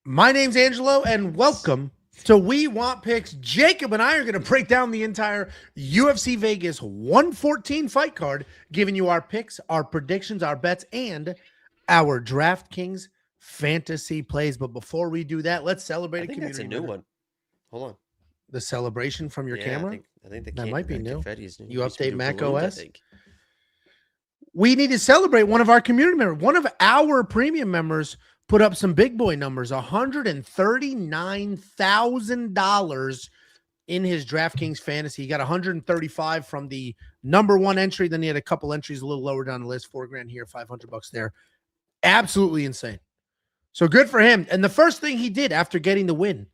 My name's Angelo, and welcome to We Want Picks. Jacob and I are going to break down the entire UFC Vegas 114 fight card, giving you our picks, our predictions, our bets, and our DraftKings Fantasy Plays. But before we do that, let's celebrate I a think that's a community new member. one. Hold on. The celebration from your camera? I think the That might be the new. confetti is new. You We used to update do Mac balloons, OS? I think. We need to celebrate one of our community members. One of our premium members put up some big boy numbers, $139,000 in his DraftKings fantasy. He got 135 from the number one entry. Then he had a couple entries a little lower down the list, $4,000 here, $500 there. Absolutely insane. So good for him. And the first thing he did after getting the win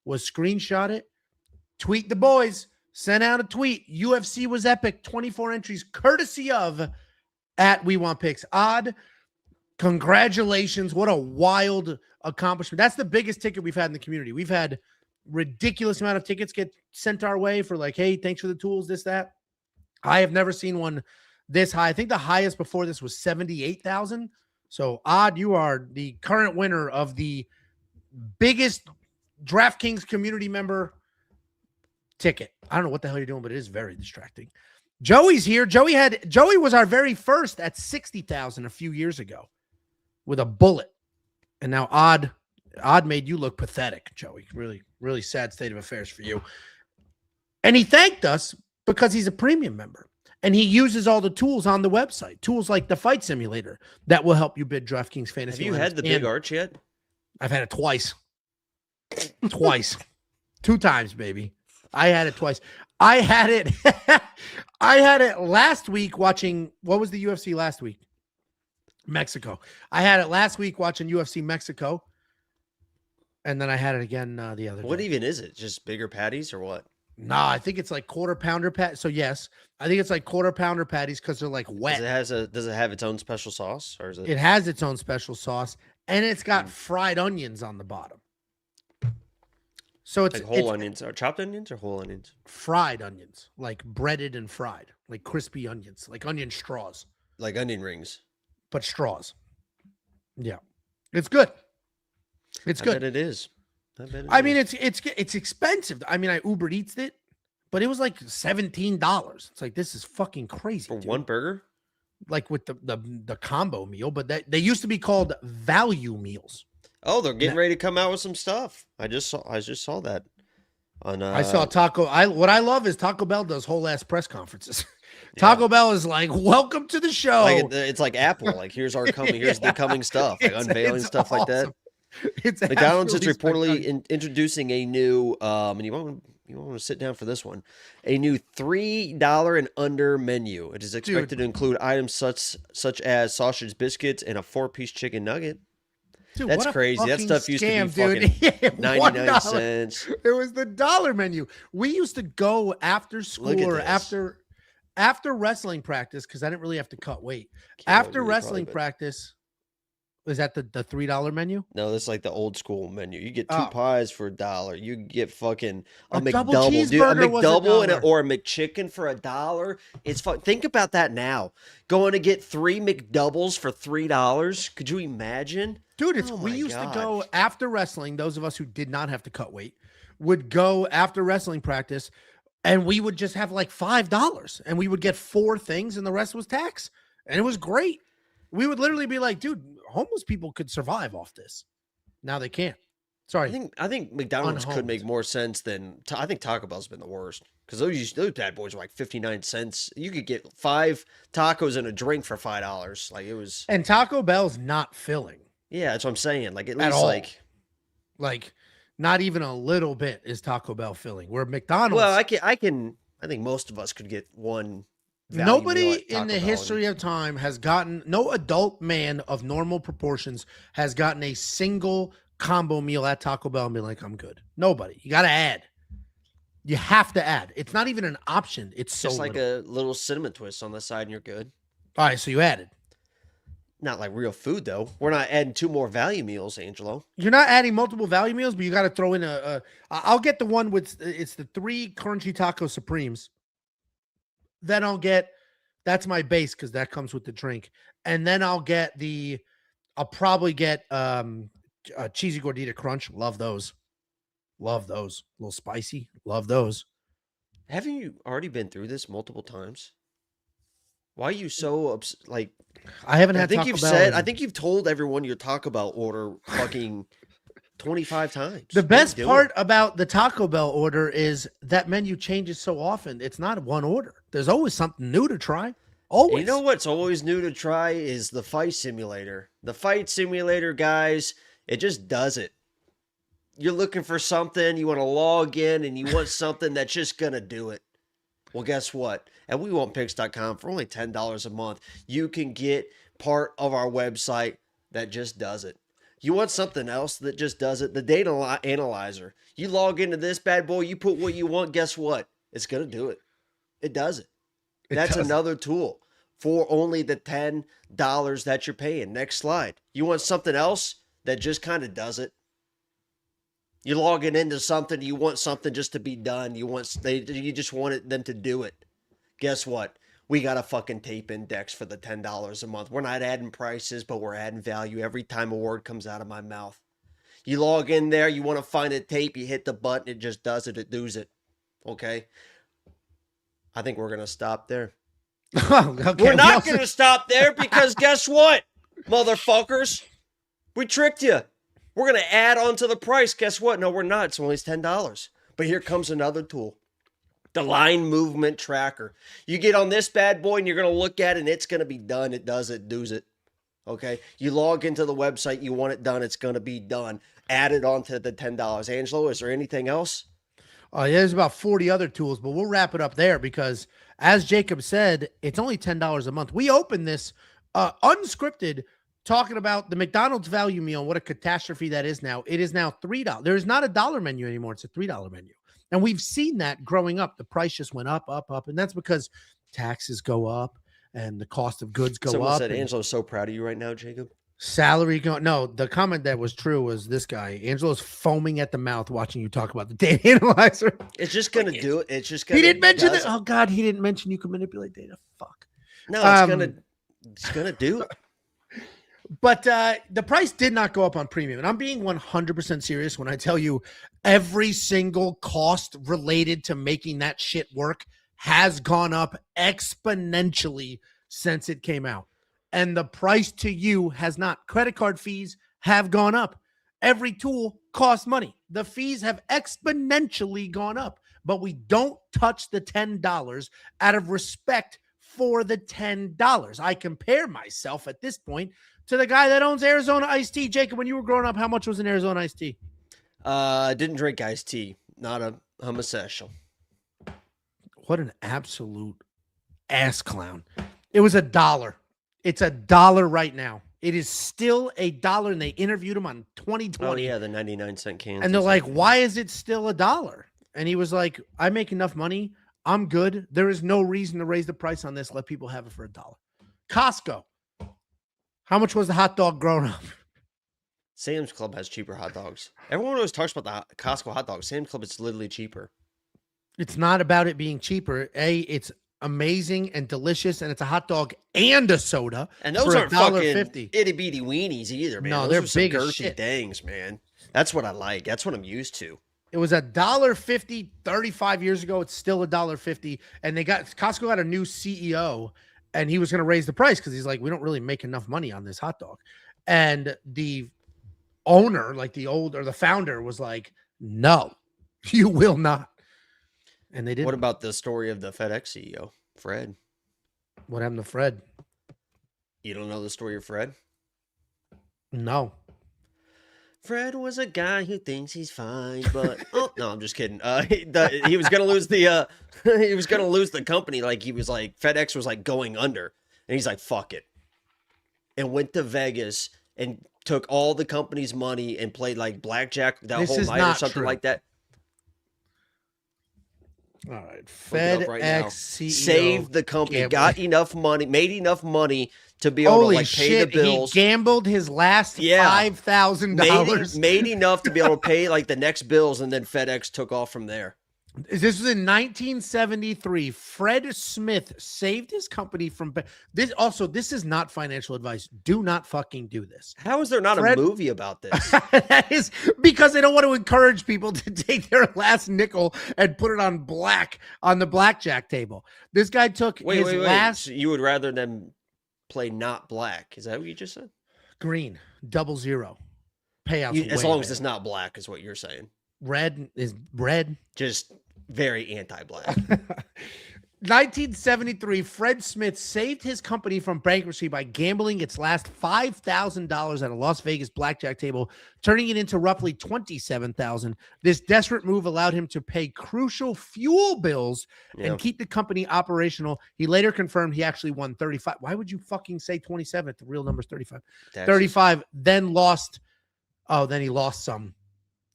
was screenshot it, tweet the boys, sent out a tweet. UFC was epic. 24 entries, courtesy of at We Want Picks. Odd. Congratulations. What a wild accomplishment. That's the biggest ticket we've had in the community. We've had ridiculous amount of tickets get sent our way for like, hey, thanks for the tools, this, that. I have never seen one this high. I think the highest before this was 78,000. So Odd, you are the current winner of the biggest DraftKings community member ticket. I don't know what the hell you're doing, but it is very distracting. Joey's here. Joey was our very first at 60,000 a few years ago with a bullet. And now Odd made you look pathetic, Joey. Really, really sad state of affairs for you. And he thanked us because he's a premium member. And he uses all the tools on the website, tools like the fight simulator that will help you bid DraftKings Fantasy. Have you had the big arch yet? I've had it twice. Twice. 2 times, baby. I had it twice. I had it last week watching, what was the UFC last week? Mexico. I had it last week watching UFC Mexico. And then I had it again the other day. What even is it? Just bigger patties or what? Nah, I think it's like quarter pounder pat. So yes, I think it's like quarter pounder patties because they're like wet. Does it have its own special sauce, or is it? It has its own special sauce, and it's got fried onions on the bottom. So it's like whole onions, or chopped onions, or whole onions? Fried onions, like breaded and fried, like crispy onions, like onion straws, like onion rings, but straws. Yeah, it's good. It's good. I bet it is. I mean, it's expensive. I mean, I Uber Eats it, but it was like $17. It's like, this is fucking crazy for dude. one burger. Like with the combo meal, but they used to be called value meals. Oh, they're getting ready to come out with some stuff. I just saw that. I saw Taco. What I love is Taco Bell does whole ass press conferences. Taco Bell is like, welcome to the show. Like it's like Apple. Like here's our coming. Here's the coming stuff. Like unveiling stuff awesome. Like that. It's McDonald's is reportedly introducing a new. And you want to sit down for this one, a new $3 and under menu. It is expected to include items such as sausage biscuits and a 4-piece chicken nugget. Dude, that's crazy. That stuff used to be fucking 99 cents. It was the dollar menu. We used to go after school or after wrestling practice because I didn't really have to cut weight. After wrestling practice, was that the $3 menu? No, that's like the old school menu. You get 2 pies for $1. You get fucking a McDouble, dude. A McDouble or a McChicken for $1. It's fun. Think about that now. Going to get 3 McDoubles for $3. Could you imagine? Dude, we used to go after wrestling. Those of us who did not have to cut weight would go after wrestling practice, and we would just have like $5, and we would get 4 things, and the rest was tax, and it was great. We would literally be like, dude, homeless people could survive off this. Now they can't. Sorry. I think McDonald's could make more sense than I think Taco Bell's been the worst because those bad boys were like 59 cents. You could get 5 tacos and a drink for $5. Like it was. And Taco Bell's not filling. Yeah, that's what I'm saying. Like at least like not even a little bit is Taco Bell filling. Where McDonald's. Well, I think most of us could get one. Nobody in the history of time has gotten, no adult man of normal proportions has gotten a single combo meal at Taco Bell and been like, I'm good. Nobody. You got to add. You have to add. It's not even an option. It's so just like a little cinnamon twist on the side and you're good. All right, so you added. Not like real food, though. We're not adding 2 more value meals, Angelo. You're not adding multiple value meals, but you got to throw in I'll get the one with, it's the 3 crunchy taco supremes. Then I'll get, that's my base because that comes with the drink. And then I'll probably get cheesy gordita crunch. Love those. Love those. A little spicy. Love those. Haven't you already been through this multiple times? Why are you so like? I haven't I had think Taco you've Bell said. in- I think you've told everyone your Taco Bell order fucking 25 times. The What best are you part doing? about the Taco Bell order is that menu changes so often. It's not one order. There's always something new to try. Always. You know what's always new to try is the fight simulator. The fight simulator, guys, it just does it. You're looking for something, you want to log in, and you want something that's just going to do it. Well, guess what? At WeWantPicks.com, for only $10 a month, you can get part of our website that just does it. You want something else that just does it? The data analyzer. You log into this bad boy, you put what you want, guess what? It's going to do it. It does it. That's another tool for only the $10 that you're paying. Next slide. You want something else that just kind of does it? You're logging into something. You want something just to be done. You just want them to do it. Guess what? We got a fucking tape index for the $10 a month. We're not adding prices, but we're adding value every time a word comes out of my mouth. You log in there. You want to find a tape. You hit the button. It just does it. It does it. Okay? I think we're going to stop there. Okay, We're not going to stop there because guess what, motherfuckers? We tricked you. We're going to add on to the price. Guess what? No, we're not. It's only $10. But here comes another tool. The line movement tracker. You get on this bad boy and you're going to look at it and it's going to be done. It does it. Does it. Okay? You log into the website. You want it done. It's going to be done. Add it on to the $10. Angelo, is there anything else? Yeah, there's about 40 other tools, but we'll wrap it up there because, as Jacob said, it's only $10 a month. We opened this unscripted talking about the McDonald's value meal and what a catastrophe that is now. It is now $3. There is not a dollar menu anymore. It's a $3 menu. And we've seen that growing up. The price just went up, up, up. And that's because taxes go up and the cost of goods go Someone up. said Angelo's so proud of you right now, Jacob. Salary go no. The comment that was true was this guy. Angelo's foaming at the mouth watching you talk about the data analyzer. It's just gonna do it. It's just gonna. He didn't mention that. it. Oh God, he didn't mention you can manipulate data. Fuck. No, it's gonna do it. But the price did not go up on premium, and I'm being 100% serious when I tell you every single cost related to making that shit work has gone up exponentially since it came out. And the price to you has not. Credit card fees have gone up. Every tool costs money. The fees have exponentially gone up, but we don't touch the $10 out of respect for the $10. I compare myself at this point to the guy that owns Arizona iced tea. Jacob, when you were growing up, how much was an Arizona iced tea? Didn't drink iced tea. Not a homosexual. What an absolute ass clown. It was $1. It's $1 right now. It is still $1, and they interviewed him on 2020. Oh yeah, the 99-cent cans. And they're like, why is it still $1? And he was like, I make enough money. I'm good. There is no reason to raise the price on this. Let people have it for $1. Costco. How much was the hot dog growing up? Sam's Club has cheaper hot dogs. Everyone always talks about the Costco hot dog. Sam's Club, it's literally cheaper. It's not about it being cheaper. It's amazing and delicious, and it's a hot dog and a soda. And those for aren't fucking $1.50. itty bitty weenies either, man. No, Those they're are some big as girthy shit. dangs, man. That's what I like. That's what I'm used to. It was $1.50 35 years ago. It's still $1.50. And Costco got a new CEO, and he was going to raise the price because he's like, we don't really make enough money on this hot dog. And the owner, like the founder, was like, no, you will not. And they didn't. What about the story of the FedEx CEO, Fred? What happened to Fred? You don't know the story of Fred? No. Fred was a guy who thinks he's fine, but oh no, I'm just kidding. He was gonna lose the he was gonna lose the company. Like he was like FedEx was like going under, and he's like fuck it, and went to Vegas and took all the company's money and played like blackjack that whole night or something like that. All right, FedEx FedEx CEO saved the company, gambled. got enough money, made enough money to be able Holy to like pay the shit! bills. He gambled his last $5,000. Made enough to be able to pay like the next bills, and then FedEx took off from there. This was in 1973. Fred Smith saved his company from this. Also, this is not financial advice. Do not fucking do this. How is there not a movie about this? That is because they don't want to encourage people to take their last nickel and put it on black on the blackjack table. This guy took his last. So you would rather them play not black? Is that what you just said? Green, 00 payouts. As long as it's not black, is what you're saying. Red is red. Just very anti-black. 1973, Fred Smith saved his company from bankruptcy by gambling its last $5,000 at a Las Vegas blackjack table, turning it into roughly $27,000. This desperate move allowed him to pay crucial fuel bills and keep the company operational. He later confirmed he actually won 35. Why would you fucking say 27 if the real number is 35? 35, then lost. Oh, then he lost some,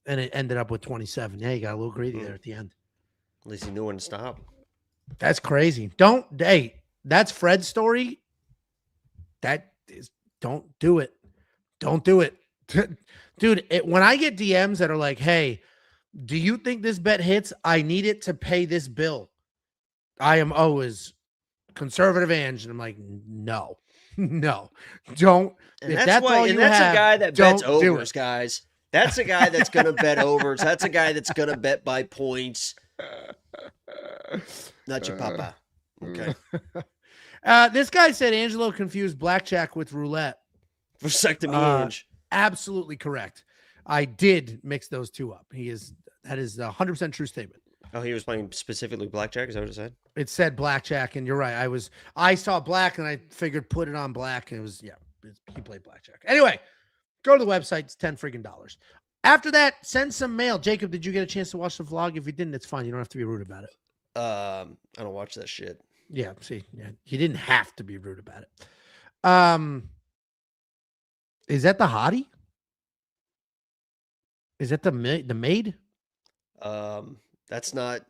and it ended up with 27. Yeah, he got a little greedy there at the end. At least he knew when to stop. That's crazy. That's Fred's story. Don't do it. Don't do it. Dude, when I get DMs that are like, hey, do you think this bet hits? I need it to pay this bill. I am always conservative Ange. And I'm like, no, don't. And that's a guy that bets overs, guys. That's a guy that's going to bet overs. That's a guy that's going to bet by points. Not your papa. Okay. This guy said Angelo confused blackjack with roulette. Vasectomy Ange. Absolutely correct. I did mix those two up. That is a 100% true statement. Oh, he was playing specifically blackjack? Is that what it said? It said blackjack, and you're right. I saw black, and I figured put it on black, and he played blackjack. Anyway, go to the website. It's $10 friggin' dollars. After that, send some mail. Jacob, did you get a chance to watch the vlog? If you didn't, it's fine. You don't have to be rude about it. I don't watch that shit. Yeah, see, you didn't have to be rude about it. Is that the hottie? Is that the maid? That's not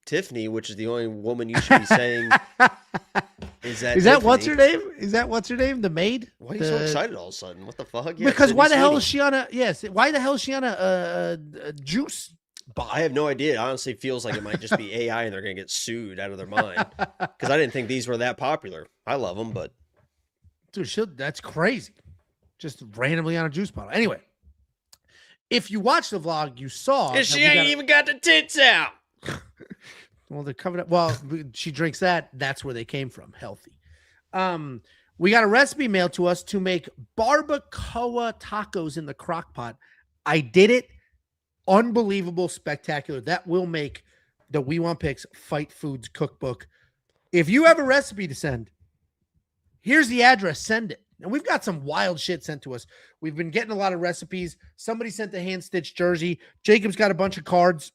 Tiffany, which is the only woman you should be saying. Is that what's her name? Is that what's her name? The maid? Why are you so excited all of a sudden? What the fuck? Yeah, because why the hell is she on a? Yes, why the hell is she on a juice? I have no idea. It honestly feels like it might just be AI and they're going to get sued out of their mind. Because I didn't think these were that popular. I love them, but. Dude, that's crazy. Just randomly on a juice bottle. Anyway, if you watch the vlog, you saw. And she ain't even got the tits out. Well, they're covered up. Well, she drinks that. That's where they came from. Healthy. We got a recipe mailed to us to make barbacoa tacos in the crock pot. I did it. Unbelievable, spectacular. That will make the We Want Picks Fight Foods cookbook. If you have a recipe to send, here's the address. Send it. And we've got some wild shit sent to us. We've been getting a lot of recipes. Somebody sent the hand-stitched jersey. Jacob's got a bunch of cards.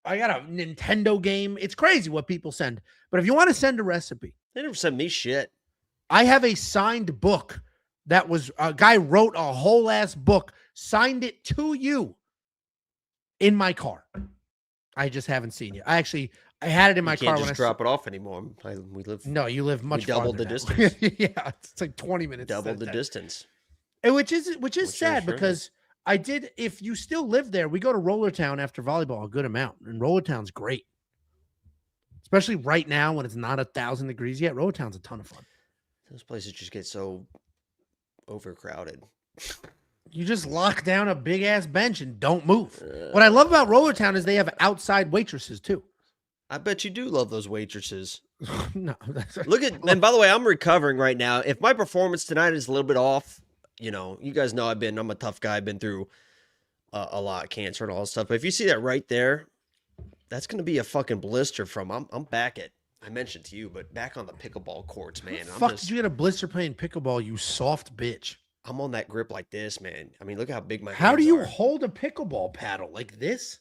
I got a Nintendo game. It's crazy what people send. But if you want to send a recipe. They never send me shit. I have a signed book that was a guy wrote a whole ass book, signed it to you. In my car. I just haven't seen you. I had it in my car. Can't just drop it off anymore. No, you live much farther. Double the distance. Yeah, it's like 20 minutes. Double the distance. Which is sad because I did. If you still live there, we go to Rollertown after volleyball a good amount, and Rollertown's great, especially right now when it's not 1,000 degrees yet. Rollertown's a ton of fun. Those places just get so overcrowded. You just lock down a big ass bench and don't move. What I love about Rollertown is they have outside waitresses too. I bet you do love those waitresses. No. And by the way, I'm recovering right now. If my performance tonight is a little bit off, you guys know I'm a tough guy. I've been through a lot of cancer and all that stuff. But if you see that right there, that's going to be a fucking blister from, I'm back at, I mentioned to you, but back on the pickleball courts, man. Did you get a blister playing pickleball, you soft bitch? I'm on that grip like this, man. I mean, look how big my hands How do you are. hold a pickleball paddle like this?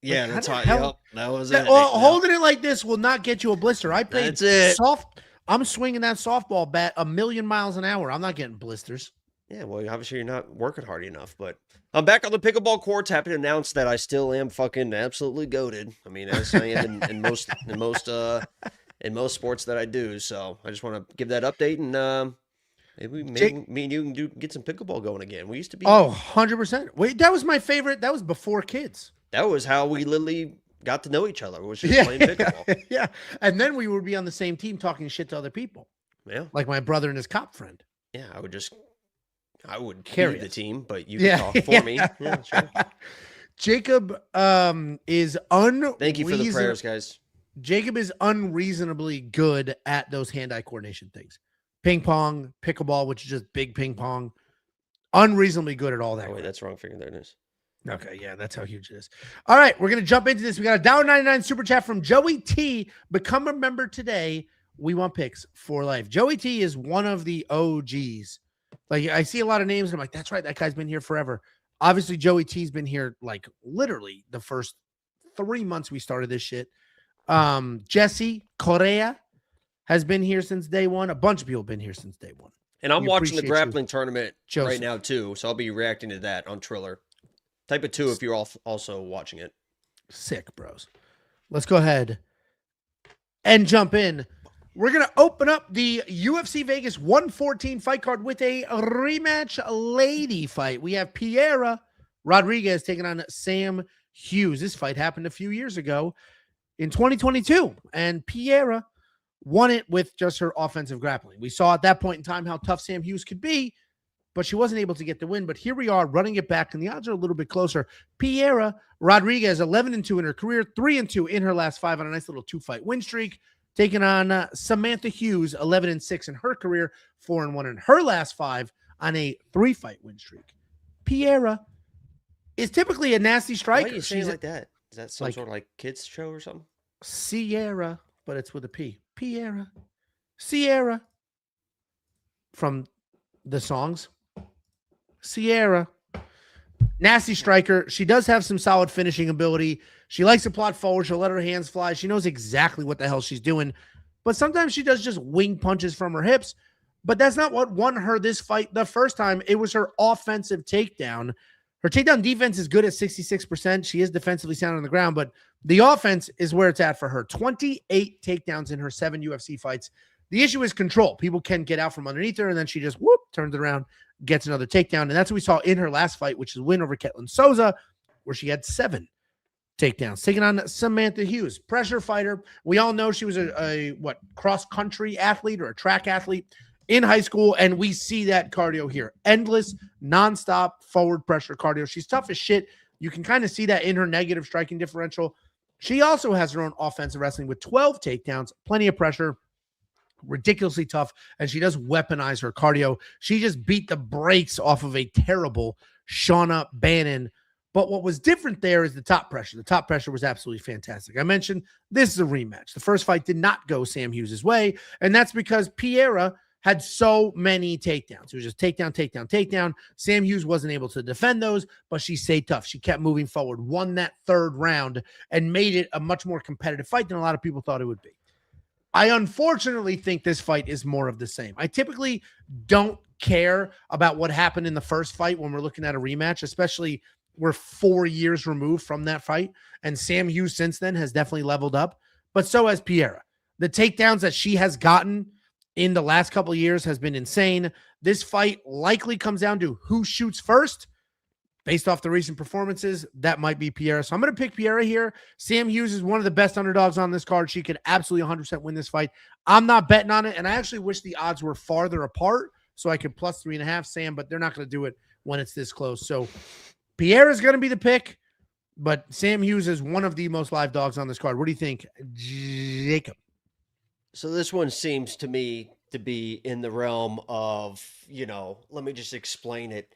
Yeah, like, that's how. Yep, that was it. Holding it like this will not get you a blister. I played That's it. soft. I'm swinging that softball bat 1,000,000 miles an hour. I'm not getting blisters. Yeah, well, obviously you're not working hard enough. But I'm back on the pickleball courts. Happy to announce that I still am fucking absolutely goated. I mean, as I am in most sports that I do. So I just want to give that update and. Maybe me and you can get some pickleball going again. We used to be. 100%. Wait, that was my favorite. That was before kids. That was how we literally got to know each other, which is playing pickleball. Yeah. And then we would be on the same team talking shit to other people. Yeah. Like my brother and his cop friend. Yeah, I would Carry the us. team, but you can talk for me. Yeah, sure. Jacob is Thank you for the prayers, guys. Jacob is unreasonably good at those hand-eye coordination things. Ping pong, pickleball, which is just big ping pong. Unreasonably good at all that. Oh, wait, that's wrong finger. There it is. Okay, yeah, that's how huge it is. All right, we're going to jump into this. We got a $1.99 super chat from Joey T. Become a member today. We want picks for life. Joey T is one of the OGs. Like, I see a lot of names, and I'm like, that's right, that guy's been here forever. Obviously, Joey T's been here, like, literally the first 3 months we started this shit. Jesse Correa has been here since day one. A bunch of people have been here since day one. And I'm watching the grappling tournament Joseph. right now, too, so I'll be reacting to that on Triller. Type of 2 if you're also watching it. Sick, bros. Let's go ahead and jump in. We're going to open up the UFC Vegas 114 fight card with a rematch lady fight. We have Piera Rodriguez taking on Sam Hughes. This fight happened a few years ago in 2022, and Piera won it with just her offensive grappling. We saw at that point in time how tough Sam Hughes could be, but she wasn't able to get the win. But here we are running it back, and the odds are a little bit closer. Piera Rodriguez, 11-2 in her career, 3-2 in her last 5 on a nice little 2-fight win streak, taking on Samantha Hughes, 11-6 in her career, 4-1 in her last 5 on a 3-fight win streak. Piera is typically a nasty striker. Why are you saying like that? Is that some sort of like kids show or something? Sierra, but it's with a P. Piera. Sierra. From the songs. Sierra. Nasty striker. She does have some solid finishing ability. She likes to plot forward. She'll let her hands fly. She knows exactly what the hell she's doing. But sometimes she does just wing punches from her hips. But that's not what won her this fight the first time. It was her offensive takedown. Her takedown defense is good at 66%. She is defensively sound on the ground, but the offense is where it's at for her. 28 takedowns in her 7 UFC fights. The issue is control. People can get out from underneath her, and then she just turns it around, gets another takedown. And that's what we saw in her last fight, which is a win over Ketlin Sousa, where she had 7 takedowns. Taking on Samantha Hughes, pressure fighter. We all know she was a cross-country athlete or a track athlete in high school, and we see that cardio here. Endless, nonstop forward pressure cardio. She's tough as shit. You can kind of see that in her negative striking differential. She also has her own offensive wrestling with 12 takedowns, plenty of pressure, ridiculously tough, and she does weaponize her cardio. She just beat the brakes off of a terrible Shauna Bannon. But what was different there is the top pressure. The top pressure was absolutely fantastic. I mentioned this is a rematch. The first fight did not go Sam Hughes' way, and that's because Piera had so many takedowns. It was just takedown, takedown, takedown. Sam Hughes wasn't able to defend those, but she stayed tough. She kept moving forward, won that 3rd round, and made it a much more competitive fight than a lot of people thought it would be. I unfortunately think this fight is more of the same. I typically don't care about what happened in the first fight when we're looking at a rematch, especially we're 4 years removed from that fight, and Sam Hughes since then has definitely leveled up, but so has Piera. The takedowns that she has gotten in the last couple of years has been insane. This fight likely comes down to who shoots first. Based off the recent performances, that might be Piera. So I'm going to pick Piera here. Sam Hughes is one of the best underdogs on this card. She could absolutely 100% win this fight. I'm not betting on it, and I actually wish the odds were farther apart so I could plus 3.5 Sam, but they're not going to do it when it's this close. So Piera is going to be the pick, but Sam Hughes is one of the most live dogs on this card. What do you think, Jacob? So this one seems to me to be in the realm of, let me just explain it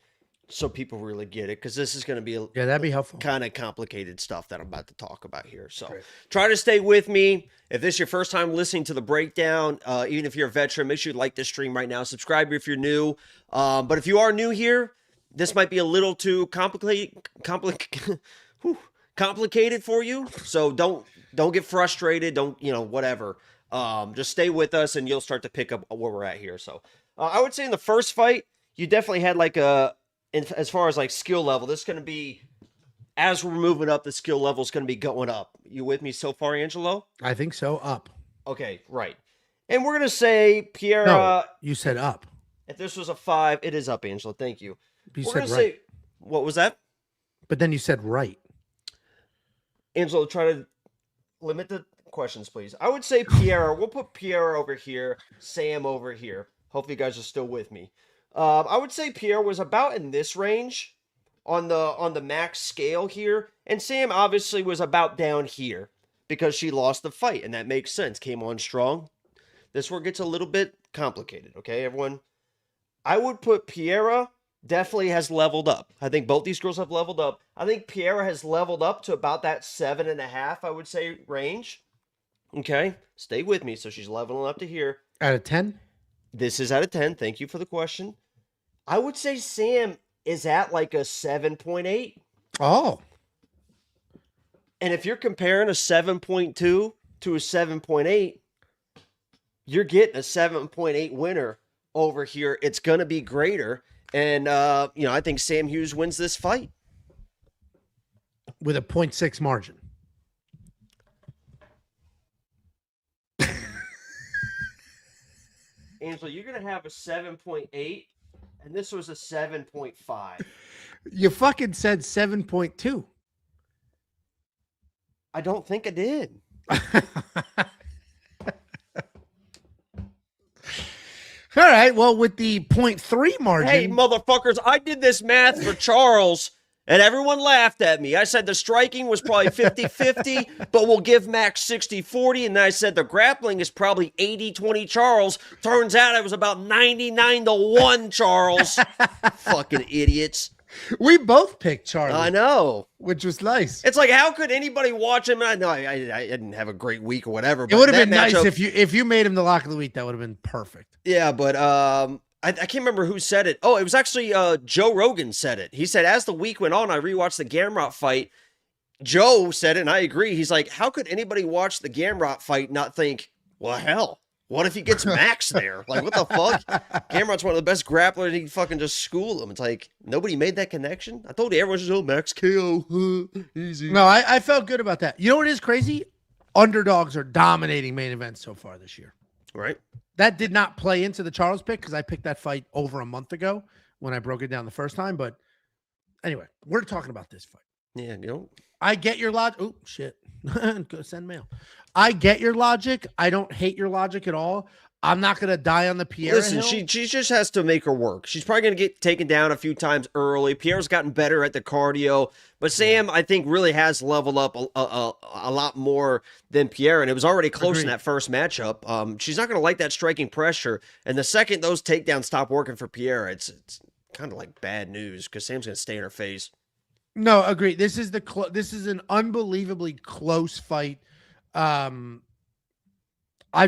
so people really get it, because this is going to be that'd be helpful. Kind of complicated stuff that I'm about to talk about here. So Try to stay with me. If this is your first time listening to the breakdown, even if you're a veteran, make sure you like this stream right now. Subscribe if you're new. But if you are new here, this might be a little too complicated for you. So don't get frustrated. Don't, whatever. Just stay with us and you'll start to pick up where we're at here. So I would say in the first fight, you definitely had as far as like skill level, this is going to be, as we're moving up, the skill level is going to be going up. You with me so far, Angelo? I think so. Up. Okay, right. And we're going to say Piera. No, you said up. If this was a 5, it is up, Angelo. Thank you. You said right. What was that? But then you said right. Angelo, try to limit the questions, please. I would say Piera. We'll put Piera over here, Sam over here. Hopefully, you guys are still with me. I would say Piera was about in this range on the max scale here, and Sam obviously was about down here because she lost the fight, and that makes sense. Came on strong. This one gets a little bit complicated. Okay, everyone. I would put Piera. Definitely has leveled up. I think both these girls have leveled up. I think Piera has leveled up to about that 7.5, I would say, range. Okay, stay with me. So she's leveling up to here. Out of 10? This is out of 10. Thank you for the question. I would say Sam is at like a 7.8. Oh. And if you're comparing a 7.2 to a 7.8, you're getting a 7.8 winner over here. It's going to be greater. And, I think Sam Hughes wins this fight. With a 0.6 margin. Angela, you're going to have a 7.8, and this was a 7.5. You fucking said 7.2. I don't think I did. All right, well, with the 0.3 margin. Hey, motherfuckers, I did this math for Charles, and everyone laughed at me. I said the striking was probably 50-50, but we'll give Max 60-40, and then I said the grappling is probably 80-20 Charles. Turns out it was about 99-1 Charles. Fucking idiots. We both picked Charlie. I know. Which was nice. It's like, how could anybody watch him? I know I didn't have a great week or whatever. It would have been nice if you made him the lock of the week. That would have been perfect. Yeah, but I can't remember who said it. Oh, it was actually Joe Rogan said it. He said, as the week went on, I rewatched the Gamrot fight. Joe said it, and I agree. He's like, how could anybody watch the Gamrot fight and not think, well, hell, what if he gets Max there? Like, what the fuck? Gamrot's one of the best grapplers. He can fucking just school him. It's like, nobody made that connection. I told you, everyone's just, Max KO. Easy. No, I felt good about that. You know what is crazy? Underdogs are dominating main events so far this year. Right. That did not play into the Charles pick because I picked that fight over a month ago when I broke it down the first time. But anyway, we're talking about this fight. Yeah, I get your logic. Oh, shit. Go send mail. I get your logic. I don't hate your logic at all. I'm not going to die on the Piera Listen, hill. she just has to make her work. She's probably going to get taken down a few times early. Piera's gotten better at the cardio. But Sam, I think, really has leveled up a lot more than Piera. And it was already close in that first matchup. She's not going to like that striking pressure. And the second those takedowns stop working for Piera, it's kind of like bad news because Sam's going to stay in her face. No, agree. This is an unbelievably close fight. I'm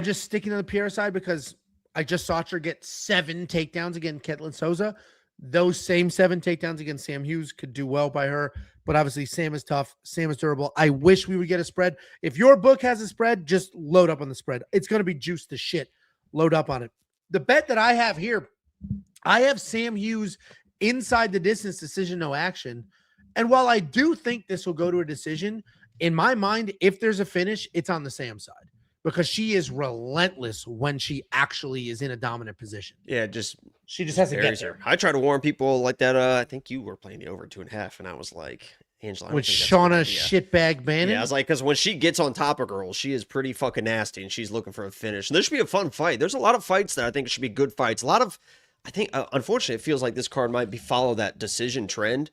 just sticking to the Piera side because I just saw her get 7 takedowns against Ketlin Sousa. Those same 7 takedowns against Sam Hughes could do well by her, but obviously Sam is tough. Sam is durable. I wish we would get a spread. If your book has a spread, just load up on the spread. It's going to be juiced to shit. Load up on it. The bet that I have here, I have Sam Hughes inside the distance, decision, no action. And while I do think this will go to a decision, in my mind, if there's a finish, it's on the Sam side because she is relentless when she actually is in a dominant position. Yeah, she just has to get there. I try to warn people like that. I think you were playing the over 2.5, and I was like, Angela, with Shauna shitbag Bannon. Yeah, I was like, because when she gets on top of girls, she is pretty fucking nasty, and she's looking for a finish. And this should be a fun fight. There's a lot of fights that I think should be good fights. I think, unfortunately, it feels like this card might follow that decision trend.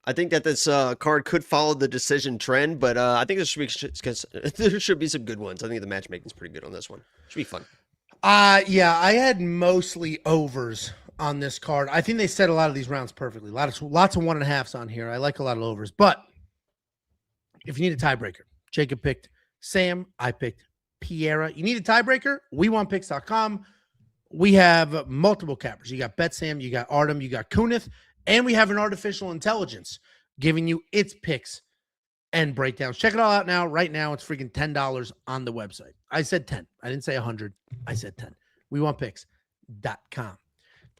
I think that this card could follow the decision trend, but I think there should be some good ones. I think the matchmaking is pretty good on this one. Should be fun. Yeah, I had mostly overs on this card. I think they set a lot of these rounds perfectly. Lots of 1.5s on here. I like a lot of overs, but if you need a tiebreaker, Jacob picked Sam. I picked Piera. You need a tiebreaker? WeWantPicks.com. We have multiple cappers. You got BetSam, you got Artem, you got Kunith. And we have an artificial intelligence giving you its picks and breakdowns. Check it all out now. Right now, it's freaking $10 on the website. I said 10. I didn't say 100. I said 10. WeWantPicks.com.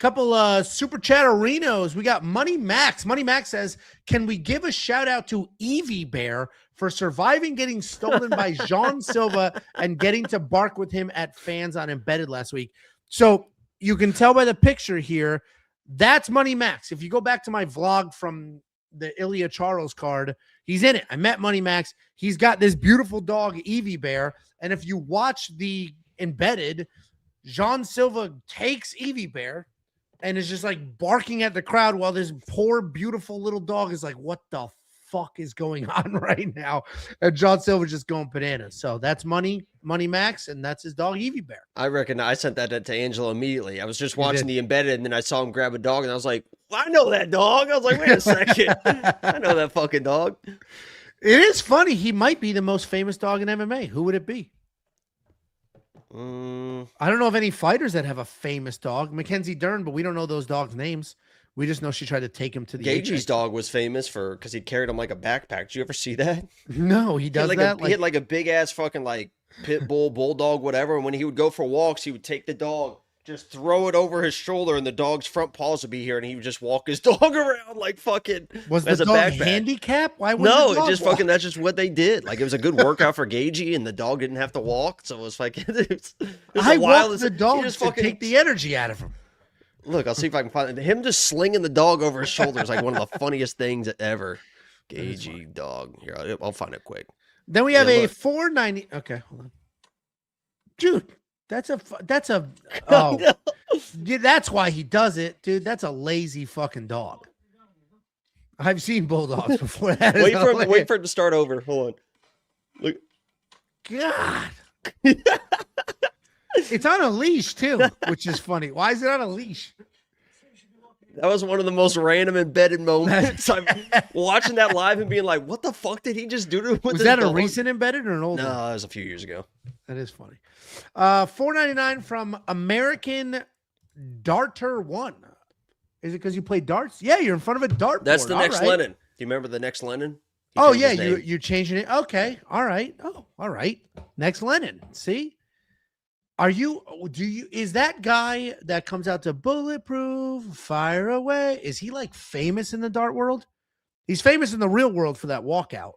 Couple super chatterinos. We got Money Max. Money Max says, can we give a shout out to Evie Bear for surviving getting stolen by Jean Silva and getting to bark with him at fans on Embedded last week? So you can tell by the picture here, that's Money Max. If you go back to my vlog from the Ilya Charles card, he's in it. I met Money Max. He's got this beautiful dog, Evie Bear. And if you watch the Embedded, Jean Silva takes Evie Bear and is just like barking at the crowd while this poor, beautiful little dog is like, what the fuck is going on right now? And John Silver's just going bananas. So that's Money Max, and that's his dog, Evie Bear. I reckon I sent that to Angelo immediately. I was just watching the Embedded, and then I saw him grab a dog, and I was like, well, I know that dog. I was like, wait a second. I know that fucking dog. It is funny. He might be the most famous dog in MMA. Who would it be? I don't know of any fighters that have a famous dog. Mackenzie Dern, but we don't know those dogs' names. We just know she tried to take him to the Gage's dog was famous because he carried him like a backpack. Did you ever see that? No, he does that. He had like a big ass fucking like pit bull, bulldog, whatever. And when he would go for walks, he would take the dog, just throw it over his shoulder, and the dog's front paws would be here, and he would just walk his dog around like fucking was as the a dog backpack. Handicap? Why would no, it just fucking that's just what they did. Like it was a good workout for Gagey, and the dog didn't have to walk, so it was like I walked the dog just to take the energy out of him. Look, I'll see if I can find it. Him just slinging the dog over his shoulder is like one of the funniest things ever. Gagey dog. Here, I'll find it quick. Then we have a $4.90. Okay, hold on, dude. That's a. Oh, yeah, that's why he does it, dude. That's a lazy fucking dog. I've seen bulldogs before. Wait for it to start over. Hold on. Look. God. It's on a leash too, which is funny. Why is it on a leash? That was one of the most random embedded moments. I'm watching that live and being like, what the fuck did he just do to him? Was that a recent embedded or an old one? No, it was a few years ago. That is funny. $4.99 from American Darter 1. Is it because you play darts? Yeah, you're in front of a dartboard. That's the next Lennon. Do you remember the next Lennon? Oh, yeah, you're changing it. Okay, all right. Oh, all right. Next Lennon. See? Is that guy that comes out to Bulletproof, Fire Away? Is he like famous in the dart world? He's famous in the real world for that walkout,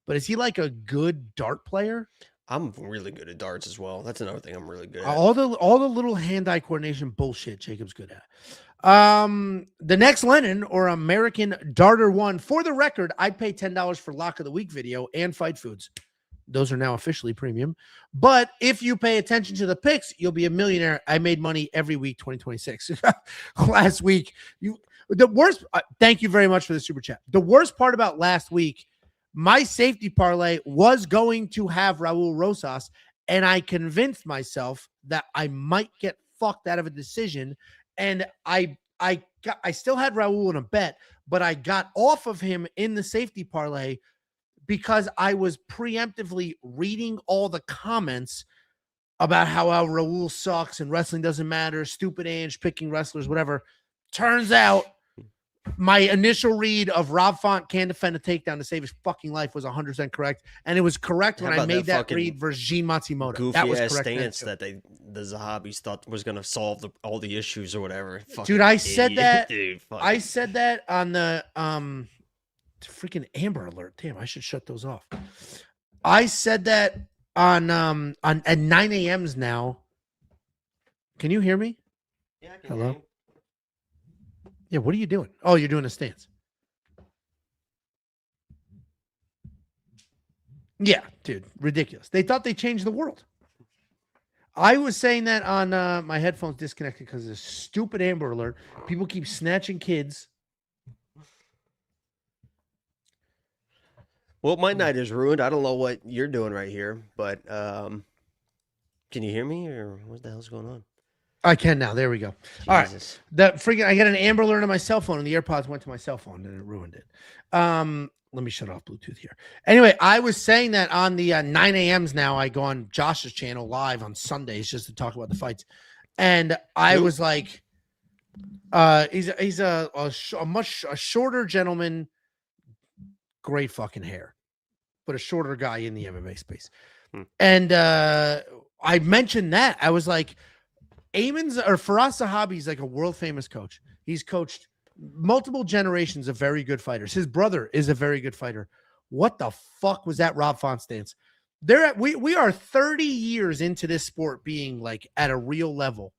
but is he like a good dart player? I'm really good at darts as well. That's another thing I'm really good at. All the little hand-eye coordination bullshit Jacob's good at. The next Lennon or American Darter 1. For the record, I'd pay $10 for Lock of the Week video and Fight Foods. Those are now officially premium. But if you pay attention to the picks, you'll be a millionaire. I made money every week, 2026. Last week, thank you very much for the super chat. The worst part about last week, my safety parlay was going to have Raul Rosas, and I convinced myself that I might get fucked out of a decision. And I still had Raul in a bet, but I got off of him in the safety parlay because I was preemptively reading all the comments about how Raul sucks and wrestling doesn't matter, stupid Ange picking wrestlers, whatever. Turns out my initial read of Rob Font can defend a takedown to save his fucking life was 100% correct. And it was correct when I made that read versus Jean Matsumoto. Goofy that was ass correct stance that the Zahabis thought was going to solve all the issues or whatever. Dude, I said that. I said that on the freaking Amber Alert. Damn, I should shut those off. I said that on at 9 a.m.s now. Can you hear me? Yeah, I can Hello? hear you. Yeah, what are you doing? Oh, you're doing a stance. Yeah, dude, ridiculous. They thought they changed the world. I was saying that on my headphones disconnected because of this stupid Amber Alert. People keep snatching kids. Well, my night is ruined. I don't know what you're doing right here, but can you hear me or what the hell's going on? I can now. There we go. Jesus. All right. I got an Amber Alert on my cell phone, and the AirPods went to my cell phone, and it ruined it. Let me shut off Bluetooth here. Anyway, I was saying that on the 9 a.m.s now, I go on Josh's channel live on Sundays just to talk about the fights. And I was like, he's a much shorter gentleman, great fucking hair, but a shorter guy in the MMA space. And I mentioned that. I was like, Faraz Sahabi is like a world famous coach. He's coached multiple generations of very good fighters. His brother is a very good fighter. What the fuck was that Rob Font stance? We are 30 years into this sport being like at a real level.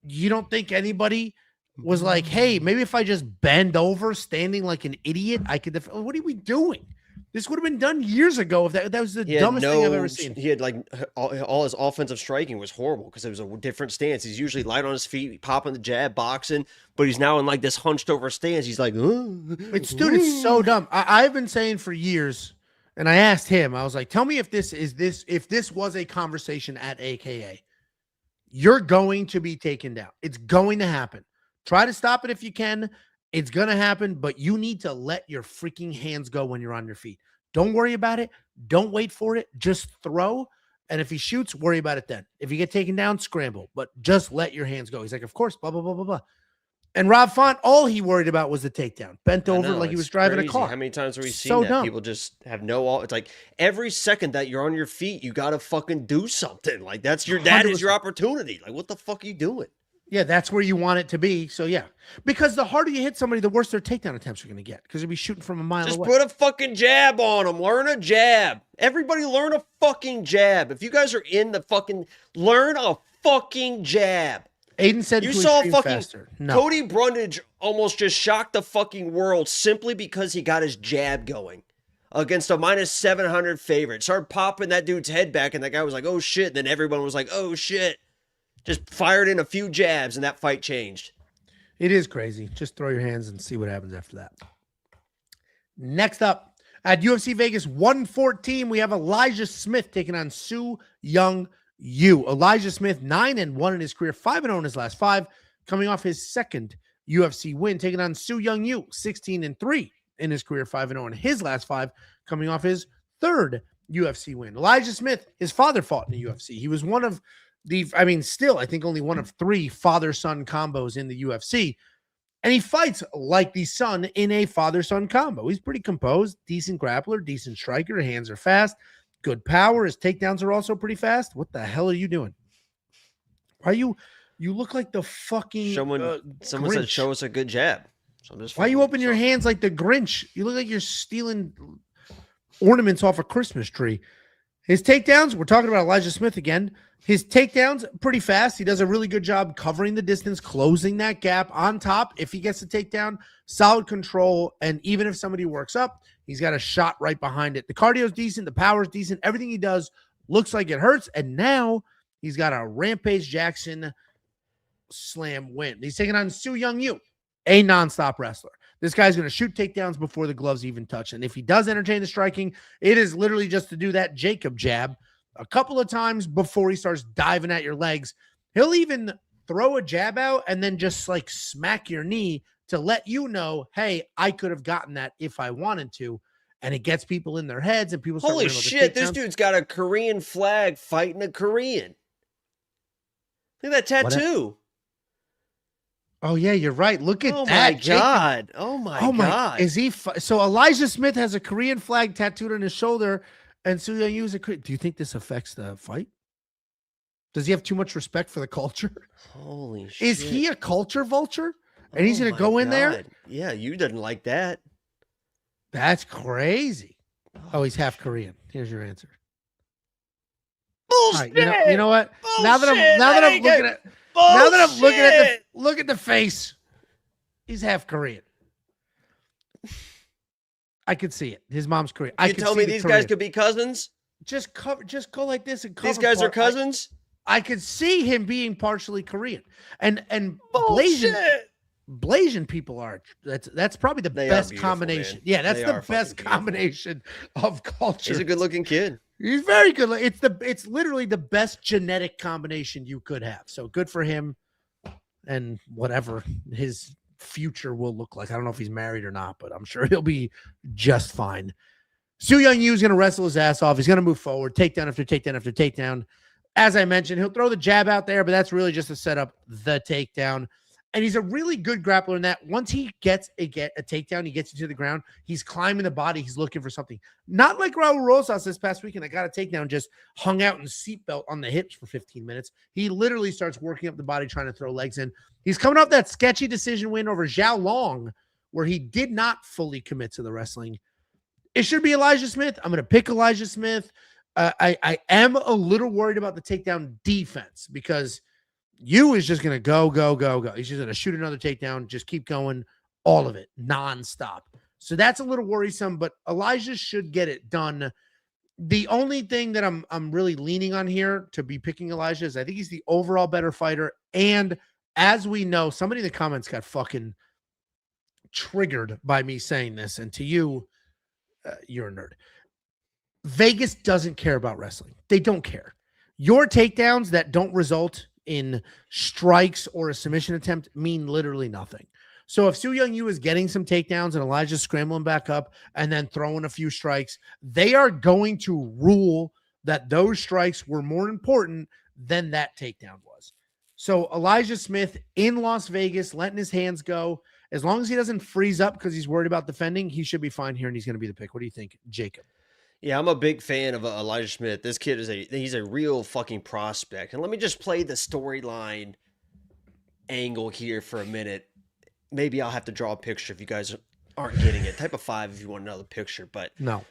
You don't think anybody was like, hey, maybe if I just bend over standing like an idiot, I could what are we doing? This would have been done years ago if that was the dumbest thing I've ever seen. He had like all his offensive striking was horrible because it was a different stance. He's usually light on his feet, popping the jab, boxing, but he's now in like this hunched over stance. He's like, it's so dumb. I've been saying for years, and I asked him, I was like, tell me if this was a conversation at AKA, you're going to be taken down. It's going to happen. Try to stop it if you can. It's going to happen, but you need to let your freaking hands go when you're on your feet. Don't worry about it. Don't wait for it. Just throw. And if he shoots, worry about it then. If you get taken down, scramble, but just let your hands go. He's like, of course, blah, blah, blah, blah, blah. And Rob Font, all he worried about was the takedown. Bent over like he was driving a car. How many times have we seen that? Dumb. People just have it's like every second that you're on your feet, you got to fucking do something. Like that is your opportunity. Like, what the fuck are you doing? Yeah, that's where you want it to be. So, yeah. Because the harder you hit somebody, the worse their takedown attempts are going to get. Because they'll be shooting from a mile away. Just put a fucking jab on them. Learn a jab. Everybody learn a fucking jab. If you guys are in the fucking... Learn a fucking jab. Aiden said you saw fucking faster. No. Cody Brundage almost just shocked the fucking world simply because he got his jab going against a minus 700 favorite. Started popping that dude's head back, and that guy was like, oh, shit. And then everyone was like, oh, shit. Just fired in a few jabs, and that fight changed. It is crazy. Just throw your hands and see what happens after that. Next up, at UFC Vegas 114, we have Elijah Smith taking on Su Young Yu. Elijah Smith, 9-1 in his career, 5-0 in his last 5, coming off his second UFC win, taking on Su Young Yu, 16-3 in his career, 5-0 in his last 5, coming off his third UFC win. Elijah Smith, his father fought in the UFC. He was one of I think only one of 3 father-son combos in the UFC. And he fights like the son in a father-son combo. He's pretty composed, decent grappler, decent striker. Hands are fast, good power. His takedowns are also pretty fast. What the hell are you doing? Why are you look like the fucking someone Grinch. Said, show us a good jab. So why you open your hands like the Grinch? You look like you're stealing ornaments off a Christmas tree. His takedowns, we're talking about Elijah Smith again. His takedowns, pretty fast. He does a really good job covering the distance, closing that gap on top. If he gets the takedown, solid control. And even if somebody works up, he's got a shot right behind it. The cardio's decent. The power's decent. Everything he does looks like it hurts. And now he's got a Rampage Jackson slam win. He's taking on Su Young Yu, a nonstop wrestler. This guy's going to shoot takedowns before the gloves even touch. And if he does entertain the striking, it is literally just to do that Jacob jab a couple of times before he starts diving at your legs. He'll even throw a jab out and then just like smack your knee to let you know, hey, I could have gotten that if I wanted to. And it gets people in their heads and people start holy shit, this dude's got a Korean flag fighting a Korean. Look at that tattoo. Oh, yeah, you're right. Look at that. My God. Oh, my God. Is he? So Elijah Smith has a Korean flag tattooed on his shoulder, and Su Young Yu is a Korean. Do you think this affects the fight? Does he have too much respect for the culture? Holy shit. Is he a culture vulture? And he's going to go in there? Yeah, you didn't like that. That's crazy. Oh, he's half Korean. Here's your answer. Bullshit. Right, you know what? Bullshit. Now that I'm looking at Bullshit. Now that I'm looking at look at the face, he's half Korean. I could see it. His mom's Korean. You tell me these guys could be cousins? Just go like this and cover. These guys are cousins? I could see him being partially Korean. And Blasian people are. That's probably the best combination. Man. Yeah, that's the best combination of culture. He's a good-looking kid. He's very good. It's literally the best genetic combination you could have. So good for him, and whatever his future will look like. I don't know if he's married or not, but I'm sure he'll be just fine. Su Young Yu is going to wrestle his ass off. He's going to move forward, takedown after takedown after takedown. As I mentioned, he'll throw the jab out there, but that's really just to set up the takedown. And he's a really good grappler in that once he gets a takedown, he gets you to the ground, he's climbing the body, he's looking for something. Not like Raul Rosas this past weekend. I got a takedown, just hung out in seatbelt on the hips for 15 minutes. He literally starts working up the body, trying to throw legs in. He's coming off that sketchy decision win over Zhao Long, where he did not fully commit to the wrestling. It should be Elijah Smith. I'm going to pick Elijah Smith. I am a little worried about the takedown defense because Yu is just going to go. He's just going to shoot another takedown, just keep going, all of it, nonstop. So that's a little worrisome, but Elijah should get it done. The only thing that I'm really leaning on here to be picking Elijah is I think he's the overall better fighter. And as we know, somebody in the comments got fucking triggered by me saying this. And to you, you're a nerd. Vegas doesn't care about wrestling. They don't care. Your takedowns that don't result in strikes or a submission attempt mean literally nothing. So if Su Young Yu is getting some takedowns and Elijah's scrambling back up and then throwing a few strikes, they are going to rule that those strikes were more important than that takedown was. So Elijah Smith in Las Vegas, letting his hands go. As long as he doesn't freeze up because he's worried about defending, he should be fine here and he's going to be the pick. What do you think, Jacob? Yeah, I'm a big fan of Elijah Smith. This kid he's a real fucking prospect. And let me just play the storyline angle here for a minute. Maybe I'll have to draw a picture if you guys aren't getting it. Type of 5 if you want another picture. But no.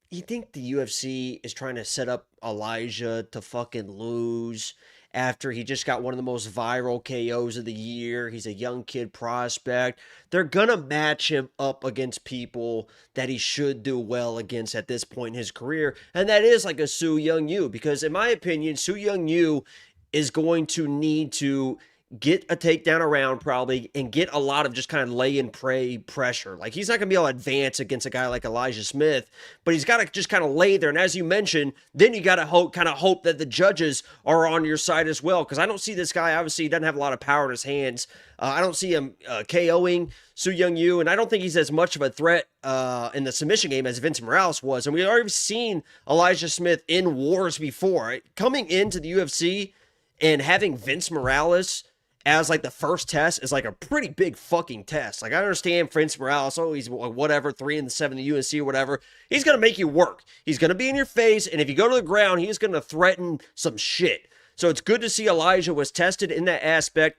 You think the UFC is trying to set up Elijah to fucking lose after he just got one of the most viral KOs of the year? He's a young kid prospect. They're going to match him up against people that he should do well against at this point in his career. And that is like a Su Young Yu, because in my opinion, Su Young Yu is going to need to get a takedown around probably and get a lot of just kind of lay and pray pressure. Like he's not going to be able to advance against a guy like Elijah Smith, but he's got to just kind of lay there. And as you mentioned, then you got to hope that the judges are on your side as well. Cause I don't see this guy, obviously he doesn't have a lot of power in his hands. I don't see him KOing Su Young Yu, and I don't think he's as much of a threat in the submission game as Vince Morales was. And we've already seen Elijah Smith in wars before. Right? Coming into the UFC and having Vince Morales as like the first test is like a pretty big fucking test. Like I understand Vince Morales, he's whatever, 3-7 in the UFC or whatever. He's going to make you work. He's going to be in your face. And if you go to the ground, he's going to threaten some shit. So it's good to see Elijah was tested in that aspect,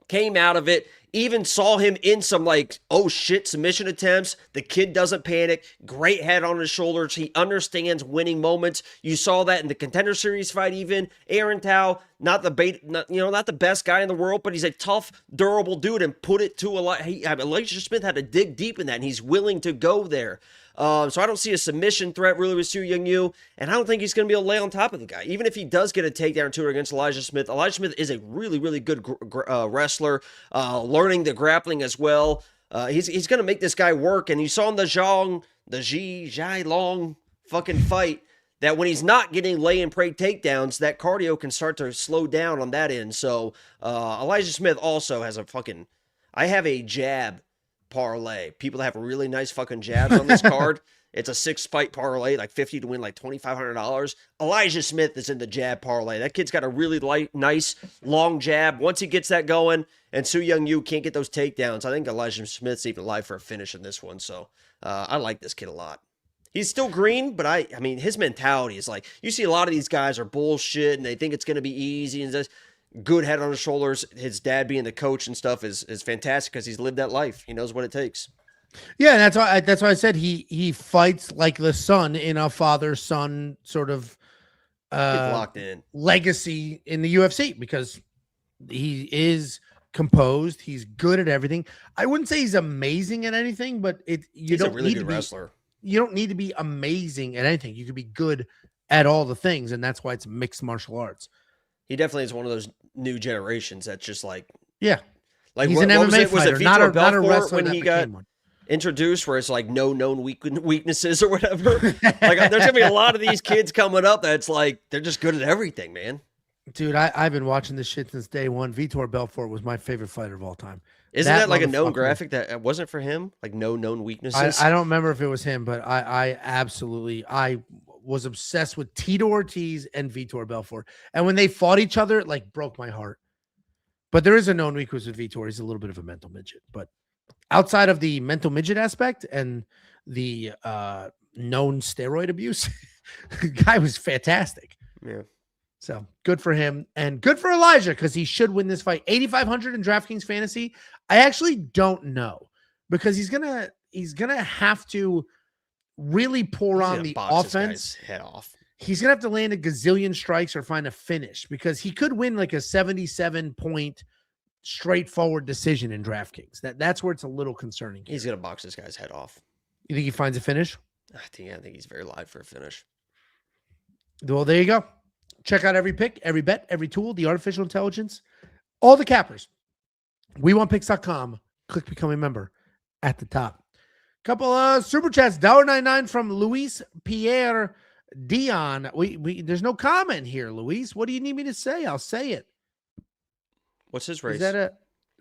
came out of it, even saw him in some like, oh shit, submission attempts. The kid doesn't panic. Great head on his shoulders. He understands winning moments. You saw that in the Contender Series fight even. Aaron Tao, not the best guy in the world, but he's a tough, durable dude and put it to Elijah Smith had to dig deep in that, and he's willing to go there. So I don't see a submission threat really with Su Young Yu, and I don't think he's going to be able to lay on top of the guy. Even if he does get a takedown or two against Elijah Smith is a really, really good wrestler, learning the grappling as well. He's going to make this guy work, and you saw in the Zhai Long fucking fight that when he's not getting lay and pray takedowns, that cardio can start to slow down on that end. So Elijah Smith also has I have a jab parlay. People that have really nice fucking jabs on this card. It's a 6-fight parlay, like 50 to win like $2,500. Elijah Smith is in the jab parlay. That kid's got a really nice long jab. Once he gets that going, and Su Young Yu can't get those takedowns, I think Elijah Smith's even live for a finish in this one. So I like this kid a lot. He's still green, but I mean, his mentality is like, you see a lot of these guys are bullshit and they think it's going to be easy and just good head on his shoulders. His dad being the coach and stuff is fantastic because he's lived that life. He knows what it takes. Yeah, and that's why I said he fights like the son in a father-son sort of locked in legacy in the UFC, because he is composed. He's good at everything. I wouldn't say he's amazing at anything, but he's a really good wrestler. You don't need to be amazing at anything. You can be good at all the things, and that's why it's mixed martial arts. He definitely is one of those new generations that's just like, yeah, like he's an MMA fighter, not a wrestler when he got introduced, where it's like no known weaknesses or whatever. Like there's gonna be a lot of these kids coming up that's like they're just good at everything, man. Dude, I've been watching this shit since day one. Vitor Belfort was my favorite fighter of all time. Isn't that like a known graphic that wasn't for him? Like no known weaknesses? I don't remember if it was him, but I was obsessed with Tito Ortiz and Vitor Belfort. And when they fought each other, it like broke my heart. But there is a known weakness with Vitor. He's a little bit of a mental midget. But outside of the mental midget aspect and the known steroid abuse, the guy was fantastic. Yeah. So good for him and good for Elijah because he should win this fight. 8,500 in DraftKings Fantasy. I actually don't know because he's gonna have to really pour on the offense. Head off. He's gonna have to land a gazillion strikes or find a finish because he could win like a 77-point straightforward decision in DraftKings. That's where it's a little concerning. He's gonna box this guy's head off. You think he finds a finish? I think he's very live for a finish. Well, there you go. Check out every pick, every bet, every tool, the artificial intelligence, all the cappers. WeWantPicks.com. Click become a member at the top. Couple of super chats. $1.99 from Luis Pierre Dion. There's no comment here, Luis. What do you need me to say? I'll say it. What's his race? Is that a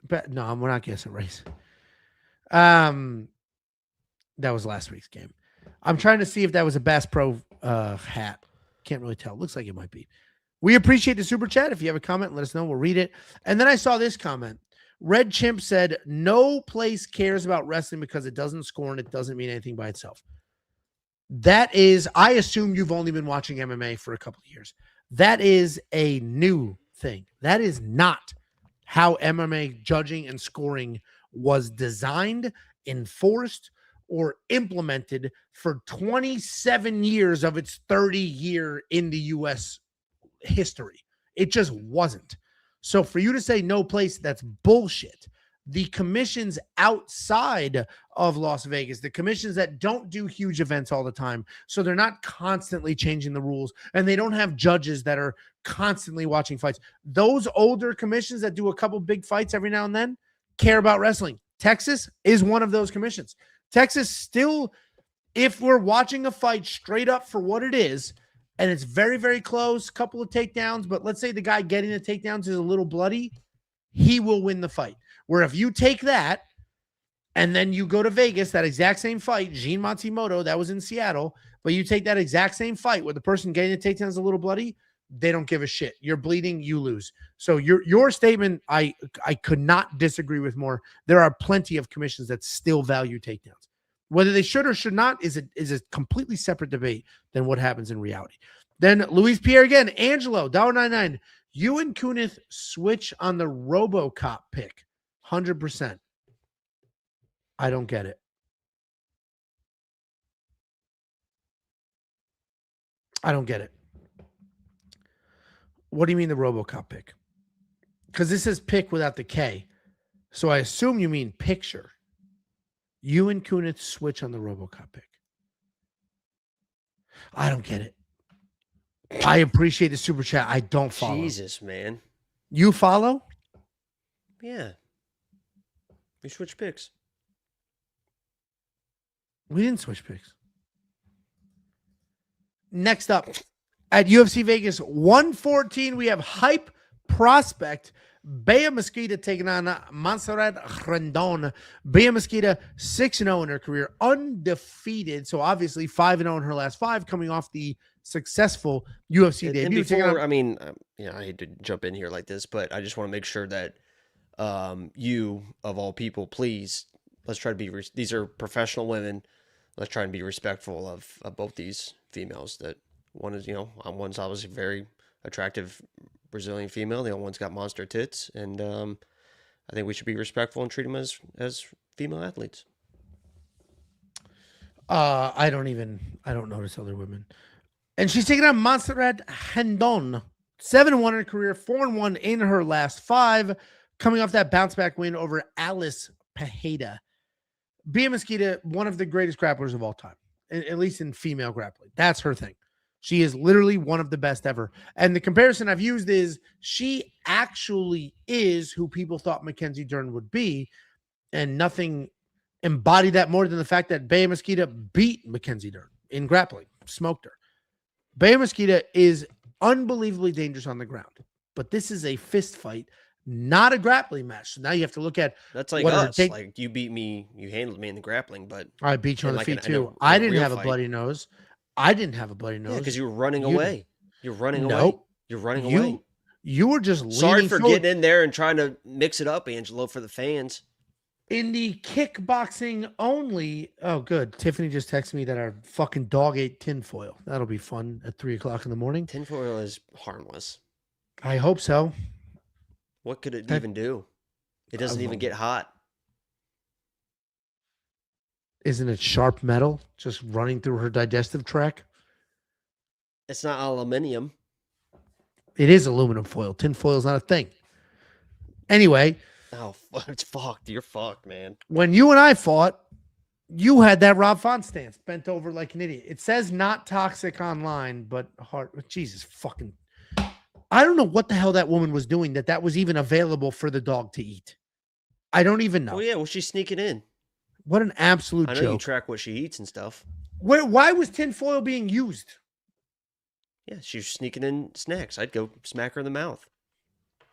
bet? No, we're not guessing race. That was last week's game. I'm trying to see if that was a Bass Pro hat. Can't really tell. Looks like it might be. We appreciate the super chat. If you have a comment, let us know. We'll read it. And then I saw this comment. Red Chimp said, no place cares about wrestling because it doesn't score and it doesn't mean anything by itself. That is, I assume you've only been watching MMA for a couple of years. That is a new thing. That is not how MMA judging and scoring was designed, enforced, or implemented for 27 years of its 30-year in the U.S. history. It just wasn't. So for you to say no place, that's bullshit. The commissions outside of Las Vegas, the commissions that don't do huge events all the time, so they're not constantly changing the rules, and they don't have judges that are constantly watching fights. Those older commissions that do a couple big fights every now and then care about wrestling. Texas is one of those commissions. Texas still, if we're watching a fight straight up for what it is, and it's very, very close, couple of takedowns, but let's say the guy getting the takedowns is a little bloody, he will win the fight. Where if you take that and then you go to Vegas, that exact same fight, Gene Matsumoto, that was in Seattle, but you take that exact same fight where the person getting the takedown is a little bloody, they don't give a shit. You're bleeding, you lose. So your statement, I could not disagree with more. There are plenty of commissions that still value takedowns. Whether they should or should not is a completely separate debate than what happens in reality. Then Luis Pierre again, Angelo, $1.99. You and Kunith switch on the RoboCop pick. 100%. I don't get it. I don't get it. What do you mean the RoboCop pick? Because this is pick without the K. So I assume you mean picture. You and Kunith switch on the RoboCop pick. I don't get it. I appreciate the super chat. I don't follow. Jesus, man. You follow? Yeah. We switch picks. We didn't switch picks. Next up, at UFC Vegas 114, we have hype prospect Bea Mesquita taking on Montserrat Rendon. Bea Mesquita 6-0 in her career, undefeated. So obviously 5-0 in her last 5, coming off the successful UFC debut. And before, I hate to jump in here like this, but I just want to make sure that you, of all people, please, let's try to be, these are professional women. Let's try and be respectful of both these females. That one is, one's obviously very attractive Brazilian female. The other one's got monster tits. And I think we should be respectful and treat them as female athletes. I don't notice other women. And she's taking on Montserrat Rendon. 7-1 in her career, 4-1 in her last 5, coming off that bounce back win over Alice Pajeda. Bea Mesquita, one of the greatest grapplers of all time, at least in female grappling. That's her thing. She is literally one of the best ever. And the comparison I've used is she actually is who people thought Mackenzie Dern would be. And nothing embodied that more than the fact that Bea Mesquita beat Mackenzie Dern in grappling, smoked her. Bea Mesquita is unbelievably dangerous on the ground. But this is a fist fight, not a grappling match. So now you have to look at that's like us. Like you beat me, you handled me in the grappling, but I beat you on the feet too. I didn't have a bloody nose. I didn't have a bloody nose. Yeah, because you were running away. You're running away. You're running away. You were just Sorry leaning for forward. getting in there and trying to mix it up, Angelo, for the fans. In the kickboxing only. Oh, good. Tiffany just texted me that our fucking dog ate tinfoil. That'll be fun at 3:00 in the morning. Tinfoil is harmless. I hope so. What could it even do? It doesn't even get hot. Isn't it sharp metal just running through her digestive tract? It's not aluminium. It is aluminum foil. Tinfoil is not a thing. Anyway. Oh, it's fucked. You're fucked, man. When you and I fought, you had that Rob Font stance, bent over like an idiot. It says not toxic online, but hard. Jesus fucking. I don't know what the hell that woman was doing that was even available for the dog to eat. I don't even know. Oh, yeah. Well, she's sneaking in. What an absolute joke. I know you track what she eats and stuff. Why was tinfoil being used? Yeah, she's sneaking in snacks. I'd go smack her in the mouth.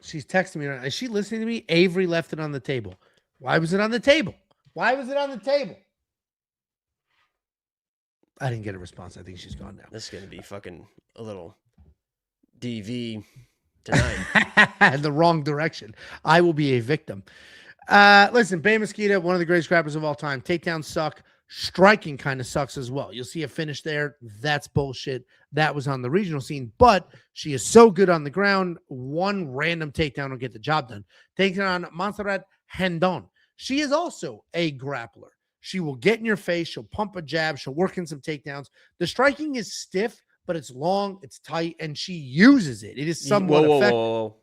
She's texting me right now. Is she listening to me? Avery left it on the table. Why was it on the table? Why was it on the table? I didn't get a response. I think she's gone now. This is going to be fucking a little DV tonight. The wrong direction. I will be a victim. Listen, Bay Mesquita, one of the greatest grapplers of all time. Takedowns suck. Striking kind of sucks as well. You'll see a finish there. That's bullshit. That was on the regional scene, but she is so good on the ground. One random takedown will get the job done. Taking on Montserrat Rendon. She is also a grappler. She will get in your face. She'll pump a jab. She'll work in some takedowns. The striking is stiff, but it's long, it's tight, and she uses it. It is somewhat effective. Whoa.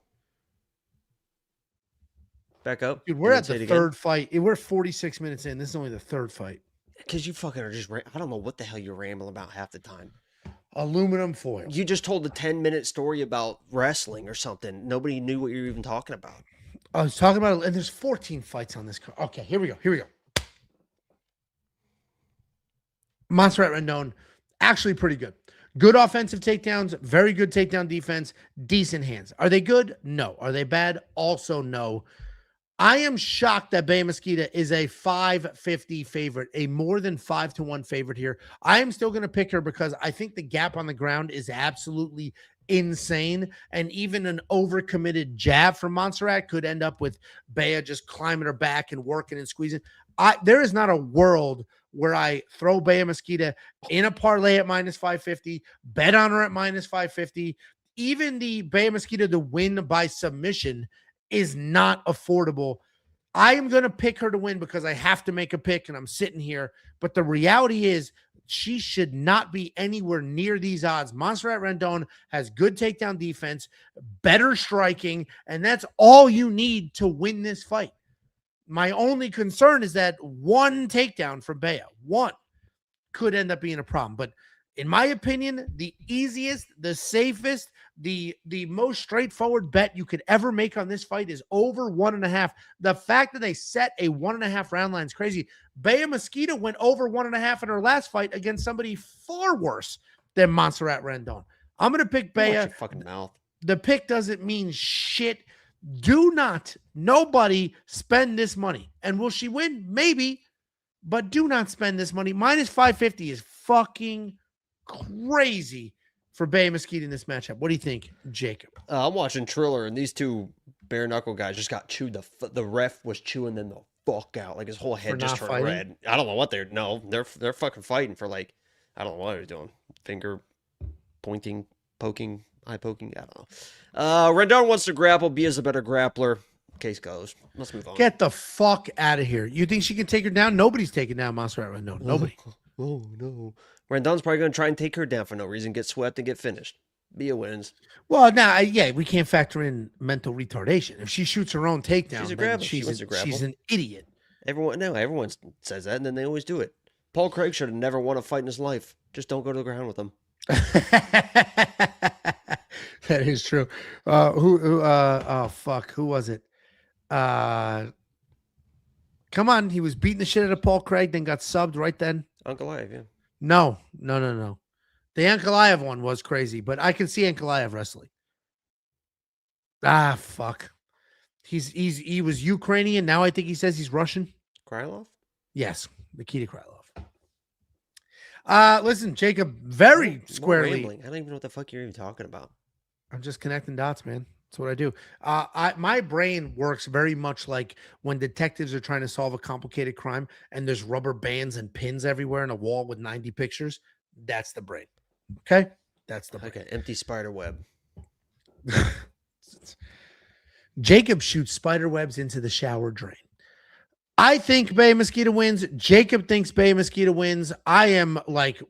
Back up. Dude, we're at the third fight. We're 46 minutes in. This is only the third fight. Because you fucking are just, I don't know what the hell you're rambling about half the time. Aluminum foil. You just told a 10-minute story about wrestling or something. Nobody knew what you were even talking about. I was talking about, and there's 14 fights on this card. Okay, here we go. Montserrat Rendon, actually pretty good. Good offensive takedowns, very good takedown defense, decent hands. Are they good? No. Are they bad? Also no. I am shocked that Bay Mesquita is a 550 favorite, a more than 5-1 favorite here. I am still going to pick her because I think the gap on the ground is absolutely insane. And even an overcommitted jab from Montserrat could end up with Bea just climbing her back and working and squeezing. There is not a world where I throw Bea Mesquita in a parlay at minus 550, bet on her at minus 550. Even the Bea Mesquita to win by submission is not affordable. I am going to pick her to win because I have to make a pick and I'm sitting here. But the reality is she should not be anywhere near these odds. Montserrat Rendon has good takedown defense, better striking, and that's all you need to win this fight. My only concern is that one takedown from Bea, one, could end up being a problem. But in my opinion, the easiest, the safest, the most straightforward bet you could ever make on this fight is over 1.5. The fact that they set a 1.5 round line is crazy. Bea Mesquita went over 1.5 in her last fight against somebody far worse than Montserrat Rendon. I'm going to pick Bea. Watch your fucking mouth. The pick doesn't mean shit. Do not, nobody spend this money. And will she win? Maybe, but do not spend this money. Minus 550 is fucking crazy for Bea Mesquita in this matchup. What do you think, Jacob? I'm watching Triller, and these two bare knuckle guys just got chewed. The ref was chewing them the fuck out. Like his whole head just turned red. I don't know what they're fucking fighting for. Like, I don't know what they're doing. Finger pointing, poking, eye poking. I don't know. Rendon wants to grapple. Bea's a better grappler. Case goes. Let's move on. Get the fuck out of here. You think she can take her down? Nobody's taking down Montserrat Rendon. Nobody. Oh, no. Rendon's probably going to try and take her down for no reason, get swept, and get finished. Bea wins. Well, now, we can't factor in mental retardation. If she shoots her own takedown, she's a grappler. She's an idiot. Everyone says that, and then they always do it. Paul Craig should have never won a fight in his life. Just don't go to the ground with him. That is true. Who was it? Come on, he was beating the shit out of Paul Craig, then got subbed right then. Ankalaev, yeah. No. The Ankalaev one was crazy, but I can see Ankalaev wrestling. Fuck. He was Ukrainian. Now I think he says he's Russian. Krylov? Yes, Nikita Krylov. Listen, Jacob, very squarely. I don't even know what the fuck you're even talking about. I'm just connecting dots, man. That's what I do. My brain works very much like when detectives are trying to solve a complicated crime and there's rubber bands and pins everywhere in a wall with 90 pictures. That's the brain. Okay? That's the brain. Okay, empty spider web. Jacob shoots spider webs into the shower drain. I think Bay Mesquita wins. Jacob thinks Bay Mesquita wins. I am like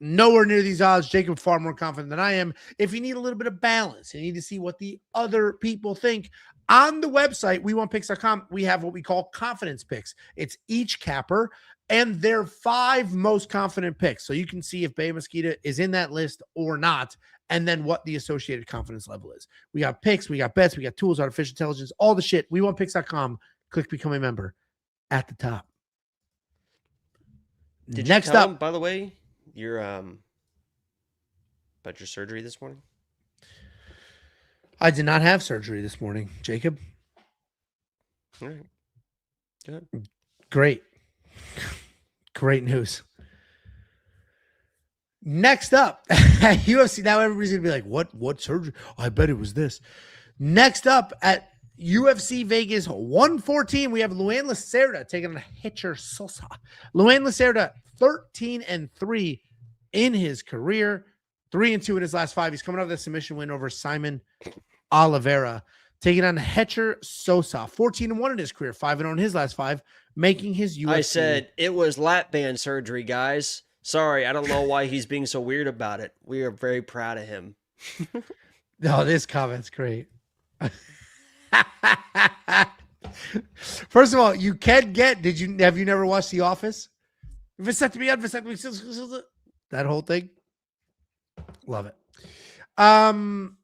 nowhere near these odds. Jacob far more confident than I am. If you need a little bit of balance, you need to see what the other people think. On the website, WeWantPicks.com, we have what we call confidence picks. It's each capper and their 5 most confident picks. So you can see if Bay Mesquita is in that list or not, and then what the associated confidence level is. We got picks, we got bets, we got tools, artificial intelligence, all the shit. WeWantPicks.com. Click become a member at the top. Did Next you tell up, him, by the way, your about your surgery this morning? I did not have surgery this morning, Jacob. All right. Good. Great. Great news. Next up, at UFC, now everybody's going to be like, what surgery? Oh, I bet it was this. Next up at UFC Vegas 114, we have Luan Lacerda taking on Hecher Sosa. Luan Lacerda, 13-3 in his career, 3-2 in his last 5. He's coming off the submission win over Simon Oliveira, taking on Hecher Sosa, 14-1 in his career, 5-0 in his last 5, making his UFC. I said it was lap band surgery, guys. Sorry, I don't know why he's being so weird about it. We are very proud of him. Oh, this comment's great. First of all, you can get, have you never watched The Office? Vasectomy, that whole thing. Love it. Luan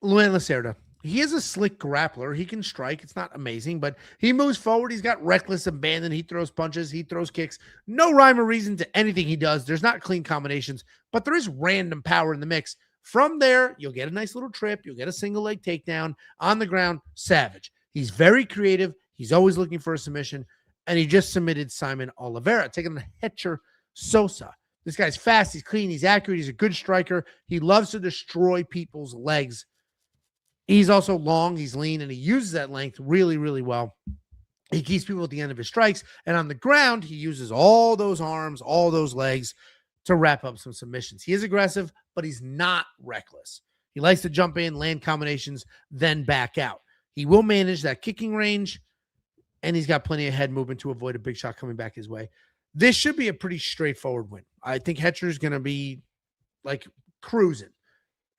Lacerda. He is a slick grappler. He can strike. It's not amazing, but he moves forward. He's got reckless abandon. He throws punches. He throws kicks. No rhyme or reason to anything he does. There's not clean combinations, but there is random power in the mix. From there, you'll get a nice little trip. You'll get a single leg takedown on the ground. Savage. He's very creative. He's always looking for a submission, and he just submitted Simon Oliveira, taking on Hecher Sosa. This guy's fast. He's clean. He's accurate. He's a good striker. He loves to destroy people's legs. He's also long, he's lean, and he uses that length really, really well. He keeps people at the end of his strikes, and on the ground, he uses all those arms, all those legs to wrap up some submissions. He is aggressive, but he's not reckless. He likes to jump in, land combinations, then back out. He will manage that kicking range, and he's got plenty of head movement to avoid a big shot coming back his way. This should be a pretty straightforward win. I think Hecher is going to be like cruising.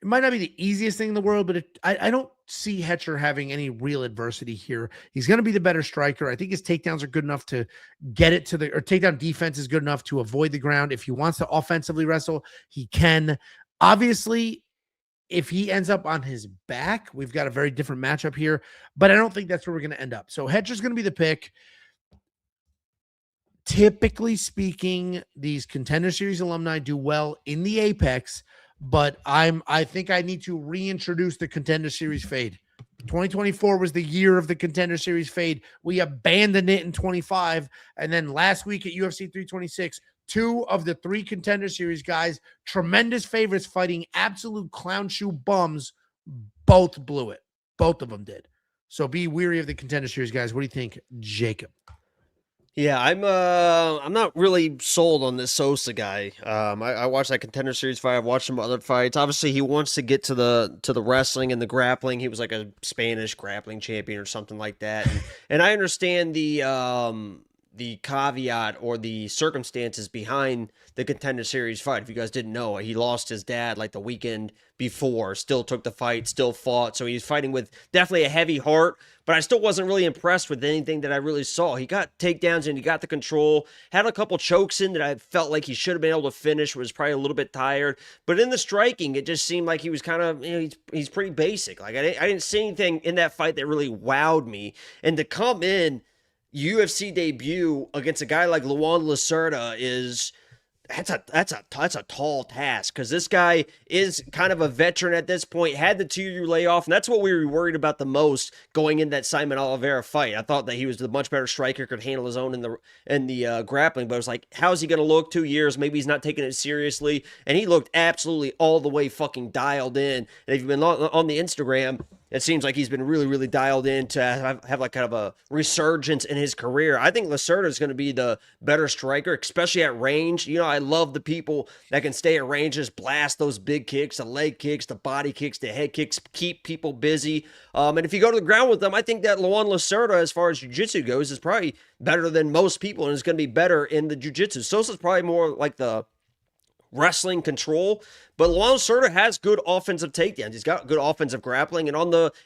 It might not be the easiest thing in the world, but I don't see Hecher having any real adversity here. He's going to be the better striker. I think his takedowns are good enough to get it to or takedown defense is good enough to avoid the ground. If he wants to offensively wrestle, he can. Obviously, if he ends up on his back, we've got a very different matchup here, but I don't think that's where we're going to end up. So Hecher's going to be the pick. Typically speaking, these Contender Series alumni do well in the apex, but I think I need to reintroduce the Contender Series fade. 2024 was the year of the Contender Series fade. We abandoned it in 25. And then last week at UFC 326, 2 of the 3 Contender Series guys, tremendous favorites fighting absolute clown shoe bums, both blew it. Both of them did. So be weary of the Contender Series guys. What do you think, Jacob? Yeah, I'm not really sold on this Sosa guy. I watched that Contender Series fight. I've watched some other fights. Obviously, he wants to get to the wrestling and the grappling. He was like a Spanish grappling champion or something like that. And I understand the caveat or the circumstances behind the Contender Series fight. If you guys didn't know, he lost his dad like the weekend before, still took the fight, still fought. So he's fighting with definitely a heavy heart, but I still wasn't really impressed with anything that I really saw. He got takedowns and he got the control, had a couple chokes in that I felt like he should have been able to finish, was probably a little bit tired. But in the striking, it just seemed like he was kind of, he's pretty basic. Like I didn't see anything in that fight that really wowed me. And to come in UFC debut against a guy like Luan Lacerda is That's a tall task because this guy is kind of a veteran at this point, had the 2-year layoff, and that's what we were worried about the most going in that Simon Oliveira fight. I thought that he was the much better striker, could handle his own in the grappling, but it was like, how's he going to look 2 years? Maybe he's not taking it seriously, and he looked absolutely all the way fucking dialed in. And if you've been on the Instagram, it seems like he's been really, really dialed in to have like kind of a resurgence in his career. I think Lacerda is going to be the better striker, especially at range. You know, I love the people that can stay at range, just blast those big kicks, the leg kicks, the body kicks, the head kicks, keep people busy. And if you go to the ground with them, I think that Luan Lacerda, as far as jiu-jitsu goes, is probably better than most people and is going to be better in the jiu-jitsu. Sosa's probably more like the wrestling control, but Luan Lacerda has good offensive takedowns. He's got good offensive grappling, and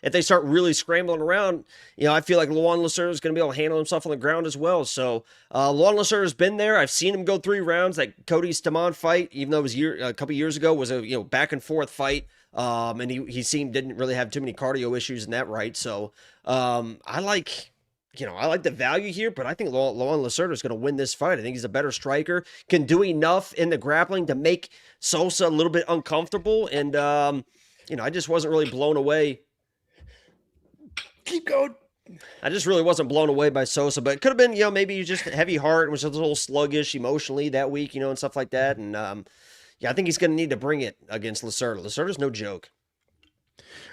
if they start really scrambling around, I feel like Luan Lacerda is going to be able to handle himself on the ground as well. So Luan Lacerda has been there. I've seen him go 3 rounds. That Cody Stamon fight, even though it was a couple years ago, was a back and forth fight. And he didn't really have too many cardio issues in that, right? So I like the value here, but I think Luan Lacerda is going to win this fight. I think he's a better striker, can do enough in the grappling to make Sosa a little bit uncomfortable. And, I just wasn't really blown away. Keep going. I just really wasn't blown away by Sosa, but it could have been, maybe you just heavy heart and was a little sluggish emotionally that week, and stuff like that. And, I think he's going to need to bring it against Lacerda. Lacerda's no joke.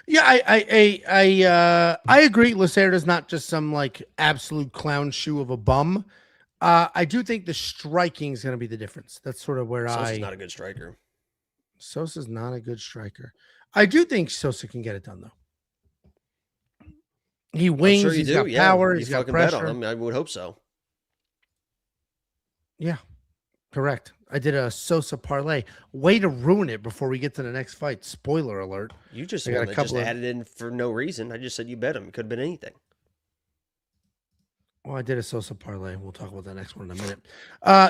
Yeah, I agree. Lacerda's not just some like absolute clown shoe of a bum. I do think the striking is going to be the difference. That's sort of where Sosa's not a good striker. Sosa's not a good striker. I do think Sosa can get it done though. He wings. Sure he's do. got power. He's got pressure. Bet on him. I would hope so. Yeah, correct. I did a Sosa parlay. Way to ruin it before we get to the next fight. Spoiler alert. You just added in for no reason. I just said you bet him. It could have been anything. Well, I did a Sosa parlay. We'll talk about that next one in a minute.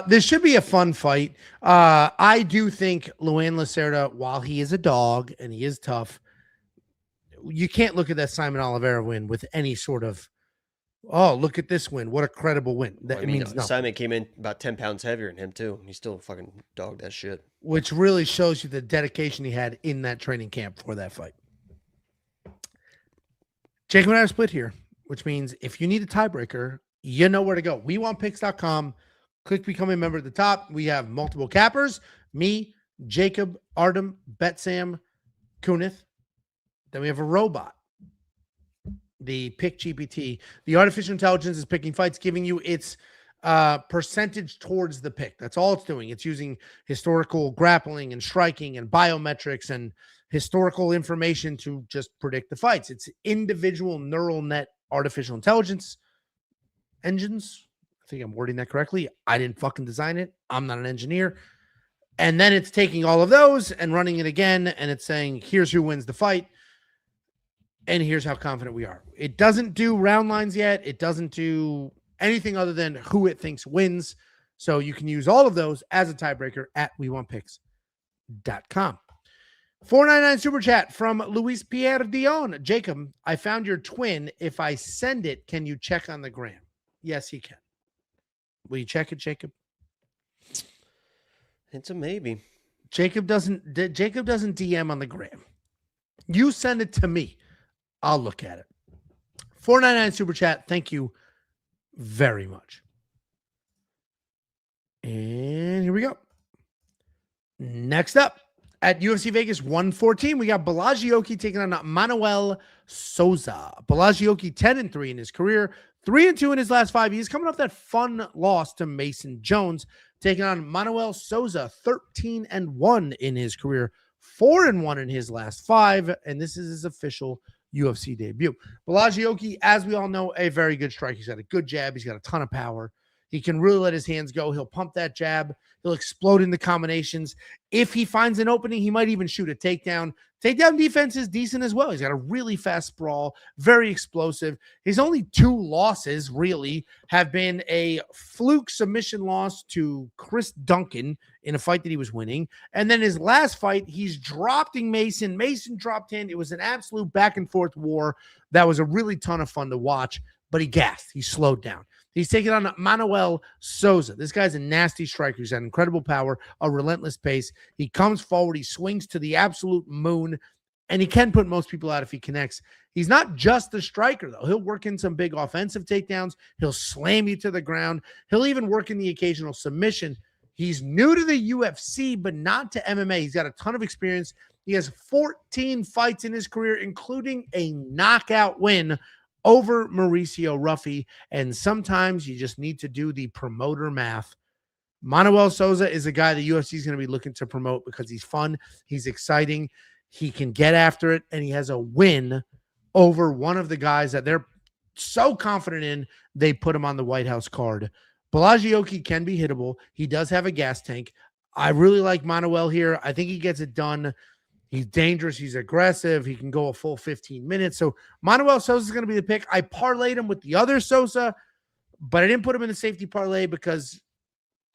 This should be a fun fight. I do think Luan Lacerda, while he is a dog and he is tough, you can't look at that Simon Oliveira win with any sort of, oh, look at this win. What a credible win. That means nothing. Simon came in about 10 pounds heavier than him, too. He still fucking dogged that shit. Which really shows you the dedication he had in that training camp for that fight. Jacob and I are split here, which means if you need a tiebreaker, you know where to go. WeWantPicks.com. Click Become a Member at the top. We have multiple cappers. Me, Jacob, Artem, Betsam, Kunith. Then we have a robot. The Pick GPT, the artificial intelligence is picking fights, giving you its percentage towards the pick. That's all it's doing. It's using historical grappling and striking and biometrics and historical information to just predict the fights. It's individual neural net artificial intelligence engines. I think I'm wording that correctly. I didn't fucking design it. I'm not an engineer. And then it's taking all of those and running it again. And it's saying, here's who wins the fight. And here's how confident we are. It doesn't do round lines yet. It doesn't do anything other than who it thinks wins. So you can use all of those as a tiebreaker at WeWantPicks.com. 499 super chat from Luis Pierre Dion. Jacob, I found your twin. If I send it, can you check on the gram? Yes, he can. Will you check it, Jacob? It's a maybe. Jacob doesn't DM on the gram. You send it to me. I'll look at it. 499 super chat. Thank you very much. And here we go. Next up at UFC Vegas 114, we got Bolaji taking on Manoel Sousa. Bolaji 10-3 in his career, 3-2 in his last 5. He's coming off that fun loss to Mason Jones, taking on Manoel Sousa, 13-1 in his career, 4-1 in his last 5, and this is his official UFC debut. Bolaji, as we all know, a very good striker. He's got a good jab. He's got a ton of power. He can really let his hands go. He'll pump that jab. He'll explode into combinations. If he finds an opening, he might even shoot a takedown. Takedown defense is decent as well. He's got a really fast sprawl, very explosive. His only 2 losses really have been a fluke submission loss to Chris Duncan in a fight that he was winning. And then his last fight, he's dropping Mason. Mason dropped in. It was an absolute back and forth war. That was a really ton of fun to watch, but he gassed. He slowed down. He's taking on Manoel Sousa. This guy's a nasty striker. He's got incredible power, a relentless pace. He comes forward, he swings to the absolute moon, and he can put most people out if he connects. He's not just a striker, though. He'll work in some big offensive takedowns. He'll slam you to the ground. He'll even work in the occasional submission. He's new to the UFC, but not to MMA. He's got a ton of experience. He has 14 fights in his career, including a knockout win over Mauricio Ruffy. And sometimes you just need to do the promoter math. Manoel Sousa is a guy the UFC is going to be looking to promote because he's fun, he's exciting, he can get after it, and he has a win over one of the guys that they're so confident in, they put him on the White House card. Bolaji can be hittable. He does have a gas tank. I really like Manoel here. I think he gets it done. He's dangerous. He's aggressive. He can go a full 15 minutes. So Manoel Sosa is going to be the pick. I parlayed him with the other Sosa, but I didn't put him in the safety parlay because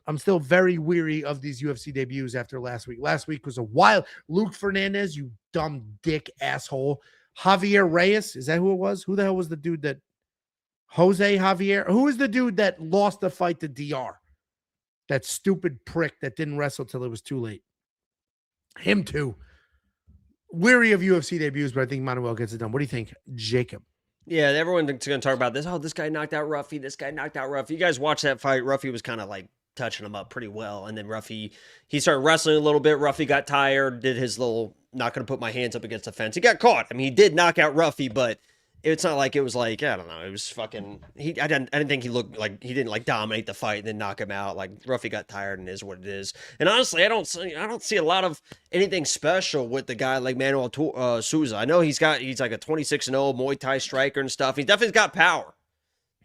I'm still very weary of these UFC debuts after last week. Last week was a wild. Luke Fernandez, you dumb dick asshole. Javier Reyes, is that who it was? Who the hell was the dude that Jose Javier? Who is the dude that lost the fight to DR? That stupid prick that didn't wrestle till it was too late. Him too. Weary of UFC debuts, but I think Manoel gets it done. What do you think, Jacob? Yeah, everyone's going to talk about this. Oh, this guy knocked out Ruffy. This guy knocked out Ruffy. You guys watch that fight. Ruffy was kind of like touching him up pretty well. And then Ruffy, he started wrestling a little bit. Ruffy got tired, did his little, not going to put my hands up against the fence. He got caught. I mean, he did knock out Ruffy, but it's not like it was like, I don't know. It was fucking, I didn't think he looked like, he didn't like dominate the fight and then knock him out. Like Ruffy got tired and is what it is. And honestly, I don't see a lot of anything special with the guy like Manoel Sousa. I know he's like a 26-0 Muay Thai striker and stuff. He definitely got power.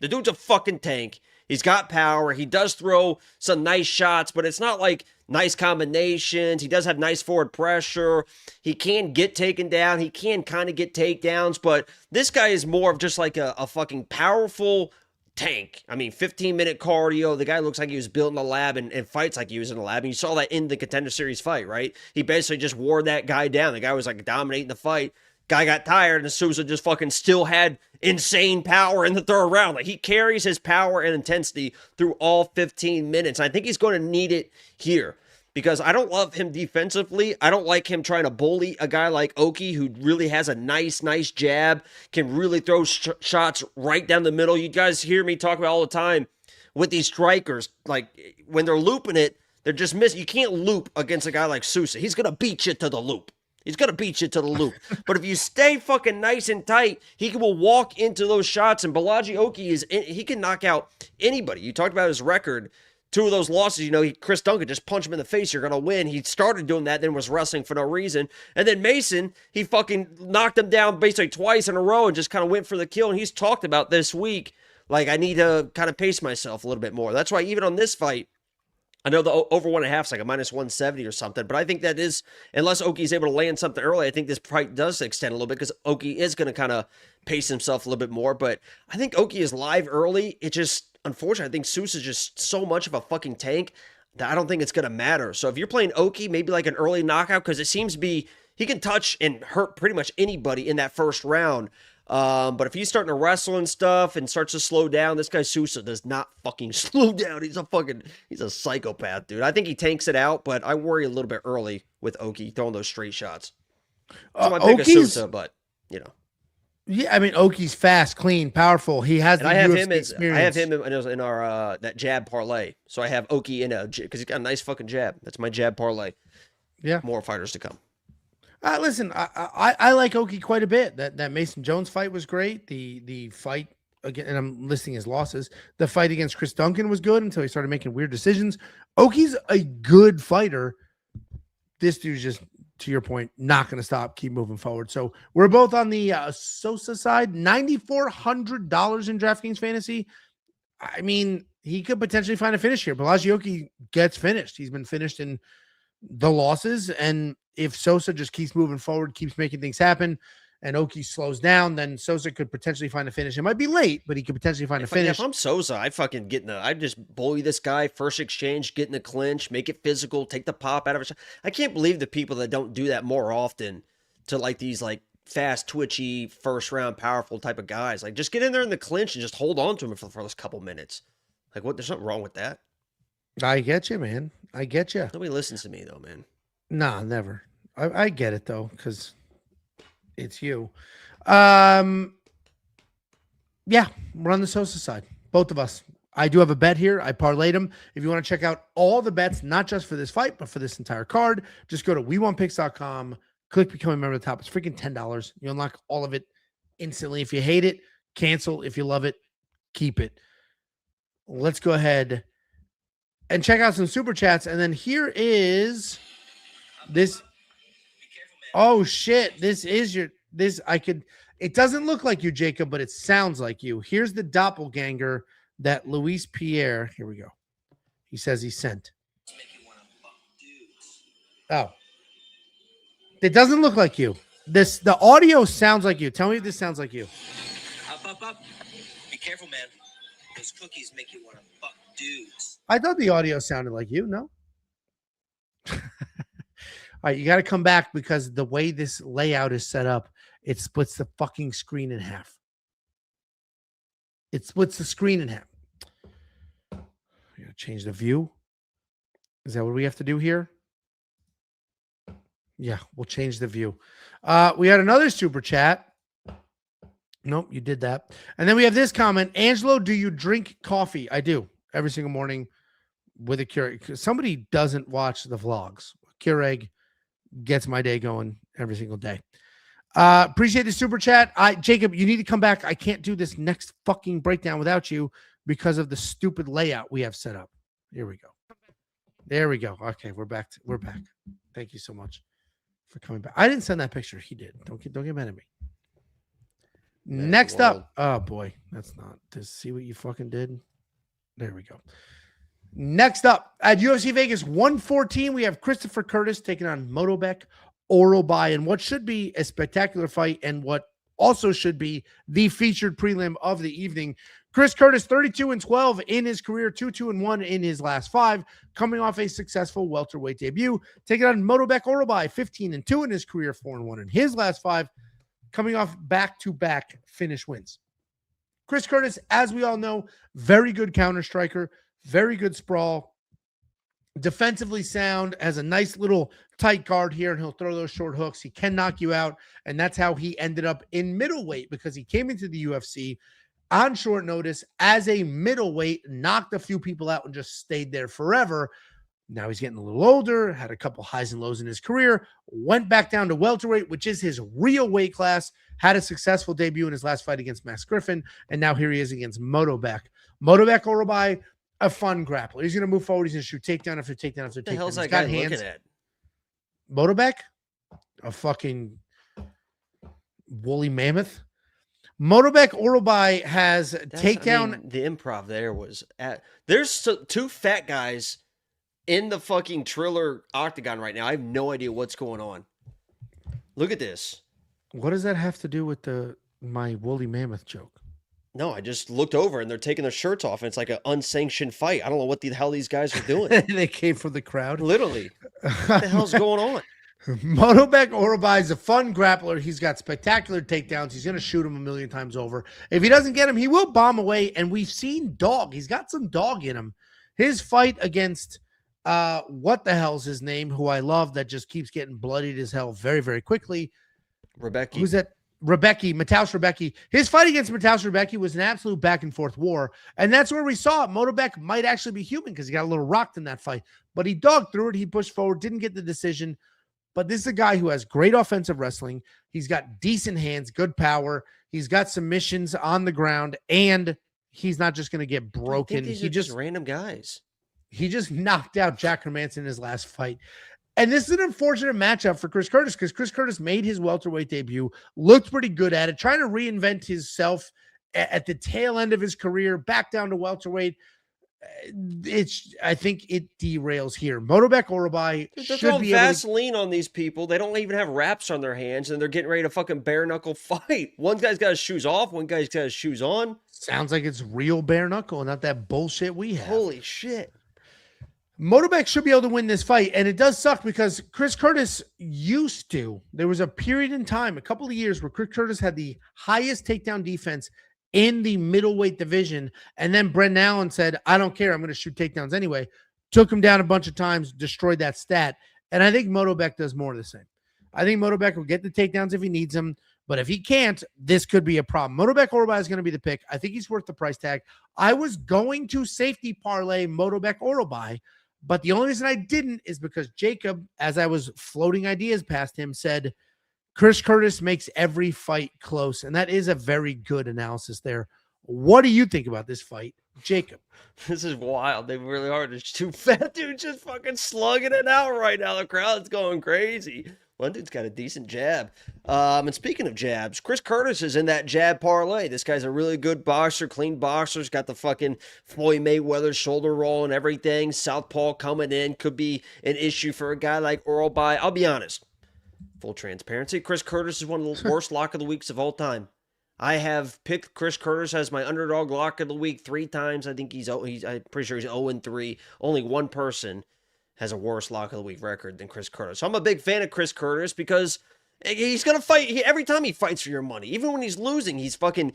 The dude's a fucking tank. He's got power. He does throw some nice shots, but it's not like nice combinations. He does have nice forward pressure. He can get taken down. He can kind of get takedowns, but this guy is more of just like a fucking powerful tank. I mean, 15-minute cardio. The guy looks like he was built in a lab and fights like he was in a lab. And you saw that in the Contender Series fight, right? He basically just wore that guy down. The guy was like dominating the fight. Guy got tired, and Sousa just fucking still had insane power in the third round. Like, he carries his power and intensity through all 15 minutes. I think he's going to need it here because I don't love him defensively. I don't like him trying to bully a guy like Oki, who really has a nice jab, can really throw shots right down the middle. You guys hear me talk about all the time with these strikers. Like, when they're looping it, they're just missing. You can't loop against a guy like Sousa. He's going to beat you to the loop. He's going to beat you to the loop. But if you stay fucking nice and tight, he will walk into those shots. And Bolaji Oki he can knock out anybody. You talked about his record. 2 of those losses, Chris Duncan just punched him in the face. You're going to win. He started doing that, then was wrestling for no reason. And then Mason, he fucking knocked him down basically twice in a row and just kind of went for the kill. And he's talked about this week, like, I need to kind of pace myself a little bit more. That's why even on this fight, I know the over 1.5 is like a -170 or something, but I think that is, unless Oki's able to land something early, I think this fight does extend a little bit because Oki is going to kind of pace himself a little bit more. But I think Oki is live early. It just, unfortunately, I think Sousa is just so much of a fucking tank that I don't think it's going to matter. So if you're playing Oki, maybe like an early knockout, because it seems to be, he can touch and hurt pretty much anybody in that first round. But if he's starting to wrestle and stuff and starts to slow down, this guy Sousa does not fucking slow down. He's a psychopath, dude. I think he tanks it out, but I worry a little bit early with Oki throwing those straight shots. So I pick a Sousa, but Yeah, I mean, Oki's fast, clean, powerful. He has the UFC experience. I have him in our that jab parlay. So I have Oki in because he's got a nice fucking jab. That's my jab parlay. Yeah, more fighters to come. Listen, I like Oki quite a bit. That Mason Jones fight was great. The fight again, and I'm listing his losses. The fight against Chris Duncan was good until he started making weird decisions. Oki's a good fighter. This dude's just, to your point, not going to stop. Keep moving forward. So we're both on the Sosa side. $9,400 in DraftKings Fantasy. I mean, he could potentially find a finish here. Bolaji gets finished. He's been finished in the losses, and if Sosa just keeps moving forward, keeps making things happen, and Oki slows down, then Sosa could potentially find a finish. It might be late, but he could potentially find a finish. If I'm Sosa, I'd just bully this guy, first exchange, get in the clinch, make it physical, take the pop out of it. I can't believe the people that don't do that more often to like these like fast, twitchy, first round, powerful type of guys. Like, just get in there in the clinch and just hold on to him for the first couple minutes. Like, what? There's something wrong with that. I get you, man. I get you. Nobody listens to me though, man. Nah, never. I get it though, because it's you. Yeah, we're on the Sosa side, both of us. I do have a bet here. I parlayed him. If you want to check out all the bets, not just for this fight, but for this entire card, just go to WeWantPicks.com. Click become a member at the top. It's freaking $10. You unlock all of it instantly. If you hate it, cancel. If you love it, keep it. Let's go ahead and check out some super chats. And then here is this. Oh shit. This is your, it doesn't look like you, Jacob, but it sounds like you. Here's the doppelganger that Luis Piera, here we go. He says he sent. Oh. It doesn't look like you. The audio sounds like you. Tell me if this sounds like you. Up. Be careful, man. Those cookies make you want to fuck dudes. I thought the audio sounded like you, no? All right, you got to come back because the way this layout is set up, it splits the fucking screen in half. It splits the screen in half. We got to change the view. Is that what we have to do here? Yeah, we'll change the view. We had another super chat. Nope, you did that. And then we have this comment. Angelo, do you drink coffee? I do. Every single morning with a Keurig. Somebody doesn't watch the vlogs. Keurig gets my day going every single day. Appreciate the super chat. Jacob, you need to come back. I can't do this next fucking breakdown without you because of the stupid layout we have set up. Here we go. There we go. Okay, we're back. We're back. Thank you so much for coming back. I didn't send that picture. He did. Don't get mad at me. Next up. Oh boy, that's not. To see what you fucking did. There we go. Next up at UFC Vegas 114, we have Christopher Curtis taking on Myktybek Orolbai in what should be a spectacular fight and what also should be the featured prelim of the evening. Chris Curtis, 32-12 in his career, 2-2-1 in his last 5, coming off a successful welterweight debut. Taking on Myktybek Orolbai, 15-2 in his career, 4-1 in his last 5, coming off back-to-back finish wins. Chris Curtis, as we all know, very good counter striker, very good sprawl, defensively sound, has a nice little tight guard here, and he'll throw those short hooks. He can knock you out, and that's how he ended up in middleweight because he came into the UFC on short notice as a middleweight, knocked a few people out, and just stayed there forever. Now he's getting a little older, had a couple highs and lows in his career, went back down to welterweight, which is his real weight class, had a successful debut in his last fight against Max Griffin, and now here he is against Myktybek. Myktybek Orolbai, a fun grappler. He's going to move forward. He's going to shoot takedown after takedown after takedown. What the hell's He's that got guy hands. looking at? Myktybek? A fucking woolly mammoth? Myktybek Orolbai has takedown. I mean, the improv there was there's two fat guys in the fucking Triller octagon right now. I have no idea what's going on. Look at this. What does that have to do with my woolly mammoth joke? No, I just looked over and they're taking their shirts off and it's like an unsanctioned fight. I don't know what the hell these guys are doing. They came from the crowd. Literally. What the hell's going on? Myktybek Orolbai is a fun grappler. He's got spectacular takedowns. He's going to shoot him a million times over. If he doesn't get him, he will bomb away. And we've seen dog. He's got some dog in him. His fight against what the hell's his name, who I love, that just keeps getting bloodied as hell very, very quickly. Rebecca. Who's that? Mateusz Rebecki. His fight against Mateusz Rebecki was an absolute back and forth war. And that's where we saw it. Myktybek might actually be human because he got a little rocked in that fight. But he dogged through it. He pushed forward, didn't get the decision. But this is a guy who has great offensive wrestling. He's got decent hands, good power. He's got submissions on the ground, and he's not just going to get broken. He just random guys. He just knocked out Jack Hermanson in his last fight. And this is an unfortunate matchup for Chris Curtis because Chris Curtis made his welterweight debut, looked pretty good at it, trying to reinvent himself at the tail end of his career, back down to welterweight. I think it derails here. Myktybek Orolbai should be Vaseline on these people. They don't even have wraps on their hands, and they're getting ready to fucking bare knuckle fight. One guy's got his shoes off, one guy's got his shoes on. Sounds like it's real bare knuckle, not that bullshit we have. Holy shit! Myktybek should be able to win this fight, and it does suck because Chris Curtis used to. There was a period in time, a couple of years, where Chris Curtis had the highest takedown defense in the middleweight division, and then Brendan Allen said, I don't care, I'm going to shoot takedowns anyway. Took him down a bunch of times, destroyed that stat, and I think Myktybek does more of the same. I think Myktybek will get the takedowns if he needs them, but if he can't, this could be a problem. Myktybek Orolbai is going to be the pick. I think he's worth the price tag. I was going to safety parlay Myktybek Orolbai, but the only reason I didn't is because Jacob, as I was floating ideas past him, said Chris Curtis makes every fight close. And that is a very good analysis there. What do you think about this fight, Jacob? This is wild. They really are. There's two fat dudes just fucking slugging it out right now. The crowd's going crazy. One dude's got a decent jab. And speaking of jabs, Chris Curtis is in that jab parlay. This guy's a really good boxer, clean boxer. He's got the fucking Floyd Mayweather shoulder roll and everything. Southpaw coming in could be an issue for a guy like Orolbai. I'll be honest. Full transparency. Chris Curtis is one of the worst lock of the weeks of all time. I have picked Chris Curtis as my underdog lock of the week 3 times. I think I'm pretty sure he's 0-3. Only one person has a worse lock of the week record than Chris Curtis. So I'm a big fan of Chris Curtis because he's going to fight. Every time he fights for your money, even when he's losing, he's fighting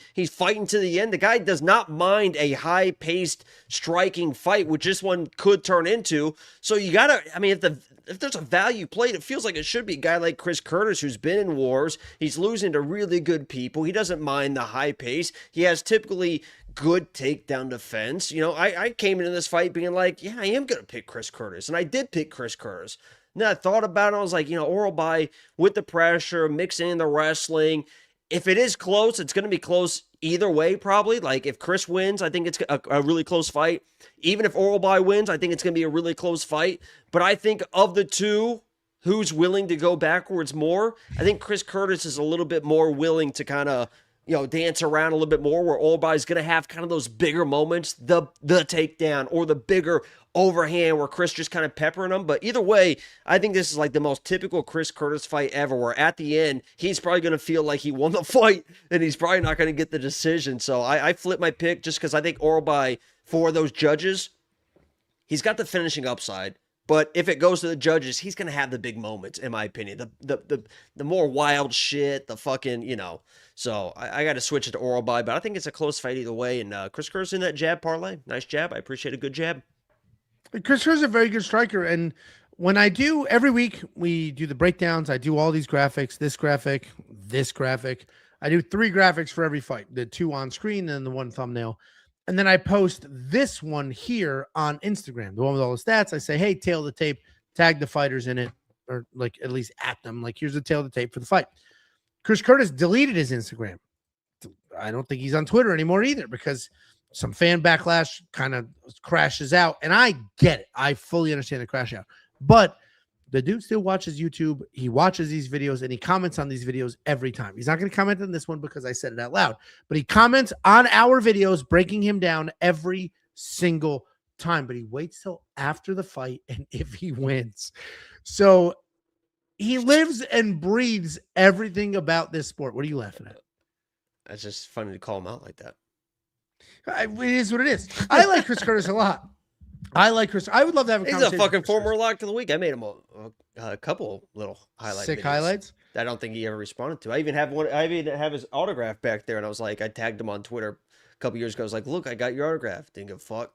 to the end. The guy does not mind a high-paced, striking fight, which this one could turn into. So you got to, I mean, if there's a value played, it feels like it should be a guy like Chris Curtis who's been in wars. He's losing to really good people. He doesn't mind the high pace. He has typically good takedown defense. You know, I came into this fight being like, yeah, I am going to pick Chris Curtis. And I did pick Chris Curtis. And then I thought about it. I was like, you know, Orolbai with the pressure, mixing in the wrestling. If it is close, it's going to be close either way, probably. Like, if Chris wins, I think it's a really close fight. Even if Orolbai wins, I think it's going to be a really close fight. But I think of the two, who's willing to go backwards more? I think Chris Curtis is a little bit more willing to kind of, you know, dance around a little bit more, where Orolbai is going to have kind of those bigger moments, the takedown or the bigger overhand where Chris just kind of peppering him. But either way, I think this is like the most typical Chris Curtis fight ever, where at the end, he's probably going to feel like he won the fight and he's probably not going to get the decision. So I flipped my pick just because I think Orolbai, for those judges, he's got the finishing upside. But if it goes to the judges, he's going to have the big moments, in my opinion. The more wild shit, the fucking, you know. So I got to switch it to Orolbai, but I think it's a close fight either way. And Chris Curtis in that jab parlay. Nice jab. I appreciate a good jab. Chris Curtis is a very good striker. And when I do, every week, we do the breakdowns. I do all these graphics, this graphic. I do 3 graphics for every fight. The 2 on screen and the 1 thumbnail. And then I post this one here on Instagram, the one with all the stats. I say, hey, tail the tape, tag the fighters in it, or like at least at them. Like, here's the tail of the tape for the fight. Chris Curtis deleted his Instagram. I don't think he's on Twitter anymore either, because some fan backlash kind of crashes out. And I get it. I fully understand the crash out. But the dude still watches YouTube. He watches these videos and he comments on these videos every time. He's not going to comment on this one because I said it out loud, but he comments on our videos, breaking him down every single time. But he waits till after the fight and if he wins. So he lives and breathes everything about this sport. What are you laughing at? It's just funny to call him out like that. It is what it is. I like Chris Curtis a lot. I like Chris. I would love to have a conversation. He's a fucking former lock of the week. I made him a couple little highlights. Sick highlights. That I don't think he ever responded to. I even have his autograph back there, and I was like, I tagged him on Twitter a couple years ago. I was like, look, I got your autograph. Didn't give a fuck.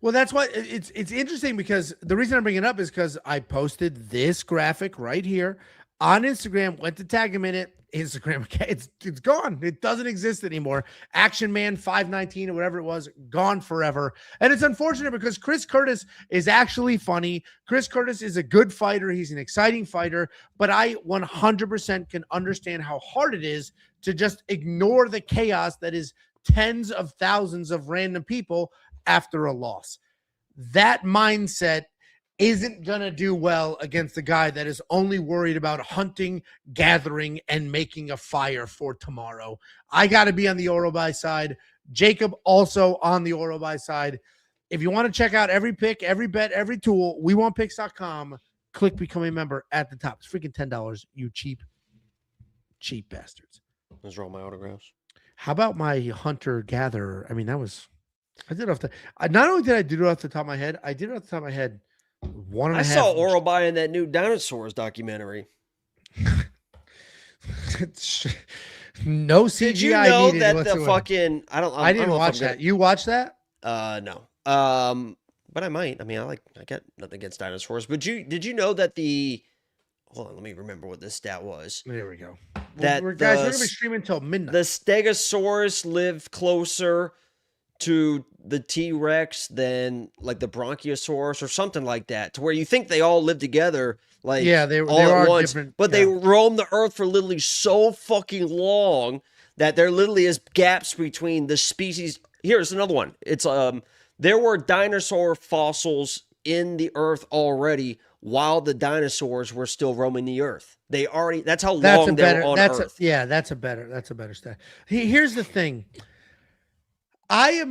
Well, that's why it's interesting, because the reason I'm bringing it up is because I posted this graphic right here on Instagram, went to tag him in it. Instagram, it's gone. It doesn't exist anymore. Action Man 519 or whatever it was, gone forever. And it's unfortunate because Chris Curtis is actually funny. Chris Curtis is a good fighter. He's an exciting fighter, but I 100% can understand how hard it is to just ignore the chaos that is tens of thousands of random people after a loss. That mindset isn't going to do well against a guy that is only worried about hunting, gathering, and making a fire for tomorrow. I got to be on the Orolbai side. Jacob also on the Orolbai side. If you want to check out every pick, every bet, every tool, WeWantPicks.com, click become a member at the top. It's freaking $10, you cheap bastards. Those are all my autographs. How about my hunter-gatherer? I mean, that was I did off the. Not only did I do it off the top of my head, I did it off the top of my head. I saw Orolbai in that new Dinosaurs documentary. No CGI. Did you know that whatsoever. the fucking? I didn't watch that. You watched that? No. But I might. I mean, I got nothing against dinosaurs. But did you know that the? Hold on, let me remember what this stat was. There we go. That guys, we're gonna be streaming until midnight. The Stegosaurus lived closer to the T-Rex than like the Bronchiosaurus or something like that, to where you think they all live together, like they all at once, different, but they roam the earth for literally so fucking long that there literally is gaps between the species. Here's another one. It's there were dinosaur fossils in the earth already while the dinosaurs were still roaming the earth. That's how long they were on Earth. That's a better stat. Here's the thing. I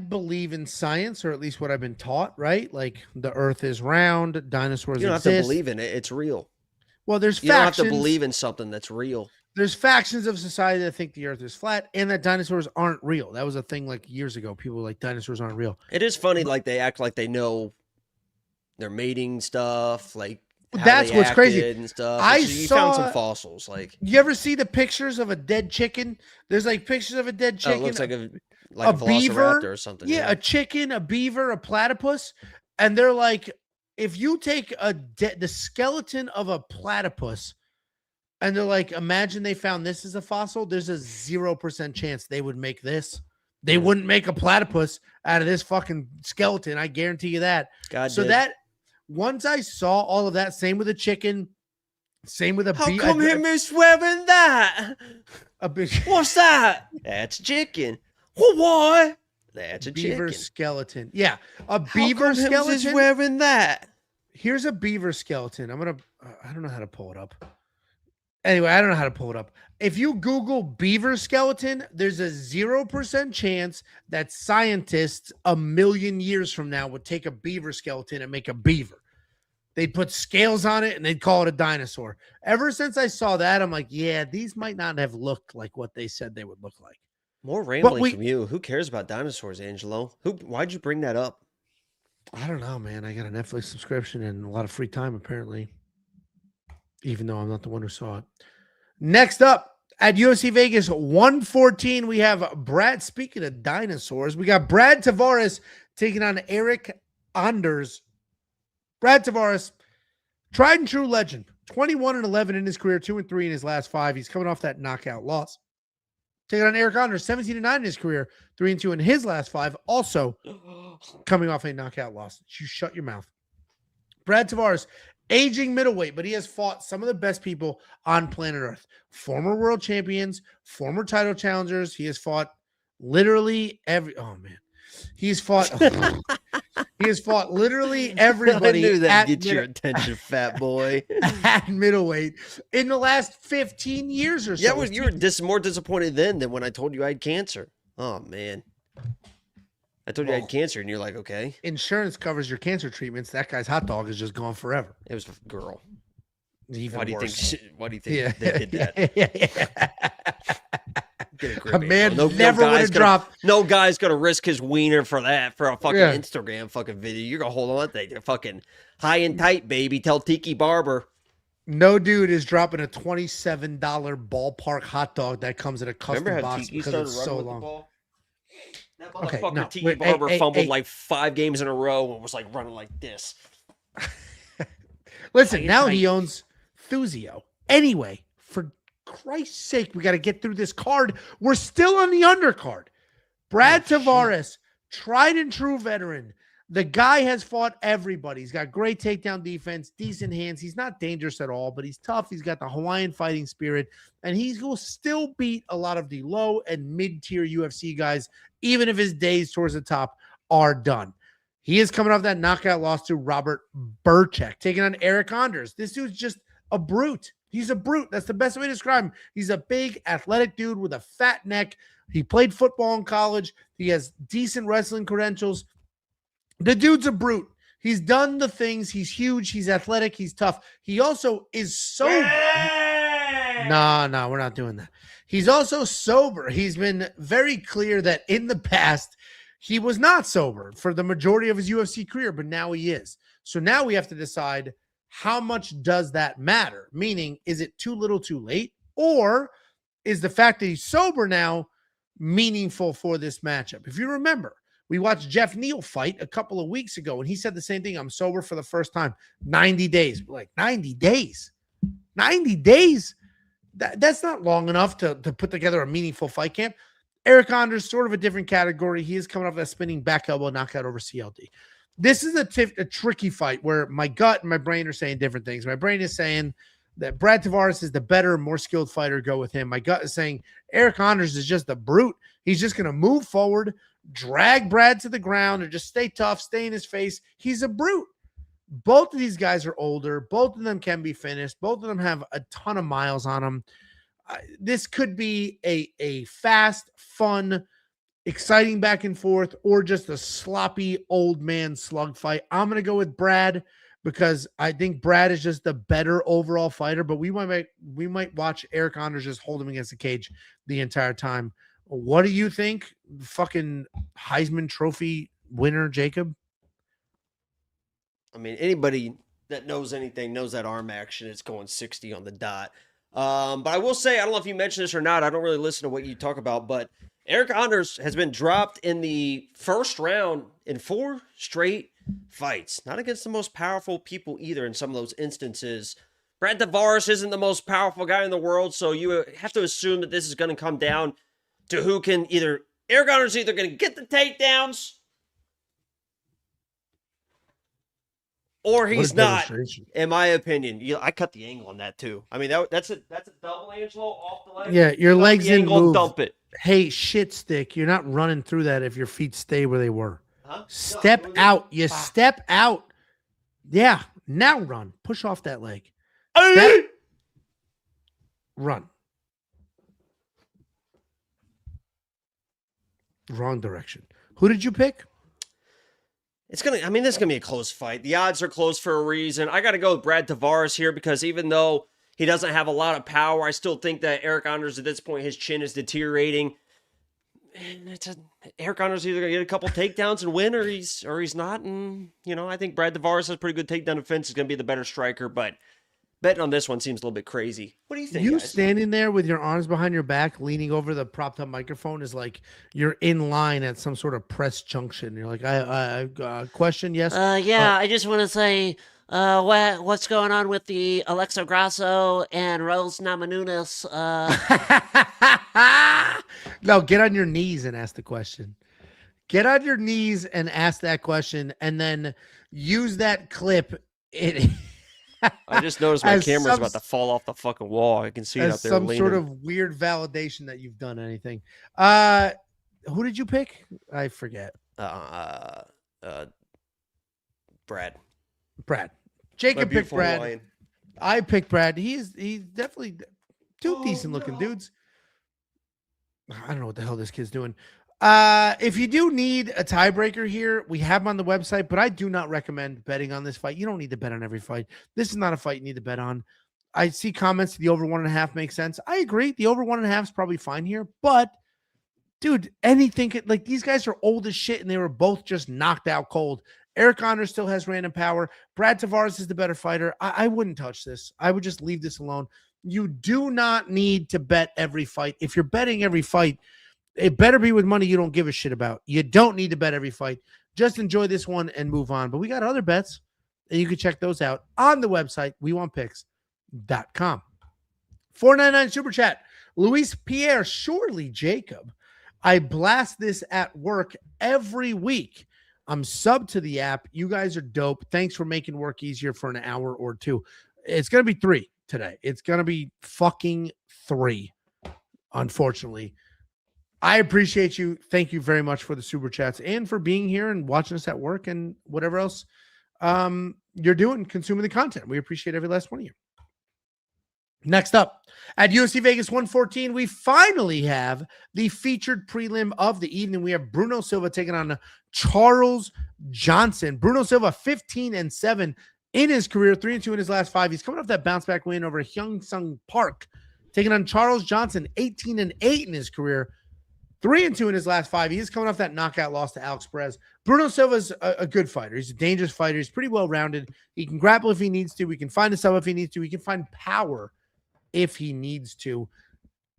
believe in science, or at least what I've been taught, right? Like the earth is round, dinosaurs You don't exist. have to believe in it. It's real. Well, there's You don't have to believe in something that's real. There's factions of society that think the earth is flat and that dinosaurs aren't real. That was a thing like years ago. People were like, dinosaurs aren't real. It is funny, like they act like they know their mating stuff, like that's what's crazy and stuff. You found some fossils. Like, you ever see the pictures of a dead chicken? There's like pictures of a dead chicken. It looks like a beaver or something. Yeah, a chicken, a beaver, a platypus, and they're like, if you take the skeleton of a platypus, and they're like, imagine they found this as a fossil. There's a 0% chance they would make this. They wouldn't make a platypus out of this fucking skeleton. I guarantee you that. That once I saw all of that, same with a chicken, same with a beaver. How come him is wearing that? What's that? That's chicken. Why? That's a beaver chicken. Skeleton. Yeah, a beaver skeleton is wearing that. Here's a beaver skeleton. I don't know how to pull it up. Anyway, I don't know how to pull it up. If you Google beaver skeleton, there's a 0% chance that scientists a million years from now would take a beaver skeleton and make a beaver. They'd put scales on it and they'd call it a dinosaur. Ever since I saw that, I'm like, yeah, these might not have looked like what they said they would look like. More rambling from you. Who cares about dinosaurs, Angelo? Why'd you bring that up? I don't know, man. I got a Netflix subscription and a lot of free time, apparently. Even though I'm not the one who saw it. Next up at UFC Vegas 114, we have Brad. Speaking of dinosaurs, we got Brad Tavares taking on Eryk Anders. Brad Tavares, tried and true legend, 21-11 in his career, 2-3 in his last 5. He's coming off that knockout loss. Taking on Eryk Anders, 17-9 in his career, 3-2 in his last 5. Also coming off a knockout loss. You shut your mouth. Brad Tavares, aging middleweight, but he has fought some of the best people on planet Earth. Former world champions, former title challengers. He has fought literally he has fought literally everybody. I knew that'd get your attention, fat boy. At middleweight in the last 15 years or so. Yeah, you were more disappointed then than when I told you I had cancer. Oh, man. I told you I had cancer, and you're like, okay. Insurance covers your cancer treatments. That guy's hot dog is just gone forever. It was a girl. Even why do worse. you think they did that? Get a grip, a man no never would have dropped. No guy's gonna risk his wiener for that, for a fucking Instagram fucking video. You're gonna hold on to that. You're fucking high and tight, baby. Tell Tiki Barber. No dude is dropping a $27 ballpark hot dog that comes in a custom box because it's so long. That motherfucker Tiki Barber fumbled like 5 games in a row and was like running like this. Listen, now he owns Thuzio. Anyway, for Christ's sake, we got to get through this card. We're still on the undercard. Brad Tavares, tried and true veteran. The guy has fought everybody. He's got great takedown defense, decent hands. He's not dangerous at all, but he's tough. He's got the Hawaiian fighting spirit, and he will still beat a lot of the low and mid-tier UFC guys, even if his days towards the top are done. He is coming off that knockout loss to Robert Burchak, taking on Eryk Anders. This dude's just a brute. He's a brute. That's the best way to describe him. He's a big, athletic dude with a fat neck. He played football in college. He has decent wrestling credentials. The dude's a brute. He's done the things. He's huge. He's athletic. He's tough. He also is so... No, we're not doing that. He's also sober. He's been very clear that in the past, he was not sober for the majority of his UFC career, but now he is. So now we have to decide, how much does that matter? Meaning, is it too little too late? Or is the fact that he's sober now meaningful for this matchup? If you remember, we watched Jeff Neal fight a couple of weeks ago, and he said the same thing. I'm sober for the first time. 90 days. We're like, 90 days? 90 days? That's not long enough to put together a meaningful fight camp. Eryk Anders, sort of a different category. He is coming off that spinning back elbow knockout over CLD. This is a tricky fight where my gut and my brain are saying different things. My brain is saying that Brad Tavares is the better, more skilled fighter. Go with him. My gut is saying Eryk Anders is just a brute. He's just going to move forward, drag Brad to the ground, and just stay tough, stay in his face. He's a brute. Both of these guys are older. Both of them can be finished. Both of them have a ton of miles on them. This could be a fast, fun, exciting back and forth, or just a sloppy old man slug fight. I'm going to go with Brad because I think Brad is just the better overall fighter, but we might watch Eryk Anders just hold him against the cage the entire time. What do you think? Fucking Heisman Trophy winner, Jacob? I mean, anybody that knows anything knows that arm action is going 60 on the dot. But I will say, I don't know if you mentioned this or not. I don't really listen to what you talk about, but Eryk Anders has been dropped in the first round in 4 straight fights. Not against the most powerful people either in some of those instances. Brad Tavares isn't the most powerful guy in the world, so you have to assume that this is going to come down to who can either... Eryk Anders is either going to get the takedowns or he's not, in my opinion. I cut the angle on that too. I mean, that's a double, Angelo, off the leg. Yeah, your legs didn't move. Dump it. Hey, shit stick, you're not running through that if your feet stay where they were. Huh? Step out. You step out. Yeah, now run. Push off that leg. Run. Wrong direction. Who did you pick? This is gonna be a close fight. The odds are close for a reason. I gotta go with Brad Tavares here because even though he doesn't have a lot of power, I still think that Eryk Anders at this point, his chin is deteriorating. And Eryk Anders either gonna get a couple takedowns and win, or he's not. And I think Brad Tavares has pretty good takedown defense. He's gonna be the better striker, but betting on this one seems a little bit crazy. What do you think? You guys? Standing there with your arms behind your back, leaning over the propped up microphone is like you're in line at some sort of press junction. You're like, I question, yes. I just want to say, what's going on with the Alexa Grasso and Rose Namajunas? No, get on your knees and ask the question. Get on your knees and ask that question, and then use that clip. I just noticed my camera's about to fall off the fucking wall. I can see it up there. Some sort of weird validation that you've done anything. Who did you pick? I forget. Brad. Jacob picked Brad. Lion. I picked Brad. He's definitely two decent looking dudes. I don't know what the hell this kid's doing. If you do need a tiebreaker here, we have them on the website, but I do not recommend betting on this fight. You don't need to bet on every fight. This is not a fight you need to bet on. I see comments the over 1.5 makes sense. I agree. The over 1.5 is probably fine here, but dude, anything like these guys are old as shit and they were both just knocked out cold. Eryk Anders still has random power. Brad Tavares is the better fighter. I wouldn't touch this. I would just leave this alone. You do not need to bet every fight. If you're betting every fight, it better be with money you don't give a shit about. You don't need to bet every fight. Just enjoy this one and move on. But we got other bets, and you can check those out on the website, wewantpicks.com. $4.99 Super Chat. Luis Pierre, surely Jacob. I blast this at work every week. I'm sub to the app. You guys are dope. Thanks for making work easier for an hour or two. It's going to be 3 today. It's going to be fucking 3, unfortunately. I appreciate you. Thank you very much for the super chats and for being here and watching us at work and whatever else you're doing, consuming the content. We appreciate every last one of you. Next up, at UFC Vegas 114, we finally have the featured prelim of the evening. We have Bruno Silva taking on Charles Johnson. Bruno Silva, 15-7 in his career, 3-2 in his last 5. He's coming off that bounce back win over Hyung Sung Park taking on Charles Johnson, 18-8 in his career, 3-2 in his last 5. He is coming off that knockout loss to Alex Perez. Bruno Silva's a good fighter. He's a dangerous fighter. He's pretty well-rounded. He can grapple if he needs to. He can find a sub if he needs to. He can find power if he needs to.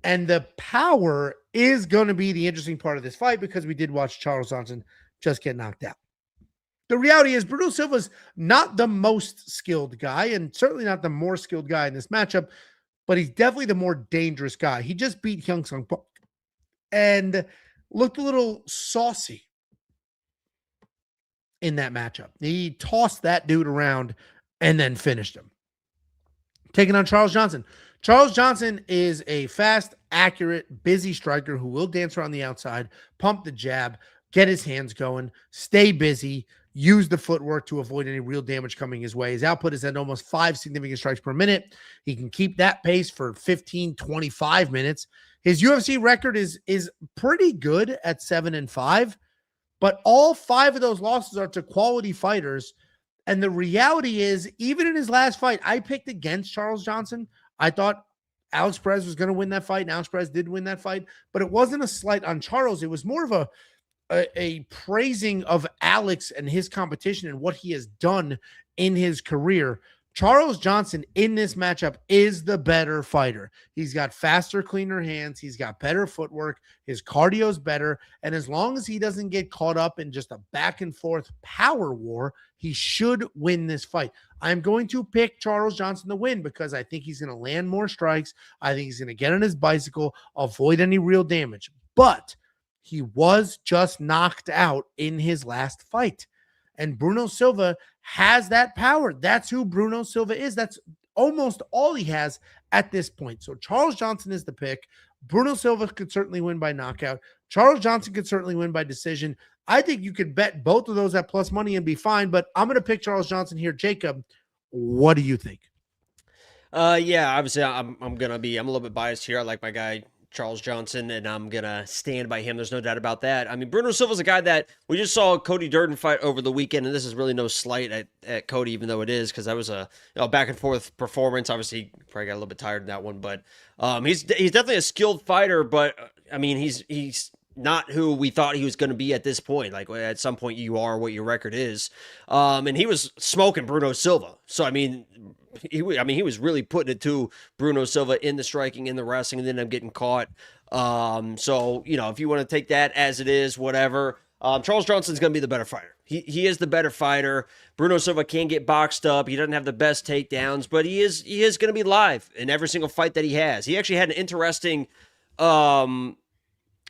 And the power is going to be the interesting part of this fight because we did watch Charles Johnson just get knocked out. The reality is Bruno Silva's not the most skilled guy and certainly not the more skilled guy in this matchup, but he's definitely the more dangerous guy. He just beat Hyung Sung Park and looked a little saucy in that matchup. He tossed that dude around and then finished him. Taking on Charles Johnson. Charles Johnson is a fast, accurate, busy striker who will dance around the outside, pump the jab, get his hands going, stay busy, use the footwork to avoid any real damage coming his way. His output is at almost 5 significant strikes per minute. He can keep that pace for 15, 25 minutes. His UFC record is pretty good at 7-5, but all 5 of those losses are to quality fighters. And the reality is, even in his last fight, I picked against Charles Johnson. I thought Alex Perez was going to win that fight, and Alex Perez did win that fight, but it wasn't a slight on Charles. It was more of a praising of Alex and his competition and what he has done in his career. Charles Johnson in this matchup is the better fighter. He's got faster, cleaner hands. He's got better footwork. His cardio's better. And as long as he doesn't get caught up in just a back and forth power war, he should win this fight. I'm going to pick Charles Johnson to win because I think he's going to land more strikes. I think he's going to get on his bicycle, avoid any real damage. But he was just knocked out in his last fight. And Bruno Silva has that power. That's who Bruno Silva is. That's almost all he has at this point. So Charles Johnson is the pick. Bruno Silva could certainly win by knockout. Charles Johnson could certainly win by decision. I think you could bet both of those at plus money and be fine, but I'm going to pick Charles Johnson here. Jacob, what do you think? Yeah, obviously I'm a little bit biased here. I like my guy Charles Johnson, and I'm going to stand by him. There's no doubt about that. I mean, Bruno Silva's a guy that we just saw Cody Durden fight over the weekend, and this is really no slight at Cody, even though it is, because that was a back and forth performance. Obviously, he probably got a little bit tired in that one, but he's definitely a skilled fighter, but I mean, he's not who we thought he was going to be at this point. Like, at some point, you are what your record is. And he was smoking Bruno Silva. So, I mean, he was really putting it to Bruno Silva in the striking, in the wrestling, and then I'm getting caught. So, if you want to take that as it is, whatever. Charles Johnson's going to be the better fighter. He is the better fighter. Bruno Silva can get boxed up. He doesn't have the best takedowns, but he is going to be live in every single fight that he has. He actually had an interesting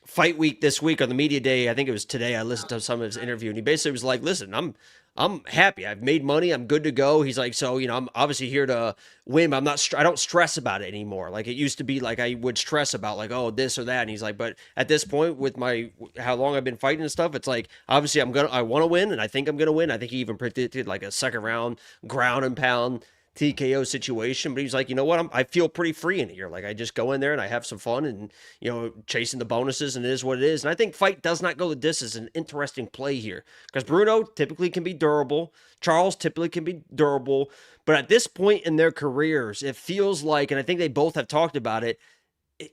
fight week this week on the media day. I think it was today. I listened to some of his interview, and he basically was like, listen, I'm happy. I've made money. I'm good to go. He's like, so, I'm obviously here to win, but I don't stress about it anymore. Like, it used to be like I would stress about like, oh, this or that. And he's like, but at this point with how long I've been fighting and stuff, it's like, obviously I want to win, and I think I'm going to win. I think he even predicted like a second round ground and pound TKO situation, but he's like, you know what? I feel pretty free in here. Like, I just go in there and I have some fun and, chasing the bonuses, and it is what it is. And I think fight does not go the distance. An interesting play here because Bruno typically can be durable. Charles typically can be durable, but at this point in their careers, it feels like, and I think they both have talked about it,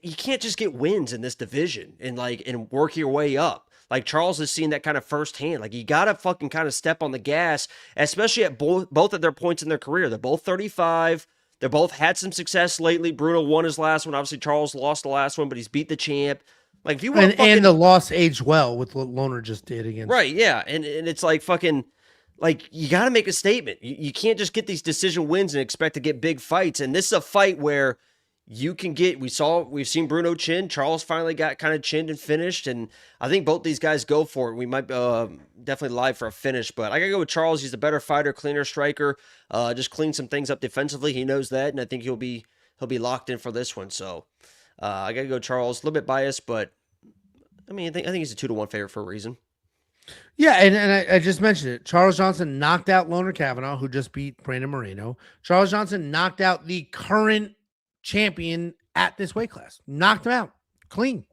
you can't just get wins in this division and work your way up. Like, Charles has seen that kind of firsthand. Like, you got to fucking kind of step on the gas, especially at both of their points in their career. They're both 35. They both had some success lately. Bruno won his last one. Obviously, Charles lost the last one, but he's beat the champ. Like, if you want and the loss aged well with what Loner just did against. Right, yeah. And it's like fucking, like, you got to make a statement. You can't just get these decision wins and expect to get big fights. And this is a fight where you can get, we've seen Bruno chin. Charles finally got kind of chinned and finished. And I think both these guys go for it. We might definitely live for a finish, but I got to go with Charles. He's a better fighter, cleaner striker, just clean some things up defensively. He knows that. And I think he'll be locked in for this one. So I got to go Charles. A little bit biased, but I mean, I think he's a 2-1 favorite for a reason. Yeah, and I just mentioned it. Charles Johnson knocked out Loner Kavanaugh, who just beat Brandon Moreno. Charles Johnson knocked out the current champion at this weight class. Knocked him out. Clean.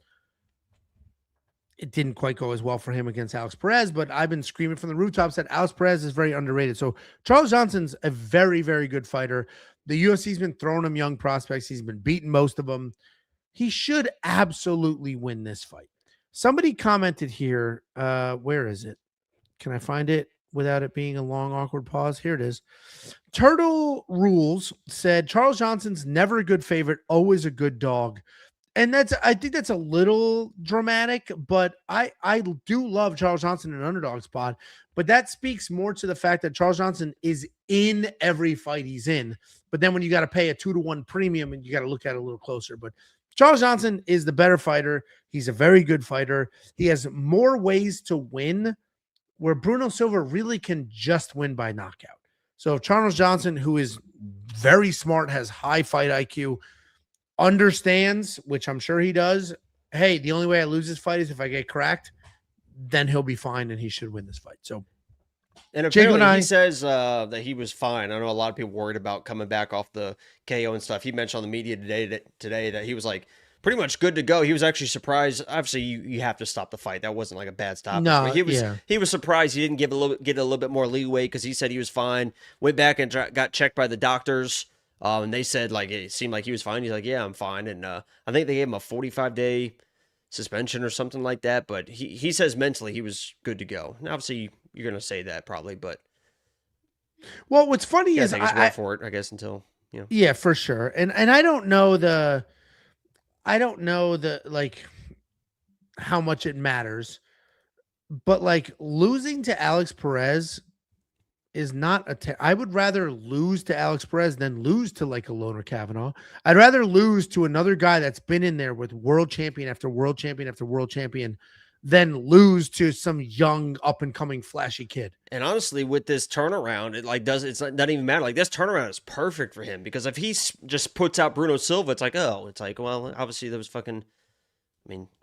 it didn't quite go as well for him against Alex Perez, but I've been screaming from the rooftops that Alex Perez is very underrated. So Charles Johnson's a very, very good fighter. The UFC's been throwing him young prospects. He's been beating most of them. He should absolutely win this fight. Somebody commented here. Where is it? Can I find it without it being a long, awkward pause? Here it is. Turtle Rules said Charles Johnson's never a good favorite, always a good dog. And I think that's a little dramatic, but I do love Charles Johnson in an underdog spot. But that speaks more to the fact that Charles Johnson is in every fight he's in. But then when you got to pay a 2-to-1 premium, and you got to look at it a little closer. But Charles Johnson is the better fighter. He's a very good fighter. He has more ways to win, where Bruno Silva really can just win by knockout. So if Charles Johnson, who is very smart, has high fight IQ, understands, which I'm sure he does, hey, the only way I lose this fight is if I get cracked, then he'll be fine and he should win this fight. So, and apparently he says that he was fine. I know a lot of people worried about coming back off the KO and stuff. He mentioned on the media today that he was like pretty much good to go. He was actually surprised. Obviously, you have to stop the fight. That wasn't like a bad stop. No, he was surprised he didn't get a little bit more leeway because he said he was fine. Went back and got checked by the doctors. And they said, like, it seemed like he was fine. He's like, yeah, I'm fine. And I think they gave him a 45-day suspension or something like that. But he says mentally he was good to go. And obviously, you're going to say that probably. But well, what's funny is I word for it, I guess, until, you know. Yeah, for sure. And I don't know the like how much it matters. But like losing to Alex Perez is not I would rather lose to Alex Perez than lose to like a Loner Kavanaugh. I'd rather lose to another guy that's been in there with world champion after world champion after world champion than lose to some young up and coming flashy kid. And honestly, with this turnaround, doesn't even matter. Like this turnaround is perfect for him because if he just puts out Bruno Silva, it's like, well, obviously there was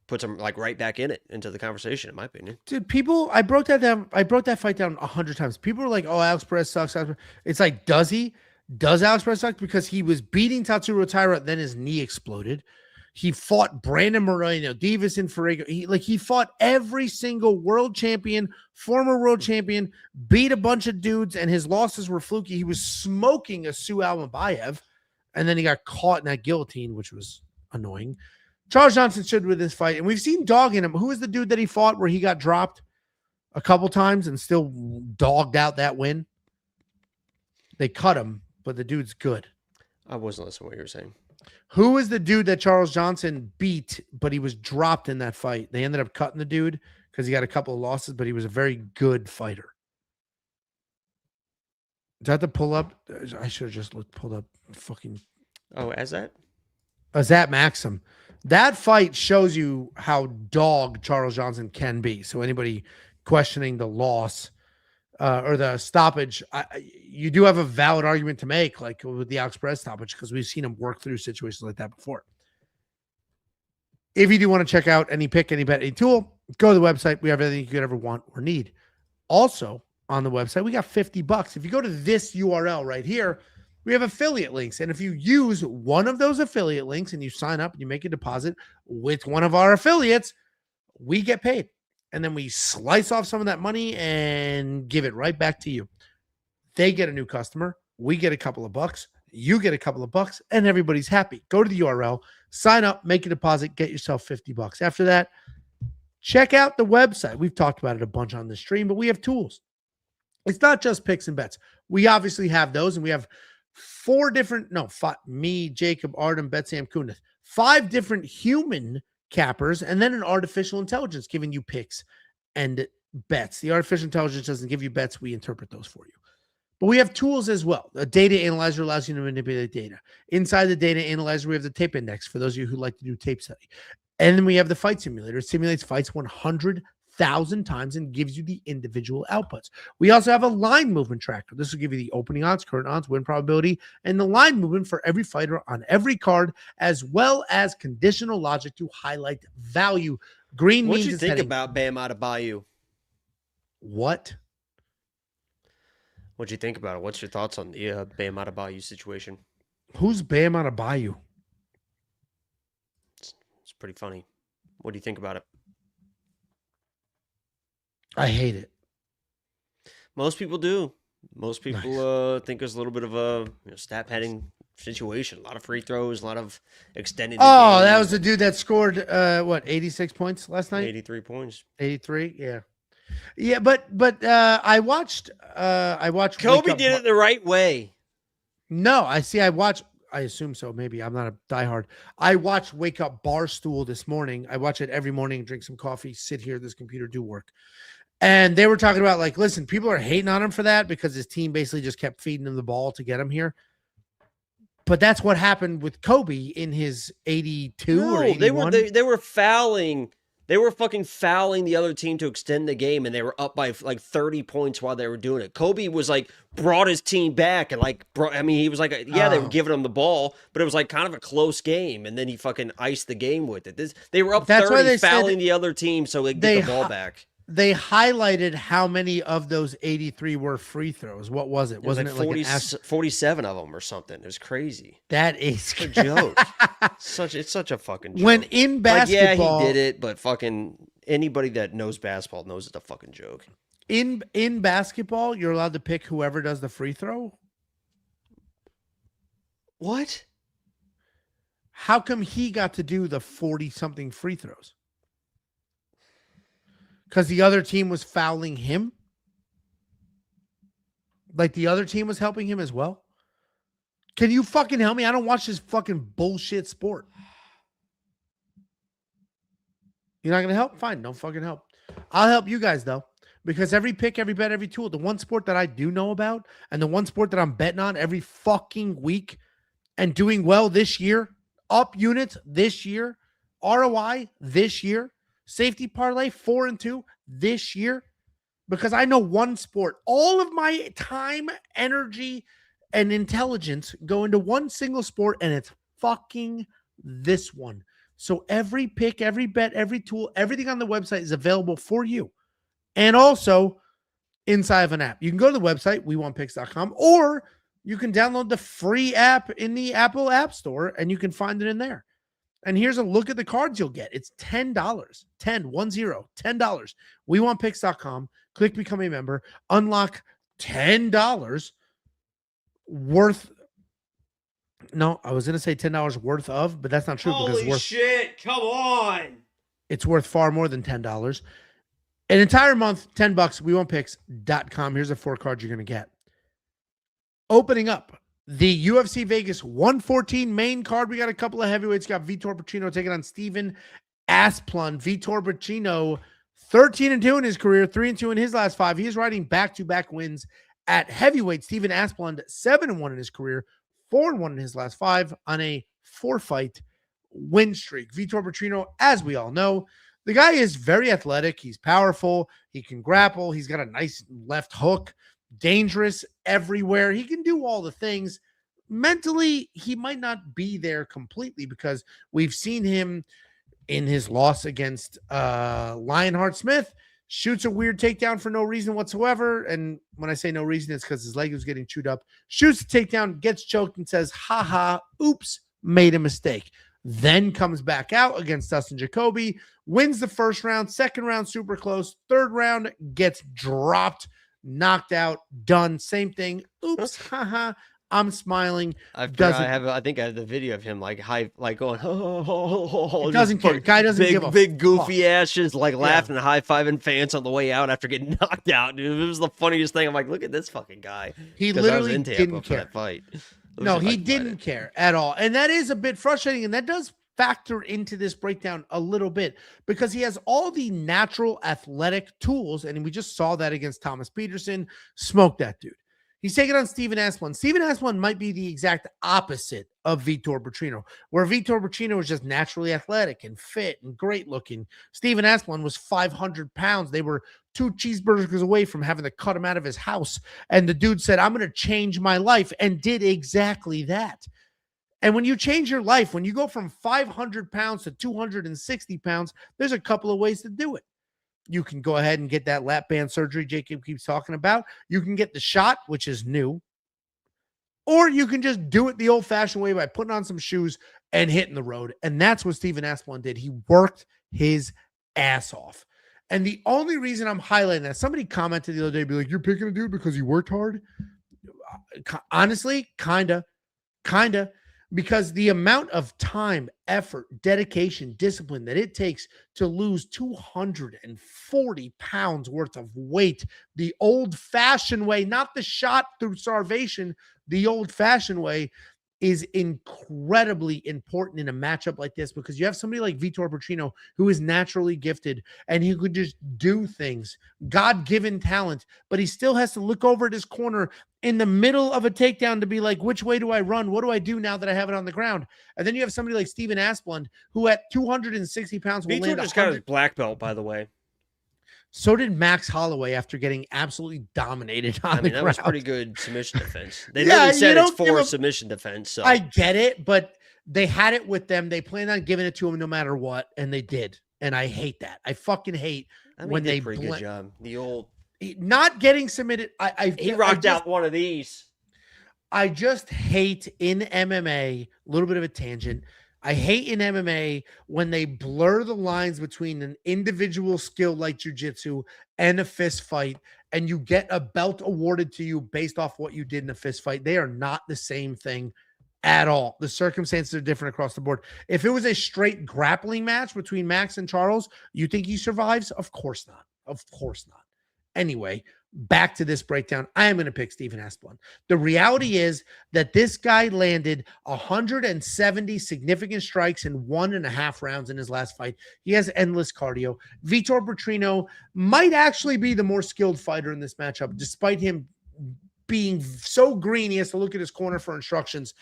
puts him like right back in it into the conversation, in my opinion. Dude, I broke that fight down 100 times. People are like, "Oh, Alex Perez sucks." It's like, does he? Does Alex Perez suck? Because he was beating Tatsuro Taira, then his knee exploded. He fought Brandon Moreno, Divas and Ferreira. He fought every single world champion, former world champion, beat a bunch of dudes, and his losses were fluky. He was smoking a Sue Almabayev, and then he got caught in that guillotine, which was annoying. Charles Johnson should win this fight, and we've seen dog in him. Who is the dude that he fought where he got dropped a couple times and still dogged out that win? They cut him, but the dude's good. I wasn't listening to what you were saying. Who is the dude that Charles Johnson beat, but he was dropped in that fight? They ended up cutting the dude because he got a couple of losses, but he was a very good fighter. Is that the pull up? I should have just pulled up fucking. Oh, as that? Azat Maxim. That fight shows you how dog Charles Johnson can be. So anybody questioning the loss or the stoppage, you do have a valid argument to make, like with the Alex Perez stoppage, because we've seen him work through situations like that before. If you do want to check out any pick, any bet, any tool, go to the website. We have everything you could ever want or need. Also on the website, we got $50. If you go to this URL right here, we have affiliate links. And if you use one of those affiliate links and you sign up and you make a deposit with one of our affiliates, we get paid. And then we slice off some of that money and give it right back to you. They get a new customer. We get a couple of bucks. You get a couple of bucks and everybody's happy. Go to the URL, sign up, make a deposit, get yourself $50. After that, check out the website. We've talked about it a bunch on the stream, but we have tools. It's not just picks and bets. We obviously have those, and we have me, Jacob, Artem, Betsam, Kunith, 5 different human cappers, and then an artificial intelligence giving you picks and bets. The artificial intelligence doesn't give you bets. We interpret those for you. But we have tools as well. A data analyzer allows you to manipulate data. Inside the data analyzer, we have the tape index for those of you who like to do tape study. And then we have the fight simulator. It simulates fights 100,000 times and gives you the individual outputs. We also have a line movement tracker. This will give you the opening odds, current odds, win probability, and the line movement for every fighter on every card, as well as conditional logic to highlight value. Green means what you think about Bam Adebayo? What? What'd you think about it? What's your thoughts on the Bam Adebayo situation? Who's Bam Adebayo? It's pretty funny. What do you think about it? I hate it. Most people do. Most Nice. people think there's a little bit of a stat padding situation. A lot of free throws, a lot of extending. Oh, that was the dude that scored 86 points last night. 83 points. 83, yeah. Yeah, but I watched Kobe did it the right way. No, I assume so. Maybe I'm not a diehard. I watched Wake Up Barstool this morning. I watch it every morning, drink some coffee, sit here at this computer, do work. And they were talking about, like, listen, people are hating on him for that because his team basically just kept feeding him the ball to get him here. But that's what happened with Kobe in his 82 or 81. They were fouling. They were fucking fouling the other team to extend the game, and they were up by like 30 points while they were doing it. Kobe was like, brought his team back and he was like, they were giving him the ball, but it was like kind of a close game, and then he fucking iced the game with it. They were up 30, fouling the other team so they could get the ball back. They highlighted how many of those 83 were free throws. What was it? Wasn't it like 47 of them or something? It was crazy. That is a joke. It's such a fucking joke. When in basketball, he did it, but fucking anybody that knows basketball knows it's a fucking joke. In basketball, you're allowed to pick whoever does the free throw. What? How come he got to do the 40-something free throws? Because the other team was fouling him? Like the other team was helping him as well? Can you fucking help me? I don't watch this fucking bullshit sport. You're not going to help? Fine, don't fucking help. I'll help you guys, though. Because every pick, every bet, every tool, the one sport that I do know about and the one sport that I'm betting on every fucking week and doing well this year, up units this year, ROI this year, safety parlay 4-2 this year, because I know one sport. All of my time, energy, and intelligence go into one single sport, and it's fucking this one. So every pick, every bet, every tool, everything on the website is available for you. And also inside of an app. You can go to the website, wewantpicks.com, or you can download the free app in the Apple App Store, and you can find it in there. And here's a look at the cards you'll get. It's $10. $10. WeWantPicks.com. Click Become a Member. Unlock $10 worth. No, I was going to say $10 worth of, but that's not true. Holy shit. Come on. It's worth far more than $10. An entire month, $10. WeWantPicks.com. Here's the 4 cards you're going to get. Opening up the UFC Vegas 114 main card, we got a couple of heavyweights. Got Vitor Petrino taking on Steven Asplund. Vitor Petrino, 13-2 in his career, 3-2 in his last 5. He is riding back-to-back wins at heavyweight. Steven Asplund, 7-1 in his career, 4-1 in his last 5 on a 4-fight win streak. Vitor Petrino, as we all know, the guy is very athletic. He's powerful. He can grapple. He's got a nice left hook. Dangerous everywhere. He can do all the things. Mentally, he might not be there completely because we've seen him in his loss against Lionheart Smith, shoots a weird takedown for no reason whatsoever. And when I say no reason, it's because his leg was getting chewed up. Shoots the takedown, gets choked, and says, haha, oops, made a mistake. Then comes back out against Dustin Jacoby, wins the first round, second round, super close, third round, gets dropped, knocked out, done. Same thing. Oops, haha. I'm smiling. I think I have the video of him like going. He doesn't care. Guy doesn't give a big goofy ashes like laughing and high fiving fans on the way out after getting knocked out. Dude, it was the funniest thing. I'm like, look at this fucking guy. He literally didn't care. That fight. No, he didn't care at all, and that is a bit frustrating. And that does factor into this breakdown a little bit because he has all the natural athletic tools, and we just saw that against Thomas Peterson. Smoked that dude. He's taking on Steven Asplund. Steven Asplund might be the exact opposite of Vitor Petrino, where Vitor Petrino was just naturally athletic and fit and great looking. Steven Asplund was 500 pounds. They were 2 cheeseburgers away from having to cut him out of his house. And the dude said, I'm going to change my life, and did exactly that. And when you change your life, when you go from 500 pounds to 260 pounds, there's a couple of ways to do it. You can go ahead and get that lap band surgery Jacob keeps talking about. You can get the shot, which is new. Or you can just do it the old-fashioned way by putting on some shoes and hitting the road. And that's what Steven Asplund did. He worked his ass off. And the only reason I'm highlighting that, somebody commented the other day, be like, you're picking a dude because he worked hard. Honestly, kinda, because the amount of time, effort, dedication, discipline that it takes to lose 240 pounds worth of weight the old-fashioned way, not the shot through starvation, the old-fashioned way, is incredibly important in a matchup like this, because you have somebody like Vitor Petrino who is naturally gifted and he could just do things, God-given talent, but he still has to look over at his corner in the middle of a takedown to be like, which way do I run? What do I do now that I have it on the ground? And then you have somebody like Steven Asplund, who at 260 pounds will Vitor land just got his black belt, by the way. So did Max Holloway after getting absolutely dominated on the ground. That was pretty good submission defense. They Yeah, literally said you it's don't give for a- submission defense. So I get it, but they had it with them. They planned on giving it to him no matter what, and they did. And I hate that. I fucking hate I mean, when he did they a pretty good job. The old not getting submitted. he rocked out one of these. I just hate in MMA, a little bit of a tangent. I hate in MMA when they blur the lines between an individual skill like jiu-jitsu and a fist fight, and you get a belt awarded to you based off what you did in a fist fight. They are not the same thing at all. The circumstances are different across the board. If it was a straight grappling match between Max and Charles, you think he survives? Of course not. Of course not. Anyway, back to this breakdown. I am going to pick Steven Asplund. The reality is that this guy landed 170 significant strikes in 1.5 rounds in his last fight. He has endless cardio. Vitor Petrino might actually be the more skilled fighter in this matchup, despite him being so green he has to look at his corner for instructions.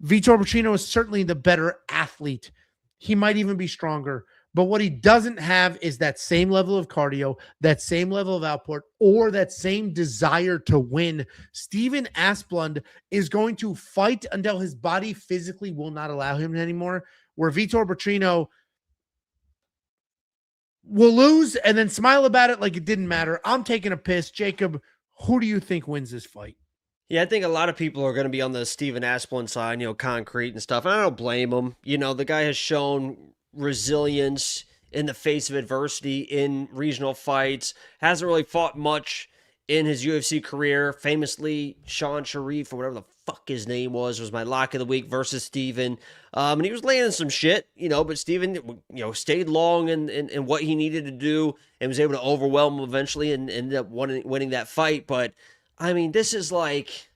Vitor Petrino is certainly the better athlete. He might even be stronger. But what he doesn't have is that same level of cardio, that same level of output, or that same desire to win. Steven Asplund is going to fight until his body physically will not allow him anymore, where Vitor Petrino will lose and then smile about it like it didn't matter. I'm taking a piss. Jacob, who do you think wins this fight? Yeah, I think a lot of people are going to be on the Steven Asplund side, concrete and stuff. And I don't blame him. The guy has shown resilience in the face of adversity in regional fights, hasn't really fought much in his UFC career. Famously, Sean Sharif, or whatever the fuck his name was my lock of the week versus Steven. And he was landing some shit, but Steven, stayed long in what he needed to do and was able to overwhelm him eventually and ended up winning that fight. But I mean, this is like,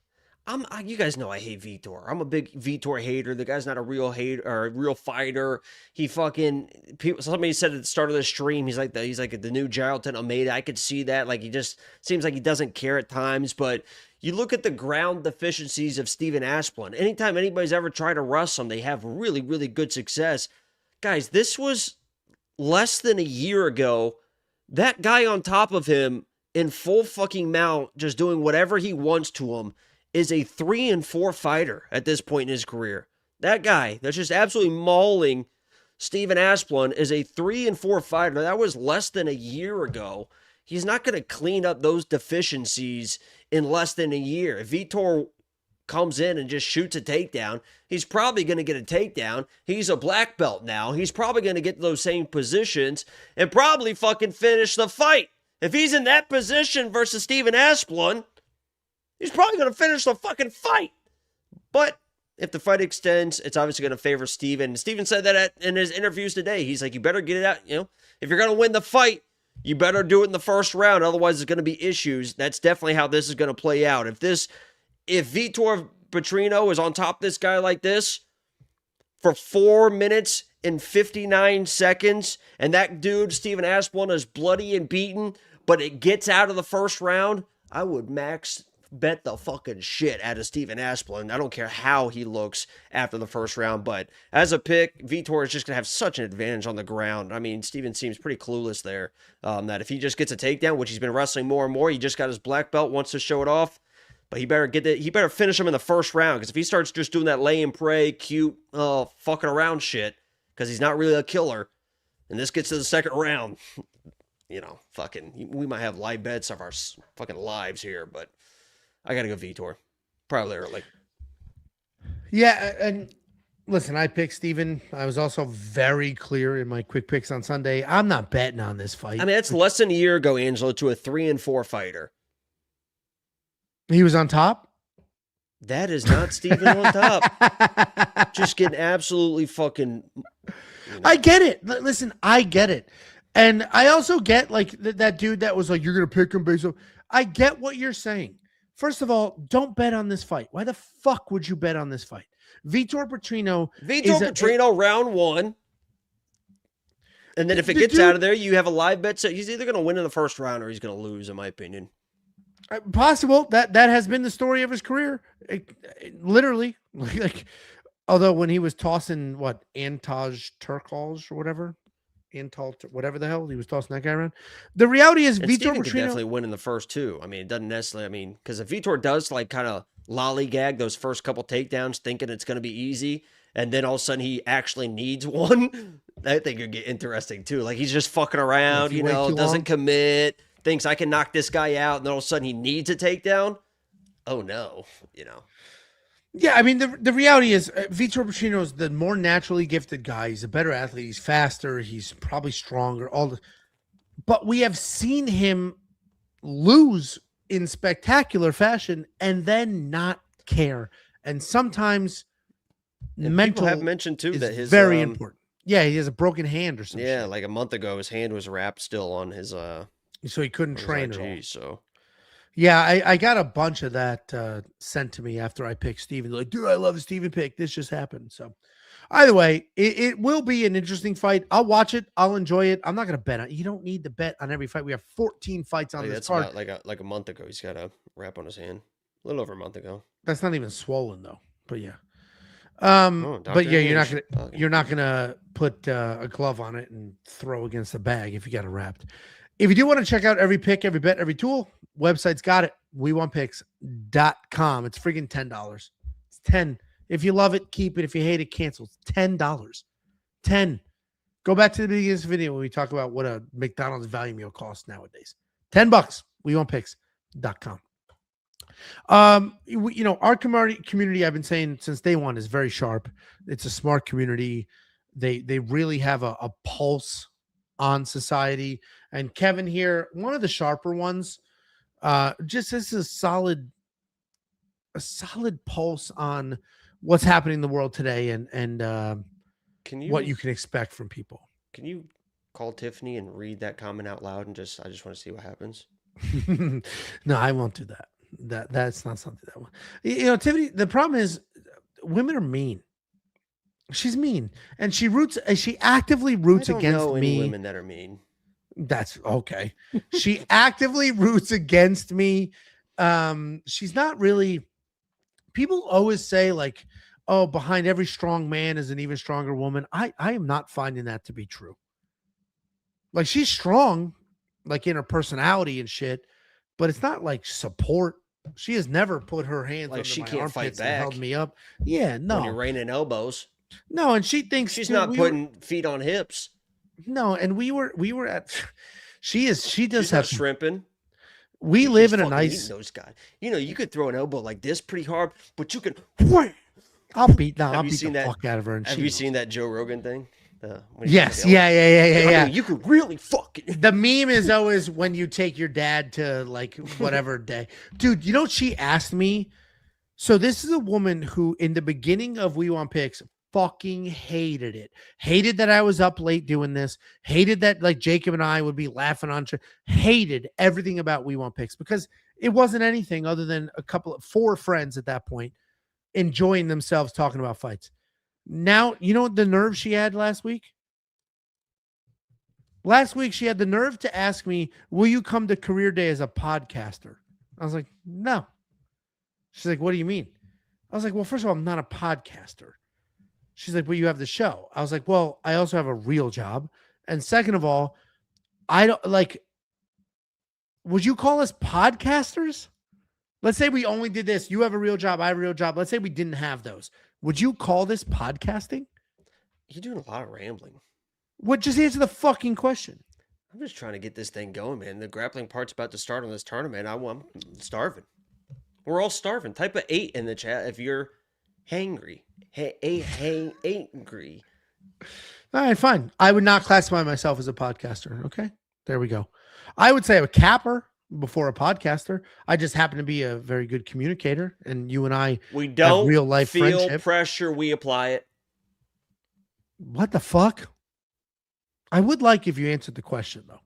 you guys know I hate Vitor. I'm a big Vitor hater. The guy's not a real hater or a real fighter. Somebody said at the start of the stream, he's like the new Jailton Almeida. I could see that. Like, he just seems like he doesn't care at times. But you look at the ground deficiencies of Steven Asplund. Anytime anybody's ever tried to wrestle him, they have really, really good success. Guys, this was less than a year ago. That guy on top of him in full fucking mount, just doing whatever he wants to him, is a 3-4 fighter at this point in his career. That guy that's just absolutely mauling Steven Asplund is a 3-4 fighter. That was less than a year ago. He's not going to clean up those deficiencies in less than a year. If Vitor comes in and just shoots a takedown, he's probably going to get a takedown. He's a black belt now. He's probably going to get those same positions and probably fucking finish the fight. If he's in that position versus Steven Asplund, he's probably going to finish the fucking fight. But if the fight extends, it's obviously going to favor Steven. Steven said that in his interviews today. He's like, you better get it out. If you're going to win the fight, you better do it in the first round. Otherwise, there's going to be issues. That's definitely how this is going to play out. If Vitor Petrino is on top of this guy like this for 4 minutes and 59 seconds, and that dude, Steven Asplund, is bloody and beaten, but it gets out of the first round, I would max bet the fucking shit out of Steven Asplund. I don't care how he looks after the first round, but as a pick, Vitor is just going to have such an advantage on the ground. I mean, Steven seems pretty clueless there, that if he just gets a takedown, which he's been wrestling more and more, he just got his black belt, wants to show it off, but he better finish him in the first round, because if he starts just doing that lay and pray, cute, fucking around shit, because he's not really a killer, and this gets to the second round, we might have live bets of our fucking lives here, but I got to go Vitor. Probably early. Yeah, and Listen, I picked Steven. I was also very clear in my quick picks on Sunday. I'm not betting on this fight. I mean, that's less than a year ago, Angelo, to a 3-4 fighter. He was on top? That is not Steven on top. Just getting absolutely fucking... I get it. Listen, I get it. And I also get like that dude that was like, you're going to pick him based on... I get what you're saying. First of all, don't bet on this fight. Why the fuck would you bet on this fight? Vitor Petrino. Petrino, round 1. And then if it gets out of there, you have a live bet. So he's either going to win in the first round or he's going to lose, in my opinion. Possible. That has been the story of his career. Literally. Like, although when he was tossing, Antaj Turkals or whatever, whatever the hell, he was tossing that guy around. The reality is, Vitor Petrino could definitely win in the first 2. I mean, it doesn't necessarily, because if Vitor does like kind of lollygag those first couple takedowns thinking it's going to be easy, and then all of a sudden he actually needs one, I think it'd get interesting too. Like he's just fucking around, doesn't commit, thinks I can knock this guy out, and then all of a sudden he needs a takedown. Oh no, Yeah, I mean, the reality is Vitor Petrino is the more naturally gifted guy. He's a better athlete. He's faster. He's probably stronger. But we have seen him lose in spectacular fashion and then not care. And sometimes mental people have mentioned too that his very important. Yeah, he has a broken hand or something. Yeah, like a month ago, his hand was wrapped still on his so he couldn't train at all. So. Yeah, I got a bunch of that sent to me after I picked Steven. Like, dude, I love the Steven pick. This just happened. So either way, it will be an interesting fight. I'll watch it. I'll enjoy it. I'm not going to bet on it. You don't need to bet on every fight. We have 14 fights on this card. About like a month ago. He's got a wrap on his hand. A little over a month ago. That's not even swollen though. But yeah. But yeah, you're not gonna put a glove on it and throw against the bag if you got it wrapped. If you do want to check out every pick, every bet, every tool, website's got it. WeWantPicks.com. It's freaking $10. It's 10. If you love it, keep it. If you hate it, cancel. It's $10. 10. Go back to the beginning of this video when we talk about what a McDonald's value meal costs nowadays. $10. WeWantPicks.com. Our community, I've been saying since day one, is very sharp. It's a smart community. They really have a pulse on society. And Kevin here, one of the sharper ones, just has a solid pulse on what's happening in the world today and what you can expect from people. Can you call Tiffany and read that comment out loud and I just want to see what happens? No, I won't do that. That's not something that one. Tiffany, the problem is women are mean. She's mean, and she actively roots against me. Women that are mean. That's okay. She actively roots against me. She's not really. People always say like, "Oh, behind every strong man is an even stronger woman." I am not finding that to be true. Like she's strong, like in her personality and shit, but it's not like support. She has never put her hands like under she my can't armpits fight back. And held me up. Yeah, no. When you're raining elbows. No, and she thinks she's not putting feet on hips. No, and we were at. She's have shrimping. We live in a nice. Those guys, you could throw an elbow like this pretty hard, but you can. I'll beat the fuck out of her. And have you seen that Joe Rogan thing? Yes, yeah. You could really fucking. The meme is always when you take your dad to like whatever day, dude. She asked me. So this is a woman who, in the beginning of We Want Picks, fucking hated it. Hated that I was up late doing this. Hated that like Jacob and I would be laughing on. Hated everything about We Want Picks because it wasn't anything other than 4 friends at that point enjoying themselves talking about fights. Now, you know what the nerve she had last week? Last week, she had the nerve to ask me, will you come to Career Day as a podcaster? I was like, no. She's like, what do you mean? I was like, well, first of all, I'm not a podcaster. She's like, well, you have the show. I was like, well, I also have a real job. And second of all, I don't like, would you call us podcasters? Let's say we only did this. You have a real job. I have a real job. Let's say we didn't have those. Would you call this podcasting? You're doing a lot of rambling. Just answer the fucking question. I'm just trying to get this thing going, man. The grappling part's about to start on this tournament. I'm starving. We're all starving. Type of 8 in the chat if you're hangry. angry. All right, fine. I would not classify myself as a podcaster. Okay, there we go. I would say a capper before a podcaster. I just happen to be a very good communicator, and you and I We don't real life feel friendship. pressure. We apply it. What the fuck? I would like if you answered the question, though.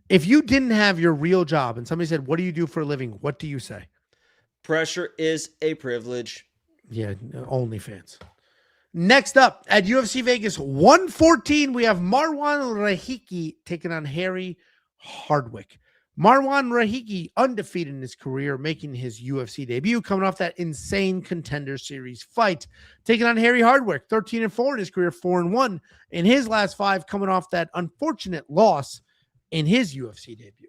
If you didn't have your real job and somebody said, what do you do for a living? What do you say? Pressure is a privilege. Yeah, OnlyFans. Next up at UFC Vegas 114, we have Marwan Rahiki taking on Harry Hardwick. Marwan Rahiki, undefeated in his career, making his UFC debut, coming off that insane Contender Series fight. Taking on Harry Hardwick, 13-4 in his career, 4-1 in his last 5, coming off that unfortunate loss in his UFC debut.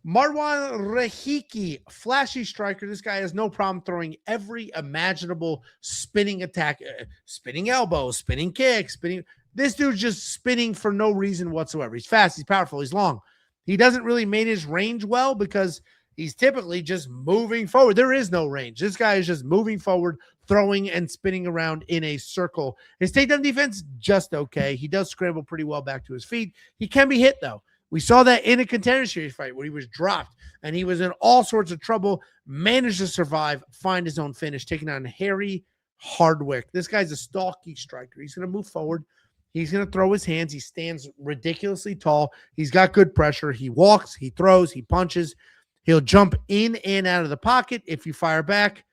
Marwan Rahiki, flashy striker. This guy has no problem throwing every imaginable spinning attack, spinning elbow, spinning kick, spinning. This dude's just spinning for no reason whatsoever. He's fast, he's powerful, he's long. He doesn't really manage range well because he's typically just moving forward. There is no range. This guy is just moving forward, throwing and spinning around in a circle. His takedown defense, just okay. He does scramble pretty well back to his feet. He can be hit, though. We saw that in a Contender Series fight where he was dropped and he was in all sorts of trouble, managed to survive, find his own finish, taking on Harry Hardwick. This guy's a stalky striker. He's going to move forward. He's going to throw his hands. He stands ridiculously tall. He's got good pressure. He walks, he throws, he punches. He'll jump in and out of the pocket. If you fire back,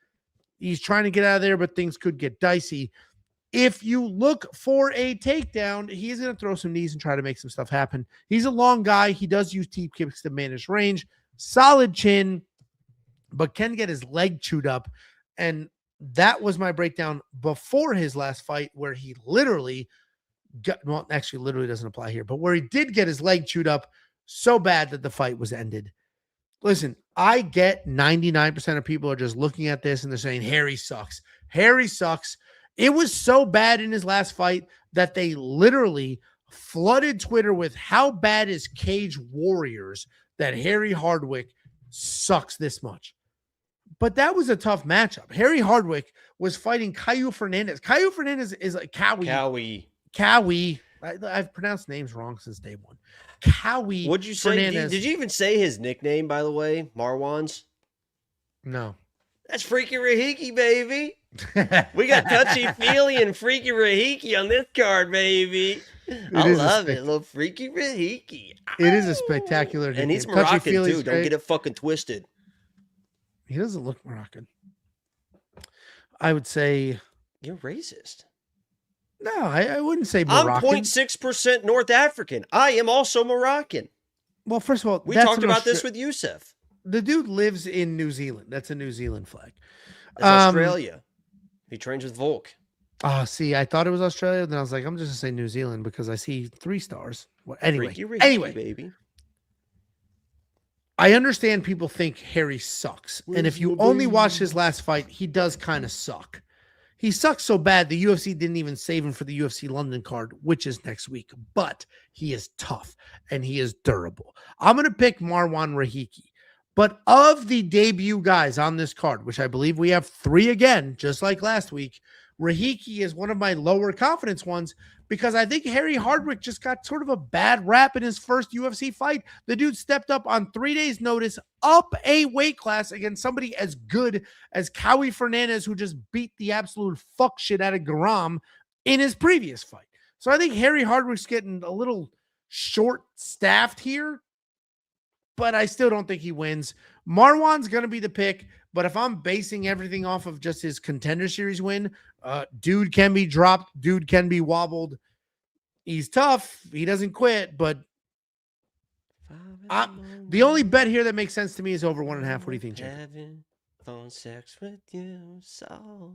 he's trying to get out of there, but things could get dicey. If you look for a takedown, he's going to throw some knees and try to make some stuff happen. He's a long guy. He does use deep kicks to manage range. Solid chin, but can get his leg chewed up. And that was my breakdown before his last fight, where he literally got, well, actually literally doesn't apply here, but where he did get his leg chewed up so bad that the fight was ended. Listen, I get 99% of people are just looking at this and they're saying, Harry sucks. Harry sucks. It was so bad in his last fight that they literally flooded Twitter with how bad is Cage Warriors that Harry Hardwick sucks this much. But that was a tough matchup. Harry Hardwick was fighting Caio Fernandez. Caio Fernandez is like Cowie. I've pronounced names wrong since day one. Cowie. What'd you say? Fernandez. Did you even say his nickname, by the way? Marwan's? No. That's Freaky Rahiki, baby. We got Touchy Feely and Freaky Rahiki on this card, baby. I love it. Little Freaky Rahiki. It is a spectacular nickname. And he's Moroccan, too. Don't get it fucking twisted. He doesn't look Moroccan. I would say... You're racist. No, I wouldn't say Moroccan. I'm 0.6% North African. I am also Moroccan. Well, first of all... We talked about this with Youssef. The dude lives in New Zealand. That's a New Zealand flag. That's Australia. He trains with Volk. Oh, see, I thought it was Australia. Then I was like, I'm just going to say New Zealand because I see 3 stars. Well, anyway, baby. I understand people think Harry sucks. And if you only watch his last fight, he does kind of suck. He sucks so bad, the UFC didn't even save him for the UFC London card, which is next week. But he is tough and he is durable. I'm going to pick Marwan Rahiki. But of the debut guys on this card, which I believe we have 3 again, just like last week, Rahiki is one of my lower confidence ones because I think Harry Hardwick just got sort of a bad rap in his first UFC fight. The dude stepped up on 3 days' notice, up a weight class against somebody as good as Caio Fernandez, who just beat the absolute fuck shit out of Garam in his previous fight. So I think Harry Hardwick's getting a little short-staffed here, but I still don't think he wins. Marwan's going to be the pick, but if I'm basing everything off of just his Contender Series win, dude can be dropped, dude can be wobbled. He's tough. He doesn't quit, but the only bet here that makes sense to me is over 1.5. What do you think, Jake? Having phone sex with you, so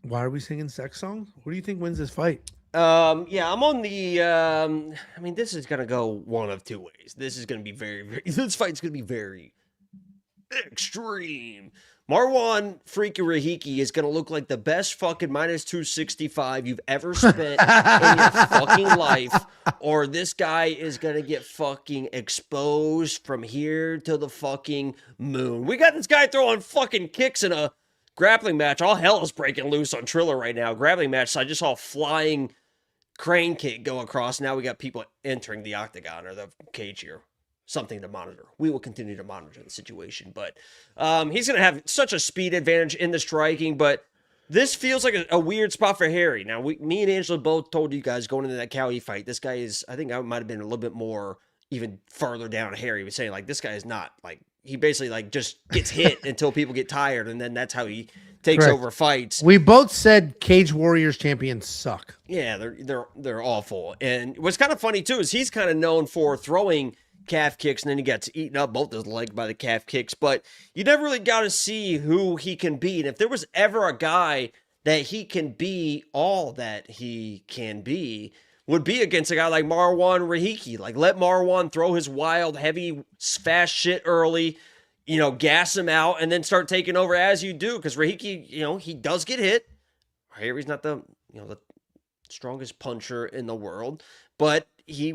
Why are we singing sex songs? Who do you think wins this fight? Yeah, I'm on the, I mean, this is going to go one of 2 ways. This is going to be this fight's going to be very extreme. Marwan freaking Rahiki is going to look like the best fucking minus 265 you've ever spent in your fucking life, or this guy is going to get fucking exposed from here to the fucking moon. We got this guy throwing fucking kicks in a grappling match. All hell is breaking loose on Triller right now. Grappling match, so I just saw a flying crane kick go across. Now we got people entering the octagon or the cage here. Something to monitor. We will continue to monitor the situation, but he's going to have such a speed advantage in the striking, but this feels like a weird spot for Harry. Now, me and Angela both told you guys going into that Cowie fight, this guy is, I think I might have been a little bit more even further down. Harry was saying, like, this guy is not, like, he basically, like, just gets hit until people get tired, and then that's how he takes over fights. We both said Cage Warriors champions suck. Yeah, they're awful. And what's kind of funny, too, is he's kind of known for throwing calf kicks, and then he gets eaten up both his legs by the calf kicks, but you never really got to see who he can be. And if there was ever a guy that he can be all that he can be, would be against a guy like Marwan Rahiki. Like, let Marwan throw his wild, heavy, fast shit early, gas him out, and then start taking over as you do, because Rahiki, he does get hit. Harry's not the strongest puncher in the world, but he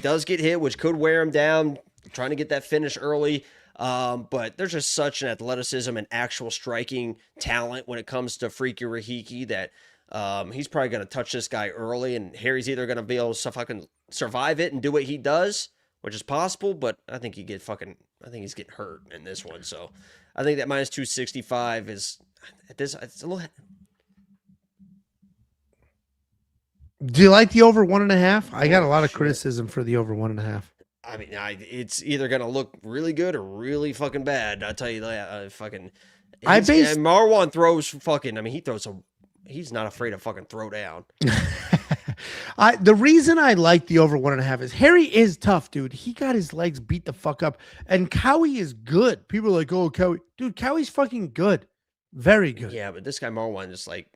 does get hit, which could wear him down, trying to get that finish early. But there's just such an athleticism and actual striking talent when it comes to Freaky Rahiki that he's probably going to touch this guy early, and Harry's either going to be able to fucking survive it and do what he does, which is possible, but I think he's getting hurt in this one. So I think that minus 265 is at this. It's a little. Do you like the over 1.5? I got a lot of criticism for the over 1.5. I mean, it's either gonna look really good or really fucking bad. I'll tell you that. Marwan throws fucking. I mean, he's not afraid to fucking throw down. The reason I like the over 1.5 is Harry is tough, dude. He got his legs beat the fuck up, and Cowie is good. People are like, oh, Cowie, dude, Cowie's fucking good, very good. Yeah, but this guy Marwan just like.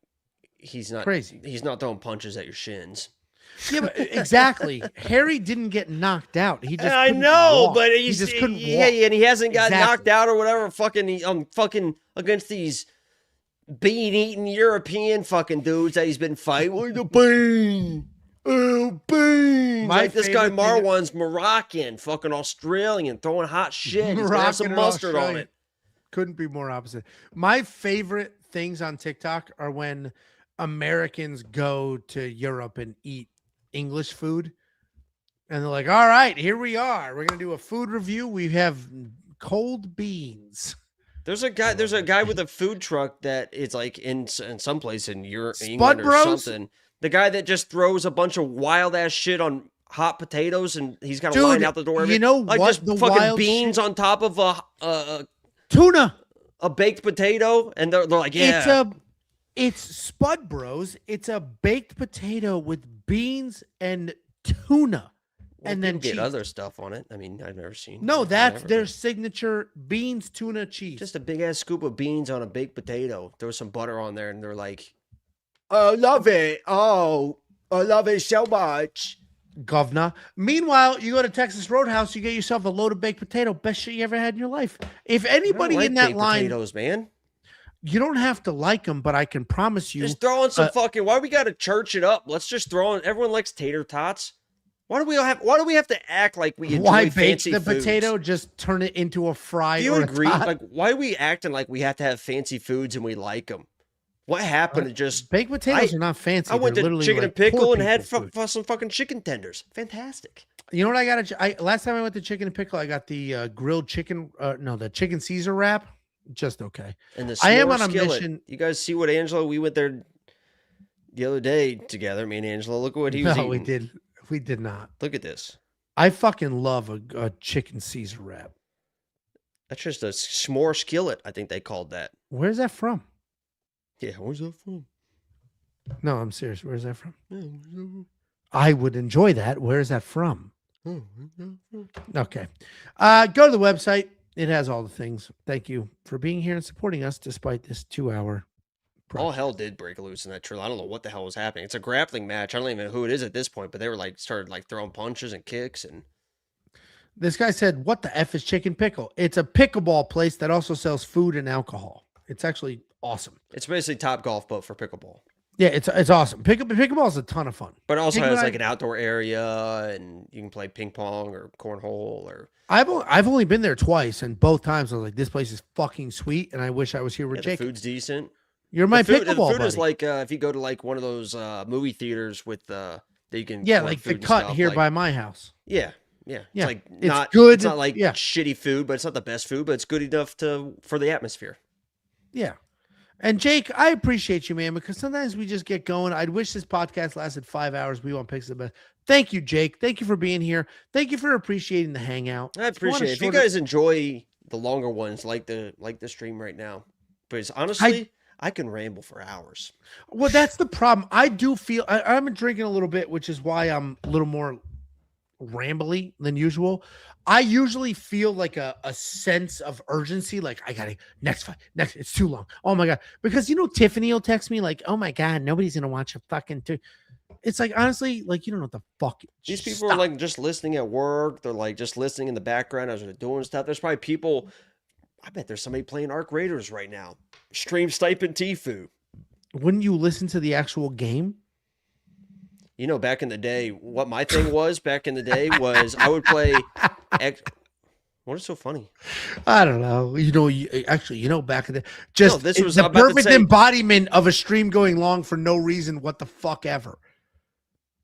He's not crazy. He's not throwing punches at your shins. Yeah, but exactly. Harry didn't get knocked out. He just I know, walk. but he just couldn't walk. Yeah, and he hasn't got knocked out or whatever. Fucking against these bean-eating European fucking dudes that he's been fighting. With the bean, beans. Like this guy Marwan's Moroccan, fucking Australian, throwing hot shit. He's gonna have some mustard on it. Couldn't be more opposite. My favorite things on TikTok are when Americans go to Europe and eat English food, and they're like, all right, here we are, we're gonna do a food review. We have cold beans. There's a guy with a food truck that is like in some place in Europe, Spud England or Bros? something. The guy that just throws a bunch of wild ass shit on hot potatoes, and he's got a line out the door. You know like what? Just the fucking wild beans shit? on top of a tuna, a baked potato, and they're like, yeah, it's Spud Bros. It's a baked potato with beans and tuna, and then get cheese. other stuff on it. I mean, I've never seen. No, that's their signature: beans, tuna, cheese. Just a big ass scoop of beans on a baked potato. There was some butter on there, and they're like, "I love it. Oh, I love it so much." Governor. Meanwhile, you go to Texas Roadhouse, you get yourself a loaded baked potato, best shit you ever had in your life. If anybody in that line, potatoes, man. You don't have to like them, but I can promise you. Just throw in some fucking. Why we got to church it up? Let's just throw in. Everyone likes tater tots. Why do we have to act like we enjoy fancy the foods? Potato? Just turn it into a fry. Do you or agree? A tot? Like, why are we acting like we have to have fancy foods and we like them? What happened to just baked potatoes are not fancy. I went They're to literally Chicken like and Pickle and had food. some fucking chicken tenders. Fantastic. You know what I got? Last time I went to Chicken and Pickle, I got the grilled chicken. The chicken Caesar wrap. Just okay. And the I am on a skillet. mission. You guys see what Angelo? We went there the other day together. Me and Angelo. Look at what he was eating. We did. We did not. Look at this. I fucking love a chicken Caesar wrap. That's just a s'more skillet. I think they called that. Where's that from? Yeah, where's that from? No, I'm serious. Where's that from? I would enjoy that. Where's that from? Okay. Go to the website. It has all the things. Thank you for being here and supporting us despite this 2-hour. All hell did break loose in that trailer. I don't know what the hell was happening. It's a grappling match. I don't even know who it is at this point, but they were started throwing punches and kicks and. This guy said, "What the F is Chicken Pickle?" It's a pickleball place that also sells food and alcohol. It's actually awesome. It's basically Top Golf, but for pickleball. Yeah, it's awesome. Pickleball is a ton of fun. But it also Chicken has and like an outdoor area, and you can play ping pong or cornhole or. I've only been there twice, and both times I was like, "This place is fucking sweet," and I wish I was here with The Jake. food's decent. You're my The pickleball food is buddy. like if you go to like one of those movie theaters with that you can Yeah, order like the food and cut stuff, here like- by my house. Yeah. Yeah, It's like it's not good. It's not like Yeah. shitty food, but it's not the best food, but it's good enough for the atmosphere. Yeah. And Jake, I appreciate you, man, because sometimes we just get going. I'd wish this podcast lasted 5 hours. We want picks of the best. Thank you, Jake. Thank you for being here. Thank you for appreciating the hangout. I appreciate it. If you guys enjoy the longer ones, like the stream right now, because honestly, I can ramble for hours. Well, that's the problem. I do feel I'm drinking a little bit, which is why I'm a little more rambly than usual. I usually feel like a sense of urgency, like I gotta next fight, next. It's too long. Oh my god, because Tiffany will text me like, "Oh my god, nobody's gonna watch a fucking." It's like honestly, like you don't know what the fuck. These people are like just listening at work. They're like just listening in the background as they're doing stuff. There's probably people. I bet there's somebody playing Arc Raiders right now. Stream Stipend Tifu. Wouldn't you listen to the actual game? Back in the day, what my thing was back in the day was I would play. What is so funny? I don't know. Back in the this was the I'm about to perfect say- embodiment of a stream going long for no reason. What the fuck ever.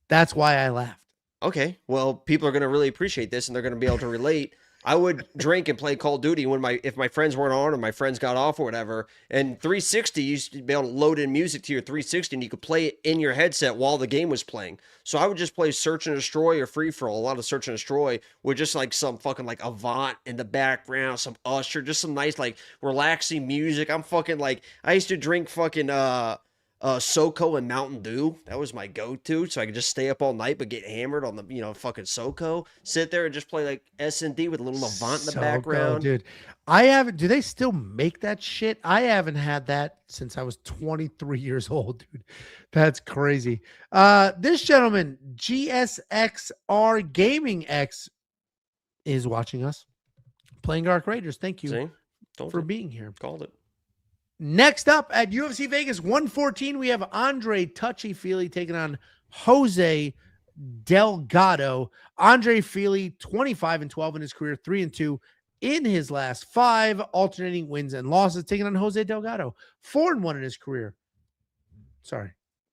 That's why I laughed. Okay, well, people are going to really appreciate this, and they're going to be able to relate. I would drink and play Call of Duty if my friends weren't on or my friends got off or whatever. And 360, you used to be able to load in music to your 360, and you could play it in your headset while the game was playing. So I would just play Search and Destroy or Free For All. A lot of Search and Destroy with just like some fucking like Avant in the background, some Usher, just some nice like relaxing music. I'm fucking like I used to drink fucking SoCo and Mountain Dew. That was my go-to, so I could just stay up all night but get hammered on the fucking SoCo. Sit there and just play like S&D with a little Avant in the background. Dude. I haven't. Do they still make that shit? I haven't had that since I was 23 years old, dude. That's crazy. This gentleman, GSXR Gaming X, is watching us playing Arc Raiders. Thank you See? for being here. Called it. Next up at UFC Vegas 114, we have Andre Touchy-Feely taking on Jose Delgado. Andre Feely, 25-12 in his career, 3-2 in his last 5, alternating wins and losses, taking on Jose Delgado, 4-1 in his career. 4-1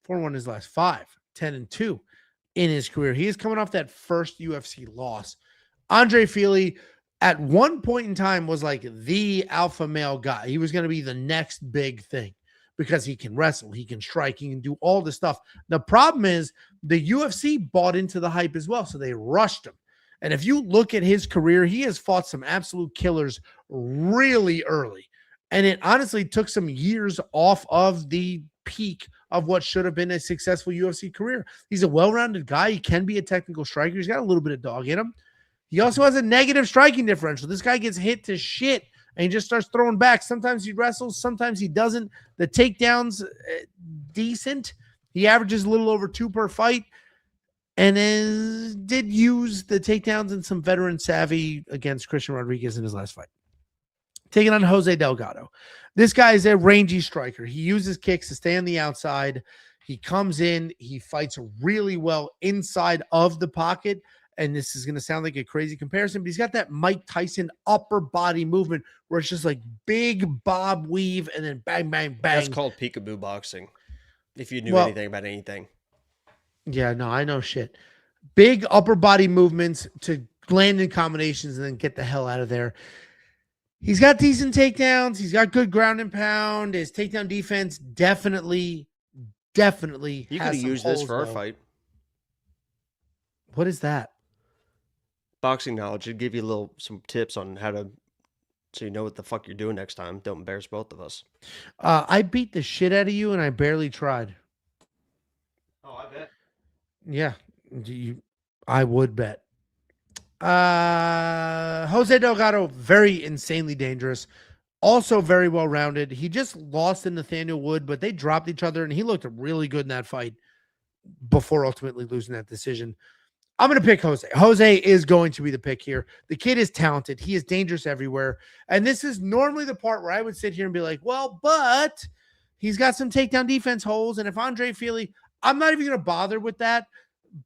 in his last 5, 10-2 in his career. He is coming off that first UFC loss. Andre Feely, at one point in time, was like the alpha male guy. He was going to be the next big thing because he can wrestle, he can strike, he can do all the stuff. The problem is the UFC bought into the hype as well, so they rushed him. And if you look at his career, he has fought some absolute killers really early. And it honestly took some years off of the peak of what should have been a successful UFC career. He's a well-rounded guy. He can be a technical striker. He's got a little bit of dog in him. He also has a negative striking differential. This guy gets hit to shit and he just starts throwing back. Sometimes he wrestles, sometimes he doesn't. The takedowns, decent. He averages a little over 2 per fight and did use the takedowns and some veteran savvy against Christian Rodriguez in his last fight. Taking on Jose Delgado. This guy is a rangy striker. He uses kicks to stay on the outside. He comes in, he fights really well inside of the pocket. And this is going to sound like a crazy comparison, but he's got that Mike Tyson upper body movement where it's just like big bob weave and then bang, bang, bang. That's called peekaboo boxing. If you knew anything about anything. Yeah, no, I know shit. Big upper body movements to land in combinations and then get the hell out of there. He's got decent takedowns. He's got good ground and pound. His takedown defense definitely You could have used this for our fight. What is that? Boxing knowledge. It'd give you some tips on how to, so you know what the fuck you're doing next time. Don't embarrass both of us. I beat the shit out of you and I barely tried. Oh, I bet. Yeah, I would bet. Jose Delgado, very insanely dangerous. Also very well-rounded. He just lost to Nathaniel Wood, but they dropped each other and he looked really good in that fight before ultimately losing that decision. I'm going to pick Jose. Jose is going to be the pick here. The kid is talented. He is dangerous everywhere. And this is normally the part where I would sit here and be like, well, but he's got some takedown defense holes. And if Andre Fili, I'm not even going to bother with that.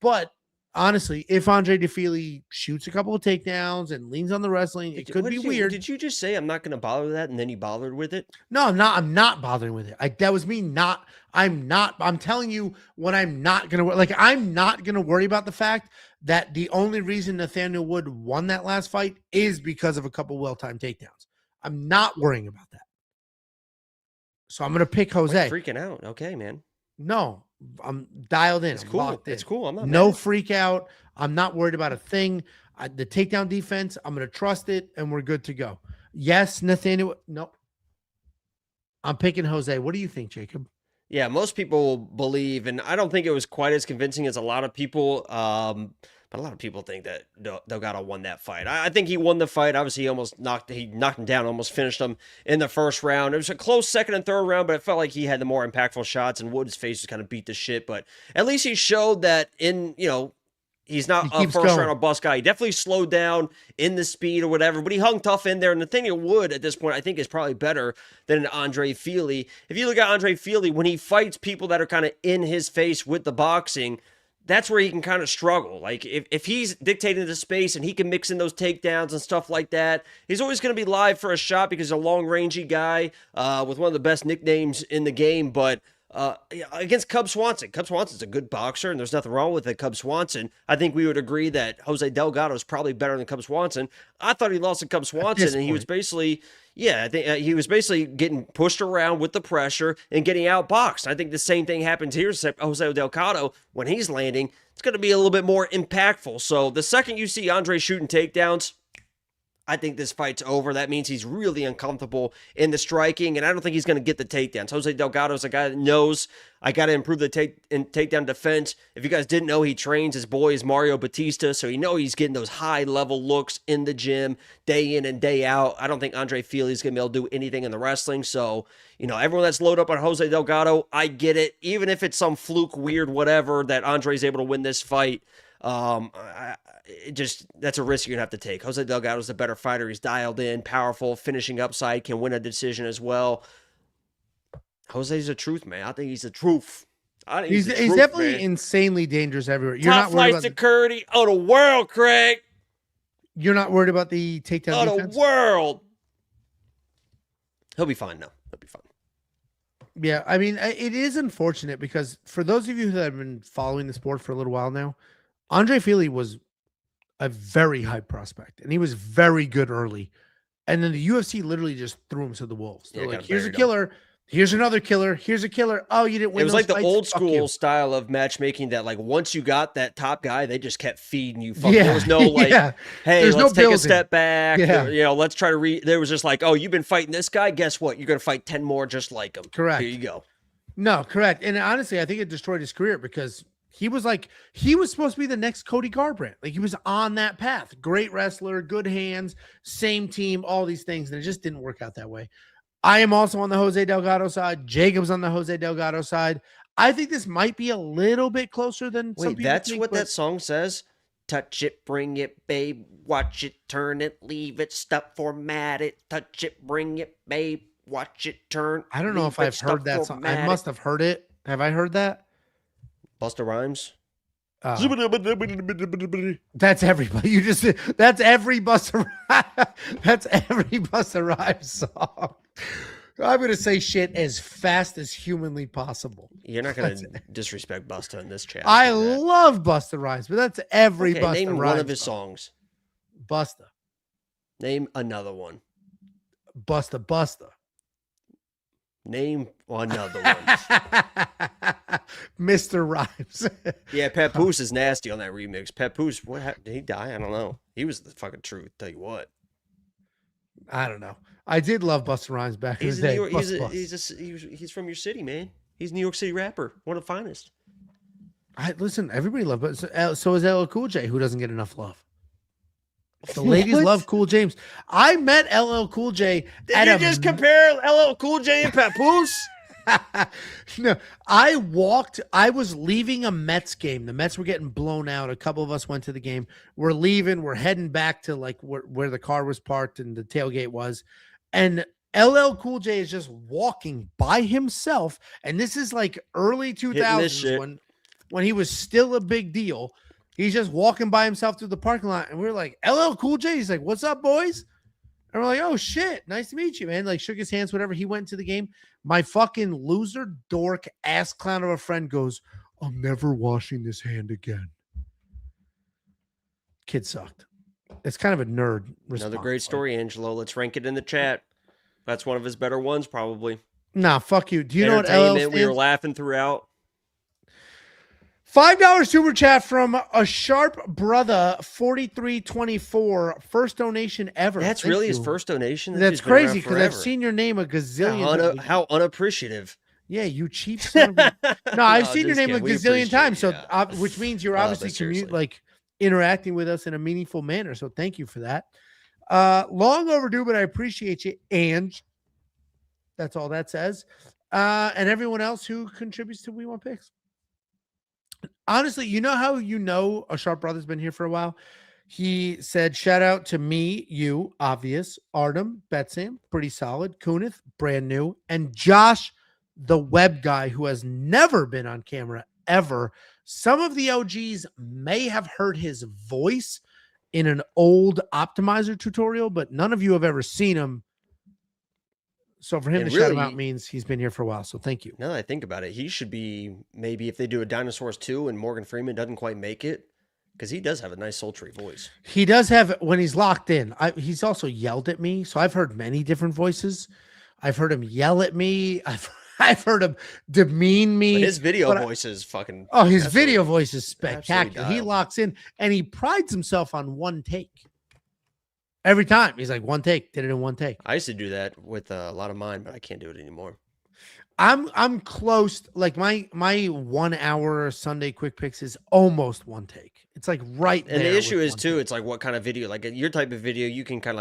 But honestly, if Andre Fili shoots a couple of takedowns and leans on the wrestling, it could be weird. Did you just say I'm not going to bother with that and then you bothered with it? No, I'm not bothering with it. That was me not. I'm telling you what I'm not going to, like, I'm not going to worry about the fact that the only reason Nathaniel Wood won that last fight is because of a couple well-timed takedowns. I'm not worrying about that. So I'm going to pick Jose. Freaking out. Okay, man. No, I'm dialed in. It's cool. It's cool. I'm not no mad. Freak out. I'm not worried about a thing. The takedown defense, I'm going to trust it, and we're good to go. Yes, Nathaniel. No. I'm picking Jose. What do you think, Jacob? Yeah, most people believe, and I don't think it was quite as convincing as a lot of people, but a lot of people think that Delgado won that fight. I think he won the fight. Obviously, he knocked him down, almost finished him in the first round. It was a close second and third round, but it felt like he had the more impactful shots, and Wood's face was kind of beat to shit. But at least he showed that he's not a first round or bust guy. He definitely slowed down in the speed or whatever, but he hung tough in there. And Nathaniel Wood at this point, I think, is probably better than Andre Fili. If you look at Andre Fili, when he fights people that are kind of in his face with the boxing, that's where he can kind of struggle. Like if he's dictating the space and he can mix in those takedowns and stuff like that, he's always going to be live for a shot because he's a long rangey guy with one of the best nicknames in the game. But against Cub Swanson. Cub Swanson's a good boxer, and there's nothing wrong with it. Cub Swanson, I think we would agree that Jose Delgado is probably better than Cub Swanson. I thought he lost to Cub Swanson, and he was basically, I think he was basically getting pushed around with the pressure and getting outboxed. I think the same thing happens here. Jose Delgado, when he's landing, it's going to be a little bit more impactful. So the second you see Andre shooting takedowns, I think this fight's over. That means he's really uncomfortable in the striking, and I don't think he's going to get the takedowns. Jose Delgado's a guy that knows I got to improve the takedown defense. If you guys didn't know, he trains his boy is Mario Batista, so he's getting those high-level looks in the gym day in and day out. I don't think Andre Fili is going to be able to do anything in the wrestling, so everyone that's loaded up on Jose Delgado, I get it. Even if it's some fluke, weird, whatever, that Andre's able to win this fight, that's a risk you're gonna have to take. Jose Delgado's the better fighter. He's dialed in, powerful, finishing upside, can win a decision as well. Jose's the truth, man. I think he's the truth. He's definitely insanely dangerous everywhere. You're Top not worried flight security of the world, Craig. You're not worried about the takedown defense? Of the world. He'll be fine now. He'll be fine. Yeah, I mean, it is unfortunate because for those of you that have been following the sport for a little while now, Andre Fili was a very high prospect, and he was very good early. And then the UFC literally just threw him to the wolves. They're like, here's a killer. Here's another killer. Here's a killer. Oh, you didn't win. It was those like the fights? old Fuck school you. style of matchmaking that, like, once you got that top guy, they just kept feeding you. There was no, like, hey, There's let's no take building. a step back. Yeah. Let's try to there was just like, oh, you've been fighting this guy. Guess what? You're going to fight 10 more just like him. Correct. Here you go. No, correct. And honestly, I think it destroyed his career because he was supposed to be the next Cody Garbrandt. Like, he was on that path. Great wrestler, good hands, same team, all these things. And it just didn't work out that way. I am also on the Jose Delgado side. Jacob's on the Jose Delgado side. I think this might be a little bit closer than some people that's think, what but that song says? Touch it, bring it, babe. Watch it, turn it, leave it, stop, format it. Touch it, bring it, babe. Watch it, turn. I don't know if I've heard that song. I must have heard it. Have I heard that? Busta Rhymes. That's everybody. That's every Busta Rhymes song. I'm gonna say shit as fast as humanly possible. You're not gonna disrespect Busta in this chat. I love Busta Rhymes, but that's every Busta name Rhymes one of his song. songs. Busta. Name another one. Busta. Name another one. Mr. Rhymes. Yeah, Papoose is nasty on that remix. Papoose, did he die? I don't know. He was the fucking truth. Tell you what. I don't know. I did love Busta Rhymes back in the day. He's from your city, man. He's a New York City rapper, one of the finest. Listen, everybody loves, but so is LL Cool J, who doesn't get enough love. The ladies love Cool James. I met LL Cool J. Did you just compare LL Cool J and Papoose? No, I was leaving a Mets game. The Mets were getting blown out. A couple of us went to the game. We're leaving. We're heading back to like where the car was parked and the tailgate was. And LL Cool J is just walking by himself. And this is like early 2000s when he was still a big deal. He's just walking by himself through the parking lot. And we're like, LL Cool J. He's like, what's up, boys? And we're like, oh, shit. Nice to meet you, man. Like, shook his hands, whatever. He went to the game. My fucking loser, dork, ass clown of a friend goes, I'm never washing this hand again. Kid sucked. It's kind of a nerd response. Another great story, Angelo. Let's rank it in the chat. That's one of his better ones, probably. Nah, fuck you. Do you know what LL stands? We were laughing throughout. $5 super chat from a sharp brother, 4324. First donation ever. That's Thank really you. his first donation. That's crazy because I've seen your name a gazillion. How unappreciative. Yeah, you cheap son of a... No, I've seen your name a gazillion times. So, which means you're obviously interacting with us in a meaningful manner. So thank you for that. Long overdue, but I appreciate you, Ange. That's all that says. And everyone else who contributes to We Want Picks. Honestly, you know how a Sharp Brother's been here for a while? He said, shout out to me, you, obvious, Artem, Betsam, pretty solid, Kunith, brand new, and Josh, the web guy who has never been on camera ever. Some of the OGs may have heard his voice in an old optimizer tutorial, but none of you have ever seen him. So for him to shout him out means he's been here for a while. So thank you. Now that I think about it, he should be maybe if they do a Dinosaurs 2 and Morgan Freeman doesn't quite make it, because he does have a nice sultry voice. He does have, when he's locked in. He's also yelled at me. So I've heard many different voices. I've heard him yell at me. I've heard him demean me. But his video voice is fucking... Oh, his video voice is spectacular. He locks in and he prides himself on one take. Every time. He's like, one take. Did it in one take. I used to do that with a lot of mine, but I can't do it anymore. I'm close. Like my 1 hour Sunday quick picks is almost one take. It's like right there. And the issue is too, it's like what kind of video, like your type of video, you can kind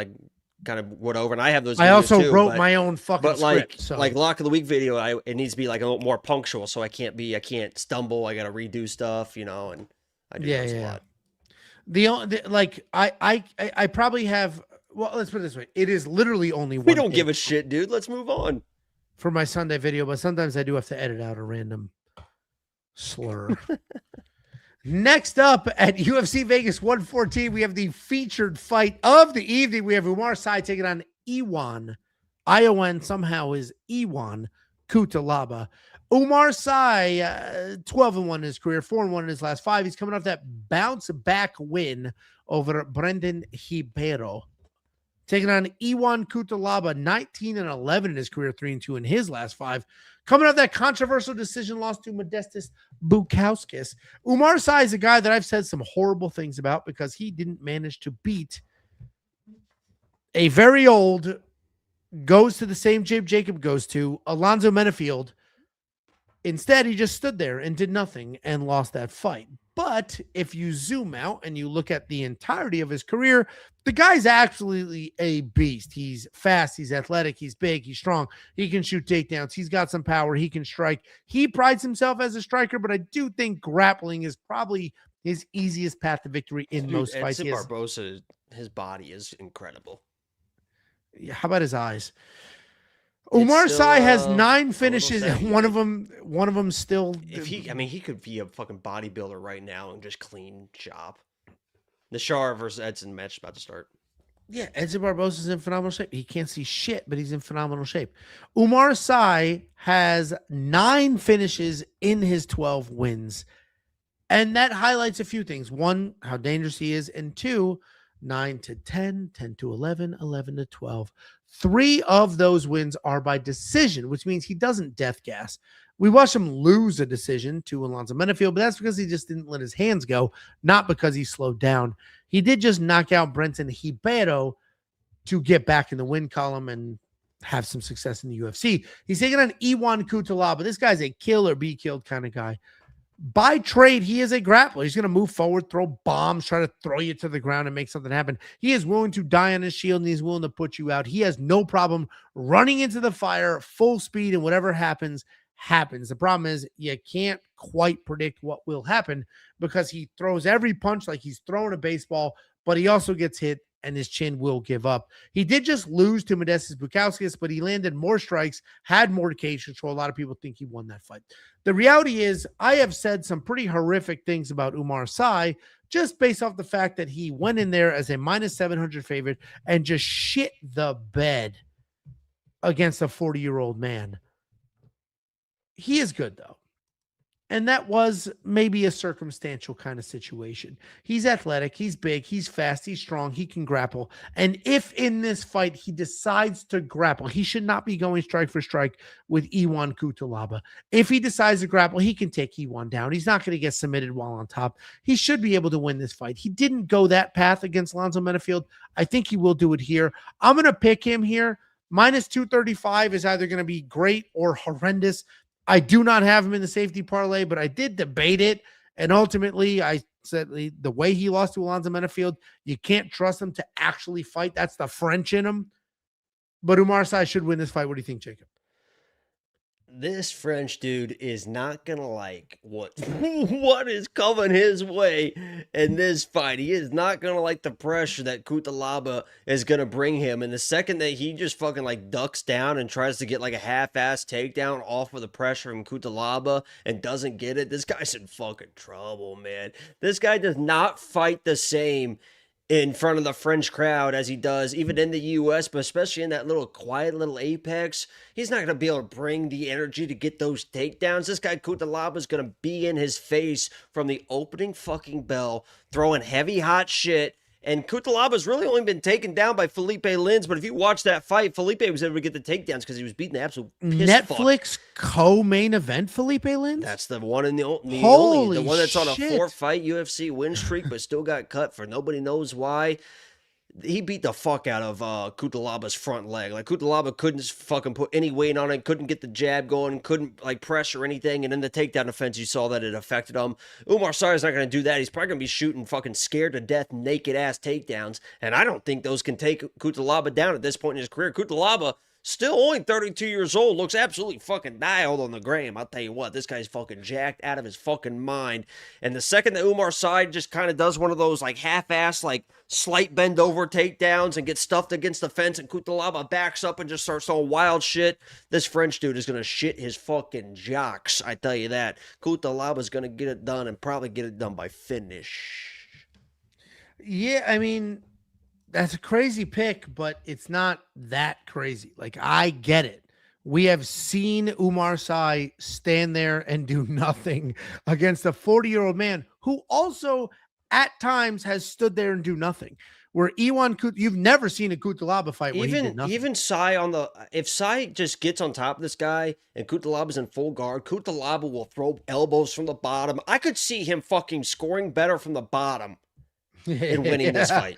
of what over. And I have those. I also wrote my own fucking script. So. Like lock of the week video, it needs to be like a little more punctual. So I can't stumble. I got to redo stuff, and I do those a lot. I probably have, well, let's put it this way. It is literally only one. We don't give a shit, dude. Let's move on. For my Sunday video, but sometimes I do have to edit out a random slur. Next up at UFC Vegas 114, we have the featured fight of the evening. We have Oumar Sy taking on Ion. Ion somehow is Ion Cutelaba. Oumar Sy, 12-1 in his career, 4-1 in his last 5. He's coming off that bounce back win over Brendan Ribeiro. Taking on Ion Cutelaba, 19-11 in his career, 3-2 in his last 5. Coming off that controversial decision loss to Modestas Bukauskas. Oumar Sy is a guy that I've said some horrible things about because he didn't manage to beat a very old, goes to the same gym Jacob goes to, Alonzo Menafield. Instead, he just stood there and did nothing and lost that fight. But if you zoom out and you look at the entirety of his career, the guy's absolutely a beast. He's fast, he's athletic, he's big, he's strong. He can shoot takedowns. He's got some power. He can strike. He prides himself as a striker, but I do think grappling is probably his easiest path to victory in most fights. Barbosa, his body is incredible. Yeah, how about his eyes? Oumar Sy has 9 finishes, and one of them still. He could be a fucking bodybuilder right now and just clean chop. The Shar versus Edson match is about to start. Yeah, Edson Barbosa's in phenomenal shape. He can't see shit, but he's in phenomenal shape. Oumar Sy has 9 finishes in his 12 wins, and that highlights a few things. 1, how dangerous he is, and 2, 9-10, 10-11, 11-12. 3 of those wins are by decision, which means he doesn't death gas. We watched him lose a decision to Alonzo Menafield, but that's because he just didn't let his hands go, not because he slowed down. He did just knock out Brendan Ribeiro to get back in the win column and have some success in the UFC. He's taking on Ion Cutelaba. This guy's a kill or be killed kind of guy. By trade, he is a grappler. He's going to move forward, throw bombs, try to throw you to the ground and make something happen. He is willing to die on his shield, and he's willing to put you out. He has no problem running into the fire full speed, and whatever happens, happens. The problem is you can't quite predict what will happen because he throws every punch like he's throwing a baseball, but he also gets hit and his chin will give up. He did just lose to Modestas Bukauskas, but he landed more strikes, had more cage control. A lot of people think he won that fight. The reality is I have said some pretty horrific things about Oumar Sy just based off the fact that he went in there as a minus 700 favorite and just shit the bed against a 40-year-old man. He is good, though. And that was maybe a circumstantial kind of situation. He's athletic, he's big, he's fast, he's strong, he can grapple. And if in this fight he decides to grapple, he should not be going strike for strike with Iwan Cutelaba. If he decides to grapple, he can take Iwan down. He's not going to get submitted while on top. He should be able to win this fight. He didn't go that path against Lonzo Menafield. I think he will do it here. I'm going to pick him here. Minus 235 is either going to be great or horrendous. I do not have him in the safety parlay, but I did debate it. And ultimately, I said the way he lost to Alonzo Menafield, you can't trust him to actually fight. That's the French in him. But Oumar Sy should win this fight. What do you think, Jacob? This French dude is not gonna like what is coming his way in this fight. He is not gonna like the pressure that Cutelaba is gonna bring him. And the second that he just fucking like ducks down and tries to get like a half-ass takedown off of the pressure from Cutelaba and doesn't get it, this guy's in fucking trouble, man. This guy does not fight the same in front of the French crowd as he does even in the US, but especially in that little quiet little apex. He's not going to be able to bring the energy to get those takedowns. This guy Cutelaba is going to be in his face from the opening fucking bell, throwing heavy hot shit. And Cutelaba's really only been taken down by Felipe Lins, but if you watch that fight, Felipe was able to get the takedowns because he was beating the absolute piss Netflix co-main event Felipe Lins? That's the one in the only, Holy the one that's on a shit. 4-fight UFC win streak, but still got cut for nobody knows why. He beat the fuck out of Cutelaba's front leg. Like, Cutelaba couldn't fucking put any weight on it, couldn't get the jab going, couldn't, like, pressure anything, and in the takedown defense, you saw that it affected him. Oumar Sy is not going to do that. He's probably going to be shooting fucking scared to death, naked-ass takedowns, and I don't think those can take Cutelaba down at this point in his career. Cutelaba, still only 32 years old, looks absolutely fucking dialed on the gram. I'll tell you what, this guy's fucking jacked out of his fucking mind. And the second that Oumar Sy just kind of does one of those like half-ass, like slight bend over takedowns and gets stuffed against the fence and Cutelaba backs up and just starts throwing wild shit, this French dude is going to shit his fucking jocks. I tell you that. Cutelaba's going to get it done and probably get it done by finish. Yeah, I mean, that's a crazy pick, but it's not that crazy. Like, I get it. We have seen Oumar Sy stand there and do nothing against a 40-year-old man who also at times has stood there and do nothing. Where you've never seen a Cutelaba fight where he did nothing. Even Sy if Sy just gets on top of this guy and Cutelaba's in full guard, Cutelaba will throw elbows from the bottom. I could see him fucking scoring better from the bottom in winning this fight.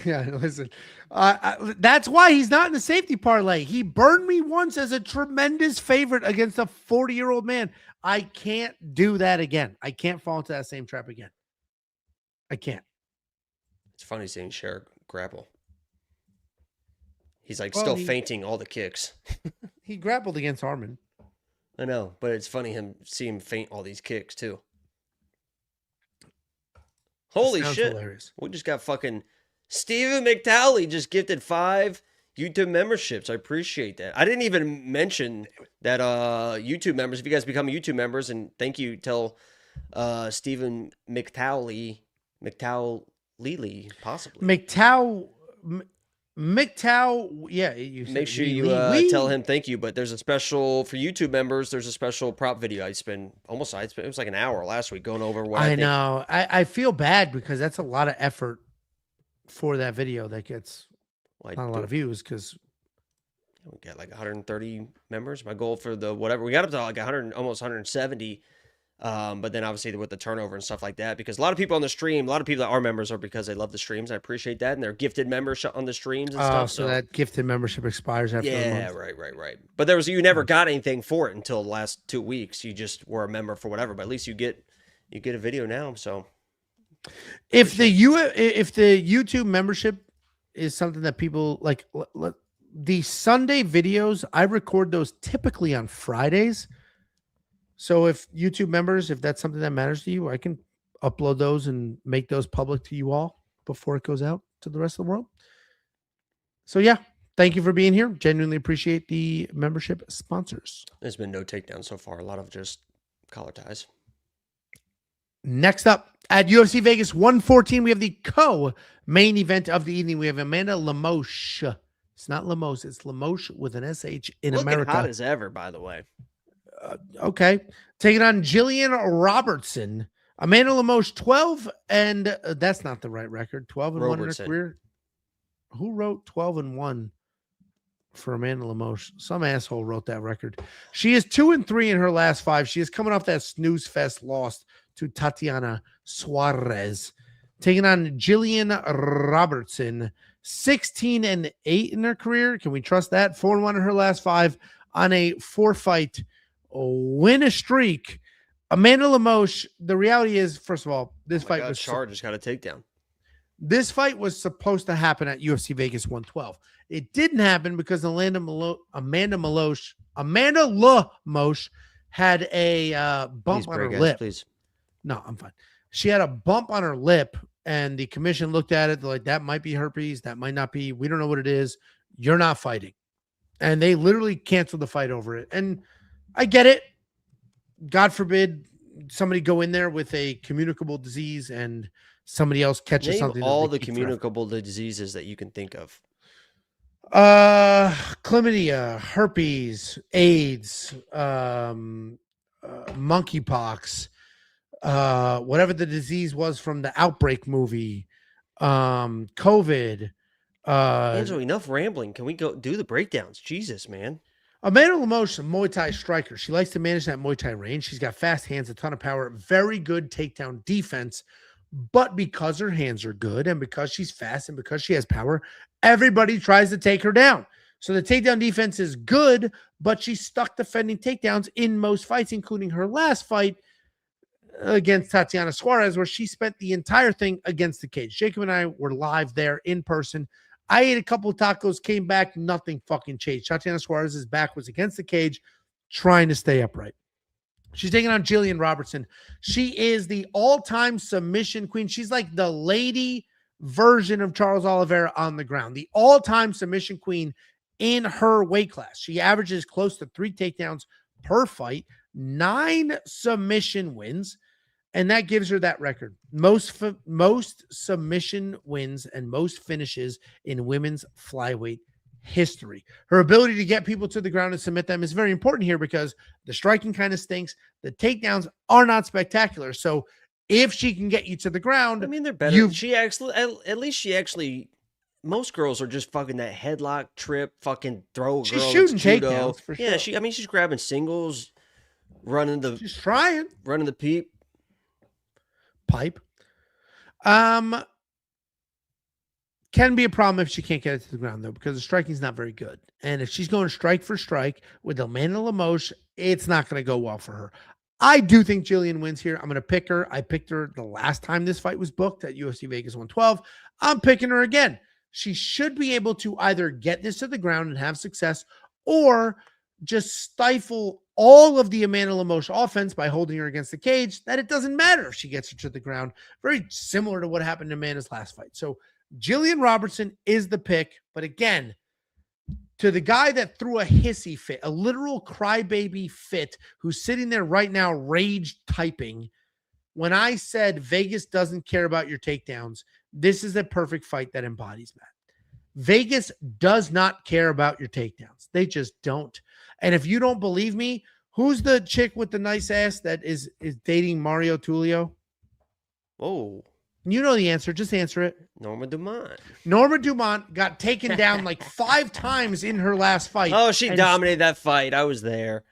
Yeah, listen, that's why he's not in the safety parlay. He burned me once as a tremendous favorite against a 40-year-old man. I can't do that again. I can't fall into that same trap again. I can't. It's funny seeing Cher grapple. He's like still fainting all the kicks. He grappled against Harmon. I know, but it's funny see him faint all these kicks too. Holy shit. Hilarious. We just got fucking Steven McTowley just gifted 5 YouTube memberships. I appreciate that. I didn't even mention that YouTube members, if you guys become YouTube members, and thank you, tell Steven McTowley, possibly. McTow, yeah. Make sure you tell him thank you. But there's a special for YouTube members. There's a special prop video. It was like an hour last week going over what I think. Know. I feel bad because that's a lot of effort for that video that gets not a lot of views because we got like 130 members. My goal for the whatever we got up to like 100, almost 170. But then obviously with the turnover and stuff like that, because a lot of people on the stream, a lot of people that are members are because they love the streams. I appreciate that. And they're gifted members on the streams and stuff. So that gifted membership expires after a month. Right. But you never got anything for it until the last 2 weeks. You just were a member for whatever, but at least you get you get a video now. So If the YouTube membership is something that people like, the Sunday videos, I record those typically on Fridays. So if YouTube members, if that's something that matters to you, I can upload those and make those public to you all before it goes out to the rest of the world. So yeah, thank you for being here. Genuinely appreciate the membership sponsors. there's been no takedown so far. A lot of just collar ties. Next up at UFC Vegas 114, we have the co-main event of the evening. We have Amanda Lemos. It's not Lemos, it's Lemos with an SH in Looking America. hot as ever, by the way. Okay. Taking on Jillian Robertson. Amanda Lemos 12, and that's not the right record. 12 and 1 in her Robertson. career. Who wrote 12 and 1 for Amanda Lemos? Some asshole wrote that record. She is 2 and 3 in her last 5. She is coming off that snooze fest loss to Tatiana Suarez. Taking on Jillian Robertson, 16 and 8 in her career. Can we trust that? 4 and 1 in her last 5 on a 4-fight win streak. Amanda Lemos, the reality is, first of all, this fight was just got a takedown. This fight was supposed to happen at UFC Vegas 112. It didn't happen because Amanda Lemos had a bump on her lip. Please. No, I'm fine. She had a bump on her lip, and the commission looked at it. They're like, that might be herpes. That might not be. We don't know what it is. You're not fighting. And they literally canceled the fight over it. And I get it. God forbid somebody go in there with a communicable disease and somebody else catches Name something. all the communicable diseases that you can think of. Chlamydia, herpes, AIDS, monkeypox, whatever the disease was from the Outbreak movie, COVID. Angelo, enough rambling. Can we go do the breakdowns? Jesus, man. Amanda Lemos, a Muay Thai striker. She likes to manage that Muay Thai range. She's got fast hands, a ton of power, very good takedown defense. But because her hands are good and because she's fast and because she has power, everybody tries to take her down. So the takedown defense is good, but she's stuck defending takedowns in most fights, including her last fight against Tatiana Suarez, where she spent the entire thing against the cage. Jacob and I were live there in person. I ate a couple of tacos, came back, nothing fucking changed. Tatiana Suarez's back was against the cage, trying to stay upright. She's taking on Jillian Robertson. She is the all-time submission queen. She's like the lady version of Charles Oliveira on the ground, the all-time submission queen in her weight class. She averages close to 3 takedowns per fight, 9 submission wins, and that gives her that record. Most submission wins and most finishes in women's flyweight history. Her ability to get people to the ground and submit them is very important here because the striking kind of stinks. The takedowns are not spectacular. So if she can get you to the ground, I mean, they're better. She actually, at least she actually, most girls are just fucking that headlock trip, fucking throw. She's shooting takedowns for sure. Yeah, she's grabbing singles, she's trying, running the pipe. Can be a problem if she can't get it to the ground, though, because the striking is not very good. And if she's going strike for strike with Amanda Lemos, it's not going to go well for her. I do think Jillian wins here. I'm going to pick her. I picked her the last time this fight was booked at UFC Vegas 112. I'm picking her again. She should be able to either get this to the ground and have success or just stifle all of the Amanda Lemos offense by holding her against the cage, that it doesn't matter if she gets her to the ground. Very similar to what happened in Amanda's last fight. So Jillian Robertson is the pick, but again, to the guy that threw a hissy fit, a literal crybaby fit, who's sitting there right now rage typing, when I said Vegas doesn't care about your takedowns, this is a perfect fight that embodies that. Vegas does not care about your takedowns. They just don't. And if you don't believe me, who's the chick with the nice ass that is dating Mario Tullio? Oh. You know the answer. Just answer it. Norma Dumont. Norma Dumont got taken down like 5 times in her last fight. Oh, she dominated that fight. I was there.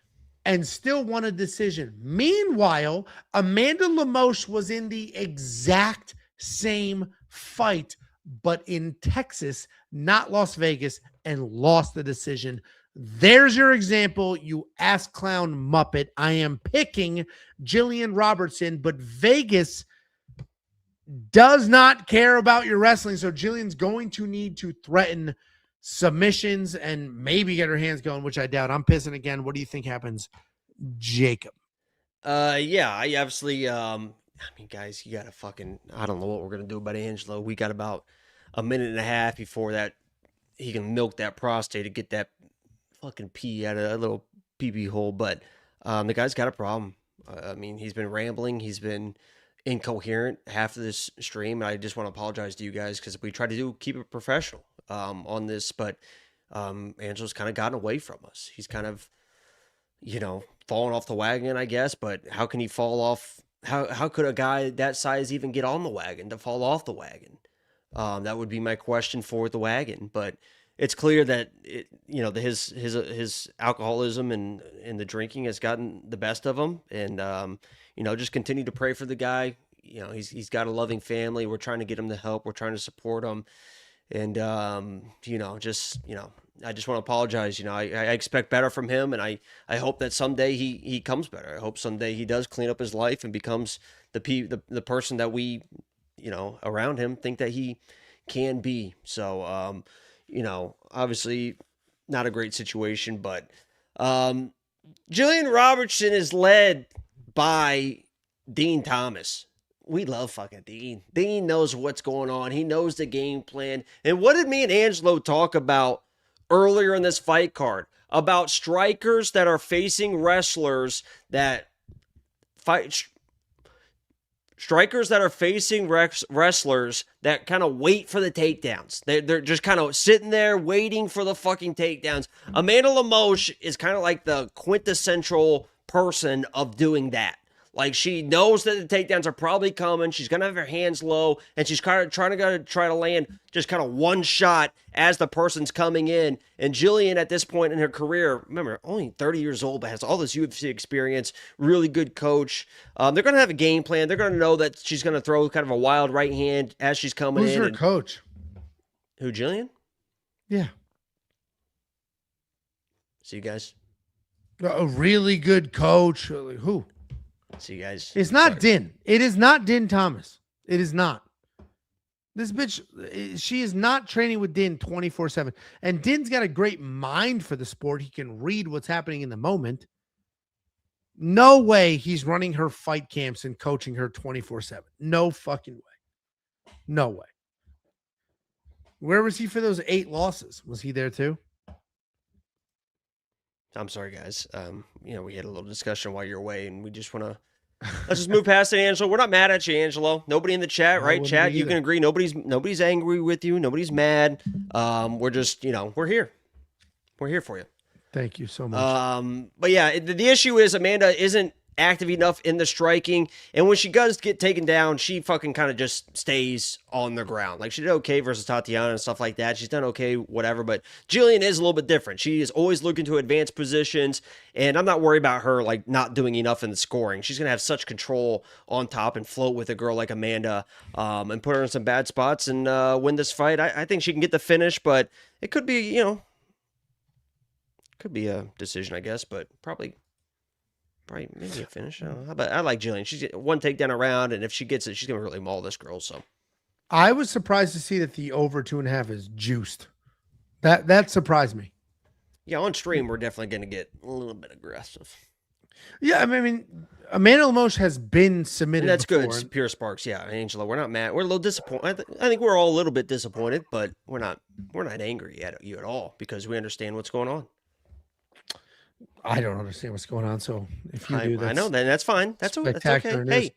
And still won a decision. Meanwhile, Amanda Lemos was in the exact same fight, but in Texas, not Las Vegas, and lost the decision. There's your example, you ass clown Muppet. I am picking Jillian Robertson, but Vegas does not care about your wrestling. So Jillian's going to need to threaten submissions and maybe get her hands going, which I doubt. I'm pissing again. What do you think happens, Jacob? Yeah, I obviously, I mean, guys, you gotta fucking, I don't know what we're gonna do about Angelo. We got about a minute and a half before that he can milk that prostate to get that fucking pee out of a little pee hole. But the guy's got a problem. I mean, he's been rambling. He's been incoherent half of this stream. I just want to apologize to you guys because we try to keep it professional on this, but Angelo's kind of gotten away from us. He's kind of, falling off the wagon, I guess. But how can he fall off? How could a guy that size even get on the wagon to fall off the wagon? That would be my question for the wagon. But it's clear that his alcoholism and the drinking has gotten the best of him. And just continue to pray for the guy. He's got a loving family. We're trying to get him the help. We're trying to support him. And I just want to apologize. I expect better from him, and I hope that someday he comes better. I hope someday he does clean up his life and becomes the person that we, around him think that he can be. So, obviously not a great situation, but Jillian Robertson is led by Dean Thomas. We love fucking Dean. Dean knows what's going on. He knows the game plan. And what did me and Angelo talk about earlier in this fight card? About strikers that are facing wrestlers that fight. Strikers that are facing wrestlers that kind of wait for the takedowns. They're just kind of sitting there waiting for the fucking takedowns. Amanda Lemos is kind of like the quintessential person of doing that. Like, she knows that the takedowns are probably coming. She's going to have her hands low, and she's kind of trying to land just kind of one shot as the person's coming in. And Jillian, at this point in her career, remember, only 30 years old, but has all this UFC experience, really good coach. They're going to have a game plan. They're going to know that she's going to throw kind of a wild right hand as she's coming in. Who's her coach? Who, Jillian? Yeah. See you guys. A really good coach. Who? See you guys. It's not Din. It is not Din Thomas. It is not. This bitch, she is not training with Din 24/7. And Din's got a great mind for the sport. He can read what's happening in the moment. No way he's running her fight camps and coaching her 24/7. No fucking way. No way. Where was he for those 8 losses? Was he there too? I'm sorry, guys. We had a little discussion while you're away, and we just want to let's just move past it, Angelo. We're not mad at you, Angelo. Nobody in the chat, right? Chat, you can agree. Nobody's angry with you. Nobody's mad. We're just, we're here. We're here for you. Thank you so much. But yeah, the issue is Amanda isn't active enough in the striking, and when she does get taken down, she fucking kind of just stays on the ground. Like, she did okay versus Tatiana and stuff like that. She's done okay, whatever, but Jillian is a little bit different. She is always looking to advance positions, and I'm not worried about her like not doing enough in the scoring. She's gonna have such control on top and float with a girl like Amanda, and put her in some bad spots and win this fight. I think she can get the finish, but it could be, could be a decision, I guess, but probably maybe a finish. I don't know. But I like Jillian. She's one takedown around, and if she gets it, she's gonna really maul this girl. So I was surprised to see that the over 2.5 is juiced. That surprised me. Yeah, on stream we're definitely gonna get a little bit aggressive. Yeah, I mean, Amanda Lemos has been submitted. And that's before. good. Pure Sparks. Yeah, Angela, we're not mad. We're a little disappointed. I think we're all a little bit disappointed, but we're not angry at you at all because we understand what's going on. I don't understand what's going on. So if you do, I know, then that's fine. That's okay.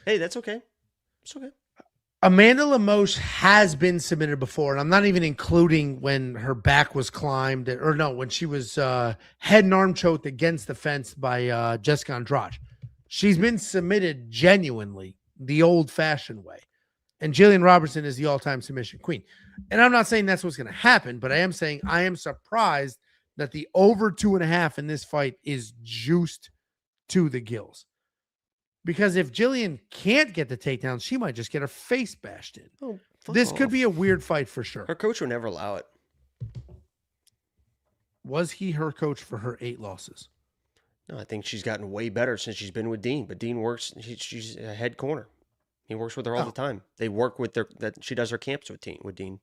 Hey, that's okay. It's okay. Amanda Lemos has been submitted before, and I'm not even including when her back was climbed, or no, when she was head and arm choked against the fence by Jessica Andrade. She's been submitted genuinely the old-fashioned way, and Jillian Robertson is the all-time submission queen. And I'm not saying that's what's going to happen, but I am saying I am surprised that the over 2.5 in this fight is juiced to the gills. Because if Jillian can't get the takedown, she might just get her face bashed in. Oh, this could be a weird fight for sure. Her coach would never allow it. Was he her coach for her 8 losses? No, I think she's gotten way better since she's been with Dean. But Dean works; she's a head corner. He works with her all the time. They work with she does her camps with Dean.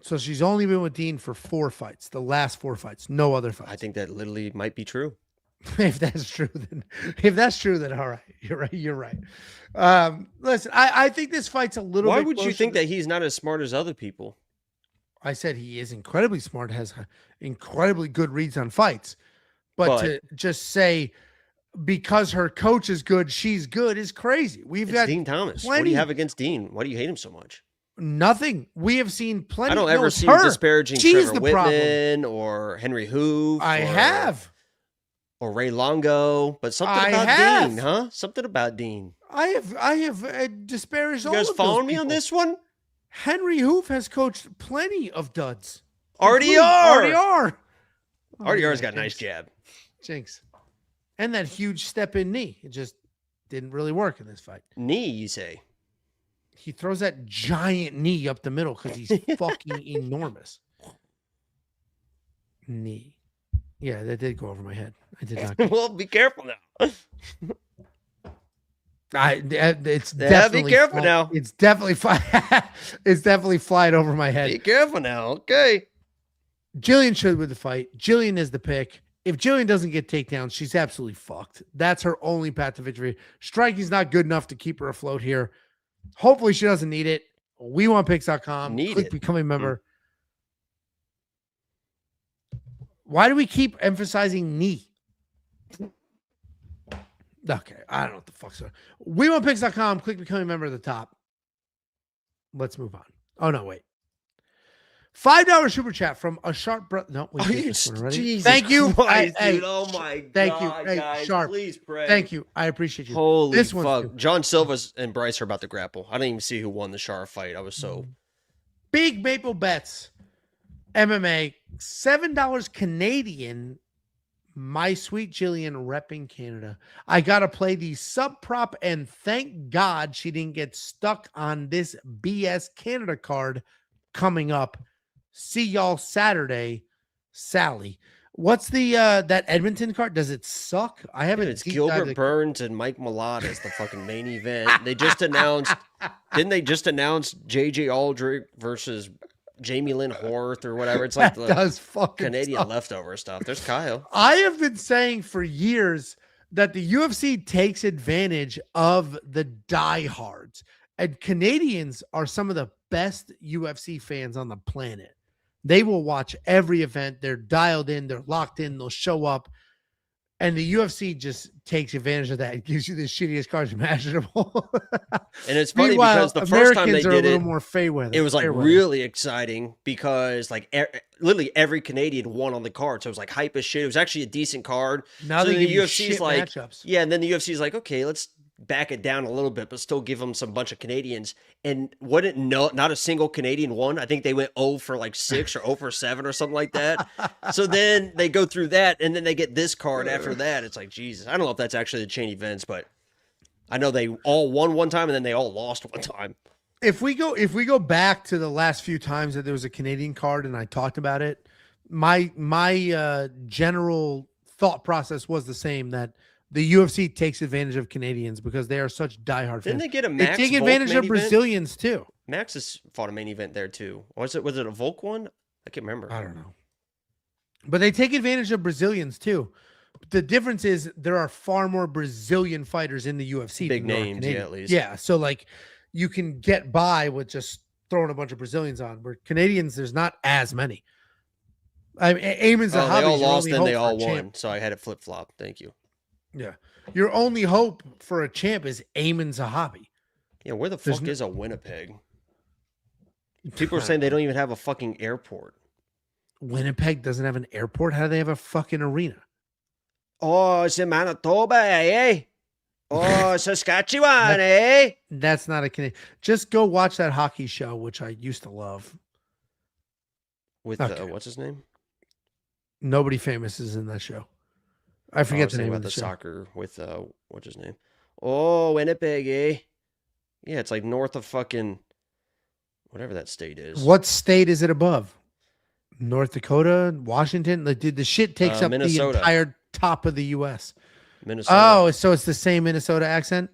So she's only been with Dean for 4 fights. The last 4 fights, no other fights. I think that literally might be true. If that's true, then all right. You're right. Listen, I think this fight's a little. Why bit would you closer think that he's not as smart as other people? I said he is incredibly smart, has incredibly good reads on fights, but to just say because her coach is good, she's good is crazy. We've got Dean Thomas. What do you have against Dean? Why do you hate him so much? Nothing. We have seen plenty. I don't ever see you disparaging Trevor Whitman or Henry Hoof. I have. Or Ray Longo, but something about Dean, huh? Something about Dean. I have disparaged all of those. You guys following me on this one? Henry Hoof has coached plenty of duds. RDR's got a nice jab. Jinx. And that huge step in knee. It just didn't really work in this fight. Knee, you say? He throws that giant knee up the middle because he's fucking enormous. Knee. Yeah, that did go over my head. I did not. Well, be careful now. It's definitely be careful now. It's definitely it's definitely flying over my head. Be careful now. Okay. Jillian should win the fight. Jillian is the pick. If Jillian doesn't get takedowns, she's absolutely fucked. That's her only path to victory. Striking's not good enough to keep her afloat here. Hopefully she doesn't need it. We want picks.com. Click become a member. Why do we keep emphasizing knee? Okay, I don't know what the fuck's going on. We want picks.com. Click become a member at the top. Let's move on. Oh, no, wait. $5 super chat from a Sharp brother. No, wait. Thank you. Christ, dude. Oh my God. Thank you. Hey, guys, Sharp. Please pray. Thank you. I appreciate you. Holy fuck. John Silva and Bryce are about to grapple. I didn't even see who won the Sharp fight. I was so. Big Maple Bets. MMA. $7 Canadian. My sweet Jillian repping Canada. I got to play the sub prop, and thank God she didn't get stuck on this BS Canada card coming up. See y'all Saturday, Sally. What's the that Edmonton card? Does it suck? I haven't. It's Gilbert Burns and Mike Malott as the fucking main event. They just announced. Didn't they just announce JJ Aldrich versus Jamie Lynn Horth or whatever? It's like the Canadian leftover stuff. There's Kyle. I have been saying for years that the UFC takes advantage of the diehards, and Canadians are some of the best UFC fans on the planet. They will watch every event. They're dialed in. They're locked in. They'll show up. And the UFC just takes advantage of that. It gives you the shittiest cards imaginable. And it's funny because the first time they did it, more it was like really exciting because like literally every Canadian won on the card. So it was like hype as shit. It was actually a decent card. Now so the UFC's like, matchups. Yeah, and then the UFC's like, okay, let's back it down a little bit, but still give them some bunch of Canadians. And not a single Canadian won. I think they went 0 for like 6 or 0 for 7 or something like that. So then they go through that, and then they get this card after that. It's like, Jesus. I don't know if that's actually the chain events, but I know they all won one time and then they all lost one time. If we go back to the last few times that there was a Canadian card and I talked about it, my general thought process was the same, that the UFC takes advantage of Canadians because they are such diehard fans. Didn't they get a Max? They take advantage of Brazilians too. Max has fought a main event there too. Was it a Volk one? I can't remember. I don't know. But they take advantage of Brazilians too. The difference is there are far more Brazilian fighters in the UFC. Big names, yeah, at least. Yeah, so like you can get by with just throwing a bunch of Brazilians on. Where Canadians, there's not as many. I mean, Eamon's a hobby. They all lost, then they all won. So I had it flip flop. Thank you. Yeah. Your only hope for a champ is Eamon Zahabi. Yeah, where the fuck is a Winnipeg? People are saying they don't even have a fucking airport. Winnipeg doesn't have an airport? How do they have a fucking arena? Oh, it's in Manitoba, eh? Oh, Saskatchewan, eh? That's not a Canadian. Just go watch that hockey show, which I used to love. With, what's his name? Nobody famous is in that show. I forget the name of the show. Soccer with what's his name? Oh, Winnipeg, eh? Yeah, it's like north of fucking whatever that state is. What state is it above? North Dakota, Washington. Like, dude, the shit takes up the Minnesota. entire top of the U.S. Minnesota. Oh, so it's the same Minnesota accent?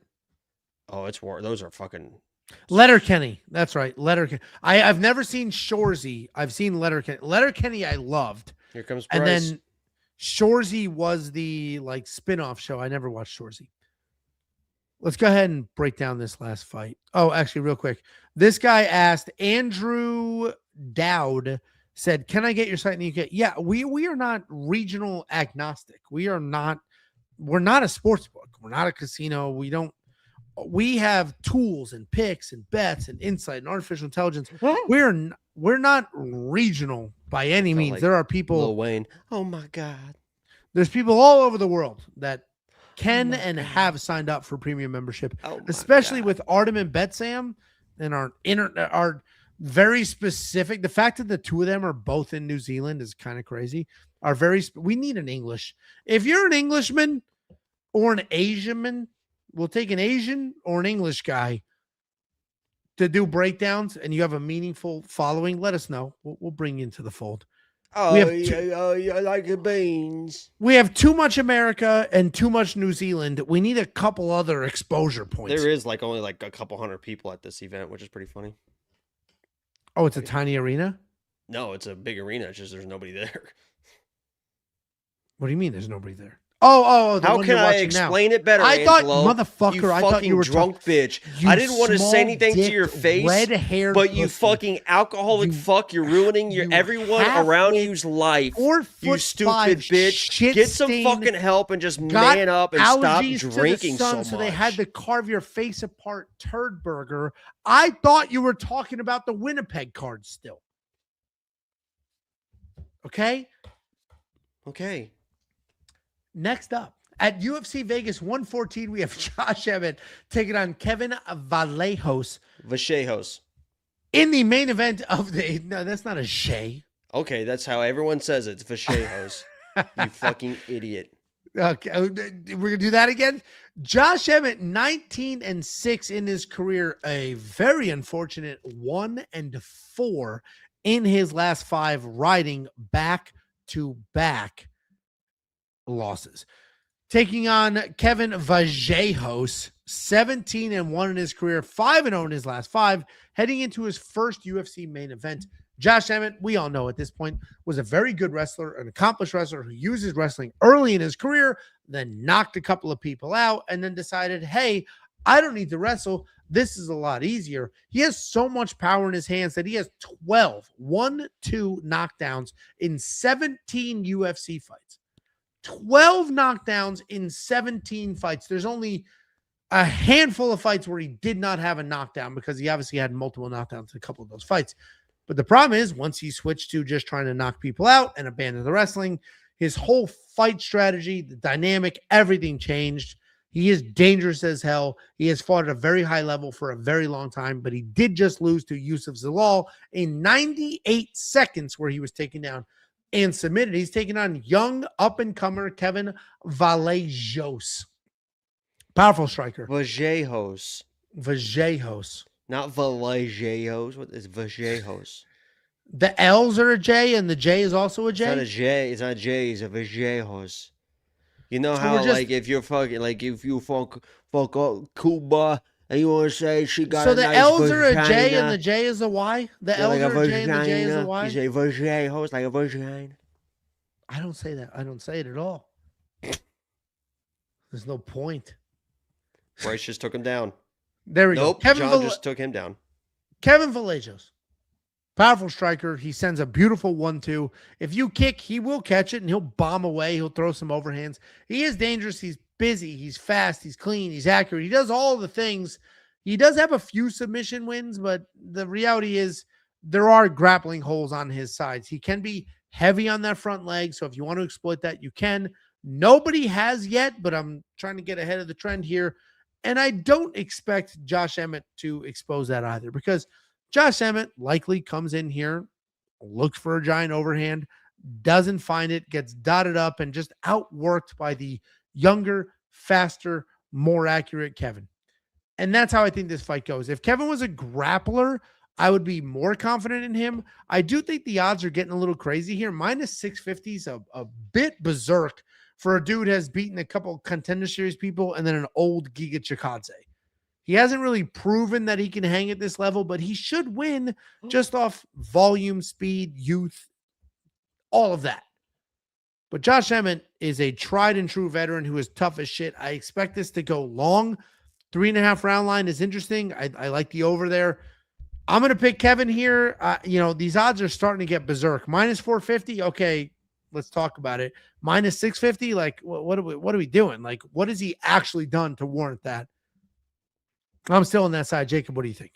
Oh, it's war. Those are fucking. Letterkenny. That's right. Letterkenny. I've never seen Shoresy. I've seen Letterkenny. Letterkenny I loved. Here comes Bryce. And then Shoresy was the like spin-off show. I never watched Shoresy. Let's go ahead and break down this last fight. Oh, actually, real quick. This guy asked, Andrew Dowd said, can I get your site in the UK? Yeah, we are not regional agnostic. We're not a sports book. We're not a casino. We have tools and picks and bets and insight and artificial intelligence. We're not regional by any means. Like there are people. Lil Wayne. Oh my God. There's people all over the world that can and have signed up for premium membership, especially with Artem and Betsam and our very specific. The fact that the two of them are both in New Zealand is kind of crazy. We need an English. If you're an Englishman or an Asianman, we'll take an Asian or an English guy to do breakdowns, and you have a meaningful following. Let us know. We'll bring you into the fold. Oh, I like the beans. We have too much America and too much New Zealand. We need a couple other exposure points. There is only a couple hundred people at this event, which is pretty funny. Oh, it's a tiny arena? No, it's a big arena. It's just there's nobody there. What do you mean there's nobody there? Oh, the how one can you're I watching explain now. it better? I thought, Angelo? motherfucker, I thought you were drunk bitch. I didn't want to say anything to your face, but you fucking alcoholic fuck. You're ruining everyone around you's life. You stupid bitch. Get some fucking help and just man up and stop drinking so much. So they had to carve your face apart turd burger. I thought you were talking about the Winnipeg card still. Okay. Next up, at UFC Vegas 114, we have Josh Emmett taking on Kevin Vallejos. In the main event of the... No, that's not a Shay. Okay, that's how everyone says it. It's Vallejos. You fucking idiot. Okay, we're going to do that again? Josh Emmett, 19-6 in his career. A very unfortunate 1-4 in his last 5, riding back-to-back losses. Taking on Kevin Vallejos, 17-1 in his career, 5-0 in his last 5, heading into his first UFC main event. Josh Emmett, we all know at this point, was a very good wrestler, an accomplished wrestler who used his wrestling early in his career, then knocked a couple of people out, and then decided, hey, I don't need to wrestle. This is a lot easier. He has so much power in his hands that he has 12 1-2 knockdowns in 17 UFC fights. 12 knockdowns in 17 fights. There's only a handful of fights where he did not have a knockdown because he obviously had multiple knockdowns in a couple of those fights. But the problem is once he switched to just trying to knock people out and abandon the wrestling, his whole fight strategy, the dynamic, everything changed. He is dangerous as hell. He has fought at a very high level for a very long time, but he did just lose to Yusuf Zalal in 98 seconds where he was taken down and submitted. He's taking on young up-and-comer Kevin Vallejos. Powerful striker. Vallejos. Not Vallejos. What is Vallejos? The L's are a J and the J is also a J? It's not a J. It's not a J. It's a Vallejos. You know how, if you're fucking, if you fuck Cuba and you want to say she got so a the nice L's vagina, are a J and the J is a Y? The L's like are a J and the J is a Y? You say Vallejos like a vagina. I don't say that. I don't say it at all. There's no point. Bryce just took him down. There we go. John just took him down. Kevin Vallejos. Powerful striker. He sends a beautiful 1-2. If you kick, he will catch it and he'll bomb away. He'll throw some overhands. He is dangerous. He's busy. He's fast. He's clean. He's accurate. He does all the things. He does have a few submission wins, but the reality is there are grappling holes on his sides. He can be heavy on that front leg. So if you want to exploit that, you can. Nobody has yet, but I'm trying to get ahead of the trend here. And I don't expect Josh Emmett to expose that either, because Josh Emmett likely comes in here, looks for a giant overhand, doesn't find it, gets dotted up, and just outworked by the younger, faster, more accurate Kevin. And that's how I think this fight goes. If Kevin was a grappler, I would be more confident in him. I do think the odds are getting a little crazy here. Minus 650 is a bit berserk for a dude who has beaten a couple contender series people and then an old Giga Chikadze. He hasn't really proven that he can hang at this level, but he should win just off volume, speed, youth, all of that. But Josh Emmett is a tried and true veteran who is tough as shit. I expect this to go long. 3.5 round line is interesting. I like the over there. I'm going to pick Kevin here. These odds are starting to get berserk. Minus 450. Okay, let's talk about it. Minus 650. Like, what are we doing? Like, what has he actually done to warrant that? I'm still on that side. Jacob, what do you think?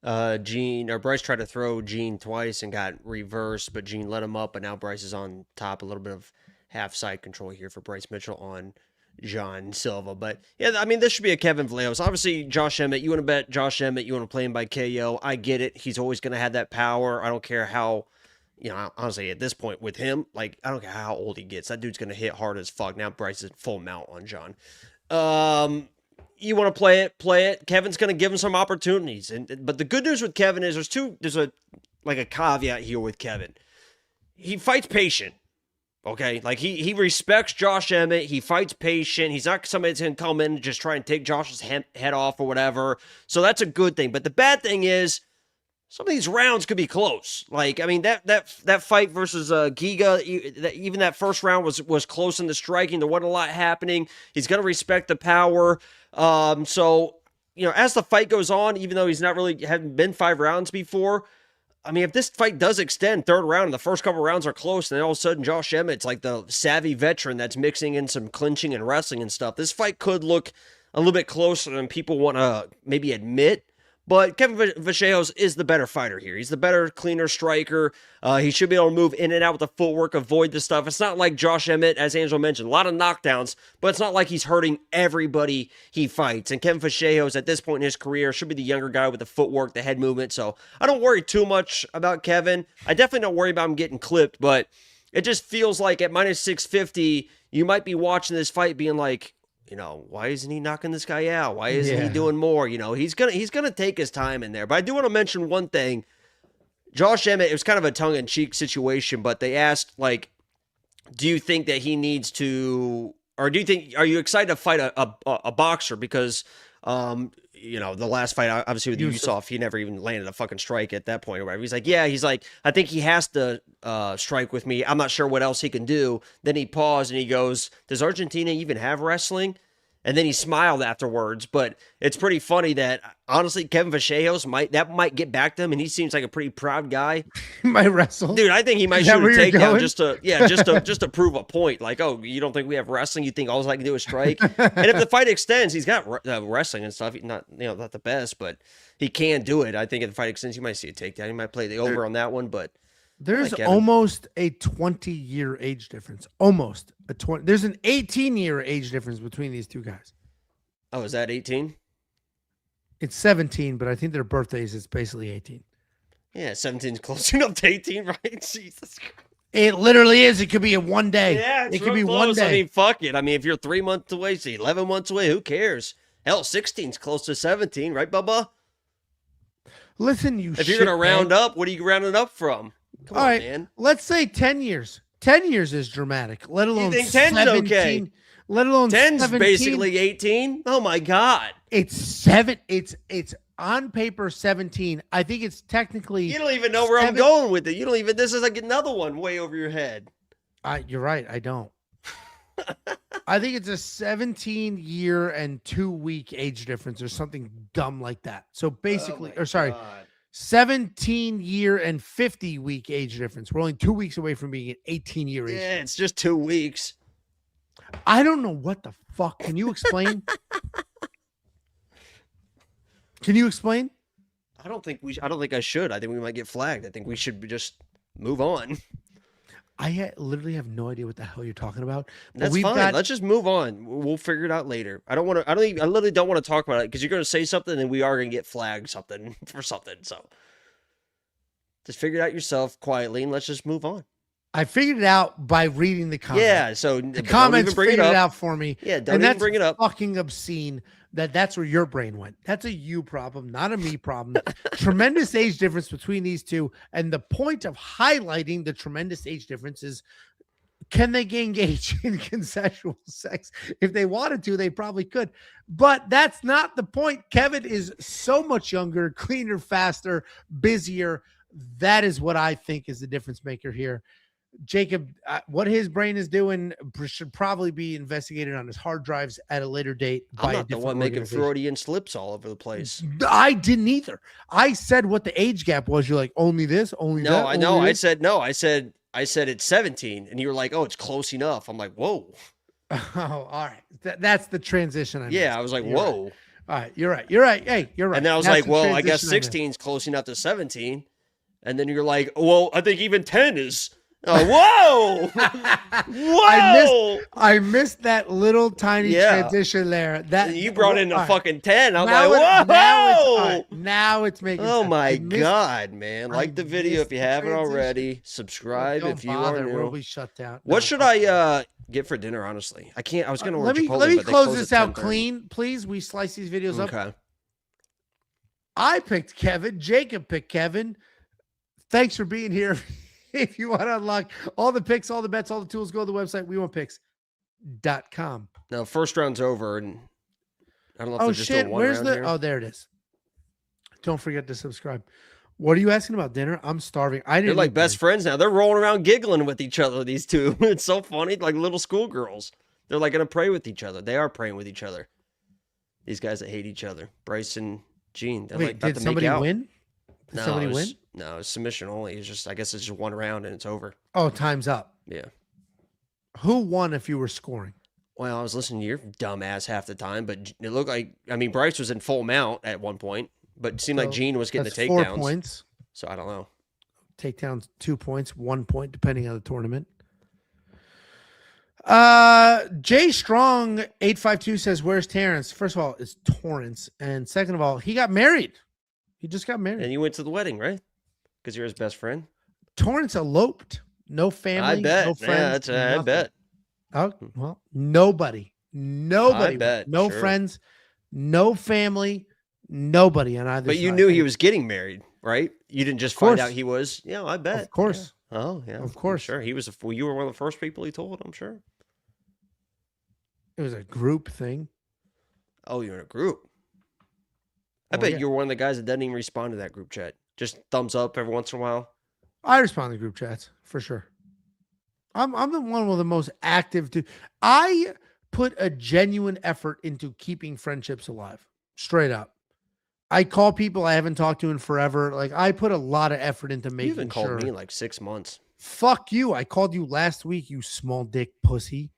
Bryce tried to throw Gene twice and got reversed, but Gene let him up, but now Bryce is on top. A little bit of half side control here for Bryce Mitchell on John Silva. But yeah, I mean, this should be a Kevin Vallejos. Obviously, Josh Emmett, you want to bet Josh Emmett, you want to play him by KO. I get it. He's always going to have that power. I don't care how, honestly, at this point with him, like, I don't care how old he gets. That dude's going to hit hard as fuck. Now Bryce is full mount on John. You want to play it. Kevin's going to give him some opportunities. But the good news with Kevin is there's a caveat here with Kevin. He fights patient. Okay, like he respects Josh Emmett. He fights patient. He's not somebody that's going to come in and just try and take Josh's head off or whatever. So that's a good thing. But the bad thing is some of these rounds could be close. Like, I mean, that fight versus Giga, even that first round was close in the striking. There wasn't a lot happening. He's going to respect the power. So, as the fight goes on, even though he's not really haven't been 5 rounds before, I mean, if this fight does extend third round and the first couple rounds are close, and then all of a sudden Josh Emmett's like the savvy veteran that's mixing in some clinching and wrestling and stuff, this fight could look a little bit closer than people want to maybe admit. But Kevin Vallejos is the better fighter here. He's the better, cleaner striker. He should be able to move in and out with the footwork, avoid the stuff. It's not like Josh Emmett, as Angelo mentioned, a lot of knockdowns, but it's not like he's hurting everybody he fights. And Kevin Vallejos, at this point in his career, should be the younger guy with the footwork, the head movement. So I don't worry too much about Kevin. I definitely don't worry about him getting clipped, but it just feels like at minus 650, you might be watching this fight being like, why isn't he knocking this guy out? Why isn't he doing more? He's gonna take his time in there. But I do want to mention one thing. Josh Emmett, it was kind of a tongue-in-cheek situation, but they asked, like, do you think that he needs to, or are you excited to fight a boxer? Because, the last fight, obviously with Yusuf, he never even landed a fucking strike at that point or whatever. He's like, I think he has to strike with me. I'm not sure what else he can do. Then he paused and he goes, does Argentina even have wrestling? And then he smiled afterwards. But it's pretty funny that, honestly, Kevin Vallejos might get back to him, and he seems like a pretty proud guy. He might wrestle. Dude, I think he might shoot a takedown just to prove a point. Like, oh, you don't think we have wrestling? You think all I can do is strike? And if the fight extends, he's got wrestling and stuff. Not the best, but he can do it. I think if the fight extends, you might see a takedown. He might play the over on that one, but there's almost a 20-year age difference. Almost a 20. There's an 18-year age difference between these two guys. Oh, is that 18? It's 17, but I think their birthdays is basically 18. Yeah, 17 is close enough to 18, right? Jesus Christ. It literally is. It could be a one day. Yeah, it could be close. one day. I mean, fuck it. I mean, if you're 3 months away, say 11 months away, who cares? Hell, 16's close to 17, right, Bubba? Listen, if you're going to round up, what are you rounding up from? Come on, man. Let's say 10 years. 10 years is dramatic, let alone you think 10's 17. Okay. Let alone 10's 17. Basically 18. Oh my God. It's 7. It's on paper 17. I think it's technically. You don't even know where I'm going with it. You don't even. This is like another one way over your head. You're right. I don't. I think it's a 17-year and 2-week age difference or something dumb like that. So basically, 17-year and 50-week age difference. We're only 2 weeks away from being an 18-year age. Yeah, it's just 2 weeks. I don't know what the fuck. Can you explain? Can you explain? I don't think I should. I think we might get flagged. I think we should just move on. I literally have no idea what the hell you're talking about. That's fine. Let's just move on. We'll figure it out later. I literally don't want to talk about it because you're going to say something and we are going to get flagged for something. So just figure it out yourself quietly and let's just move on. I figured it out by reading the comments. Yeah, so the comments figured it out for me. Yeah, don't and even that's bring it up. Fucking obscene. That's where your brain went. That's a you problem, not a me problem. Tremendous age difference between these two, and the point of highlighting the tremendous age difference is, can they engage in consensual sex? If they wanted to, they probably could. But that's not the point. Kevin is so much younger, cleaner, faster, busier. That is what I think is the difference maker here. Jacob, what his brain is doing should probably be investigated on his hard drives at a later date. I'm not the one making Freudian slips all over the place. I didn't either. I said what the age gap was. You're like, only this, only that. No, I know. I said no. I said it's 17, and you were like, oh, it's close enough. I'm like, whoa. Oh, all right. That's the transition. I was like, you're whoa. Right. All right, you're right. You're right. Hey, you're right. And then I was like, well, I guess 16 is close enough to 17. And then you're like, well, I think even 10 is. Oh, whoa! Whoa! I missed that little tiny transition there. That you brought in a fucking 10. I'm now like, whoa! Now it's making. Oh sense. my god, man! Like the video if you haven't already. Subscribe if you are new. We'll be shut down. What should I get for dinner? Honestly, I can't. I was gonna order Chipotle, let me but they close close this at out 10:30. clean, please. We slice these videos up. Okay. I picked Kevin. Jacob picked Kevin. Thanks for being here. If you want to unlock all the picks, all the bets, all the tools, go to the website, wewantpicks.com. No, first round's over, and I don't know if they're just shit. doing one Where's round the? here. Oh, there it is. Don't forget to subscribe. What are you asking about dinner? I'm starving. I didn't. They're like best friends now. They're rolling around giggling with each other. These two. It's so funny, like little schoolgirls. They're like gonna pray with each other. They are praying with each other. These guys that hate each other, Bryce and Gene. They're Wait, like about did to somebody make out. win? Did somebody win? No, it's submission only. It's just, I guess it's just one round and it's over. Oh, time's up. Yeah. Who won if you were scoring? Well, I was listening to your dumb ass half the time, but it looked like, I mean, Bryce was in full mount at one point, but it seemed like Gene was getting the takedowns. 4 points. So I don't know. Takedowns 2 points, 1 point, depending on the tournament. Jay Strong 852 says, "Where's Terrence?" First of all, it's Torrance, and second of all, he got married. He just got married. And you went to the wedding, right? Because you're his best friend. Torrance eloped. No family. I bet. No friends. Yeah, I bet. Oh well, nobody. I bet. No sure. friends. No family. Nobody on either. But you side. knew he was getting married, right? You didn't just find out he was. Yeah, I bet. Of course. Yeah. Oh yeah. Of course. Sure. He was. You were one of the first people he told. I'm sure. It was a group thing. Oh, you're in a group. I bet you were one of the guys that doesn't even respond to that group chat. Just thumbs up every once in a while. I respond to group chats for sure. I'm the one of the most active. I put a genuine effort into keeping friendships alive. Straight up. I call people I haven't talked to in forever. Like I put a lot of effort into making You haven't sure. called me in like 6 months. Fuck you. I called you last week, you small dick pussy.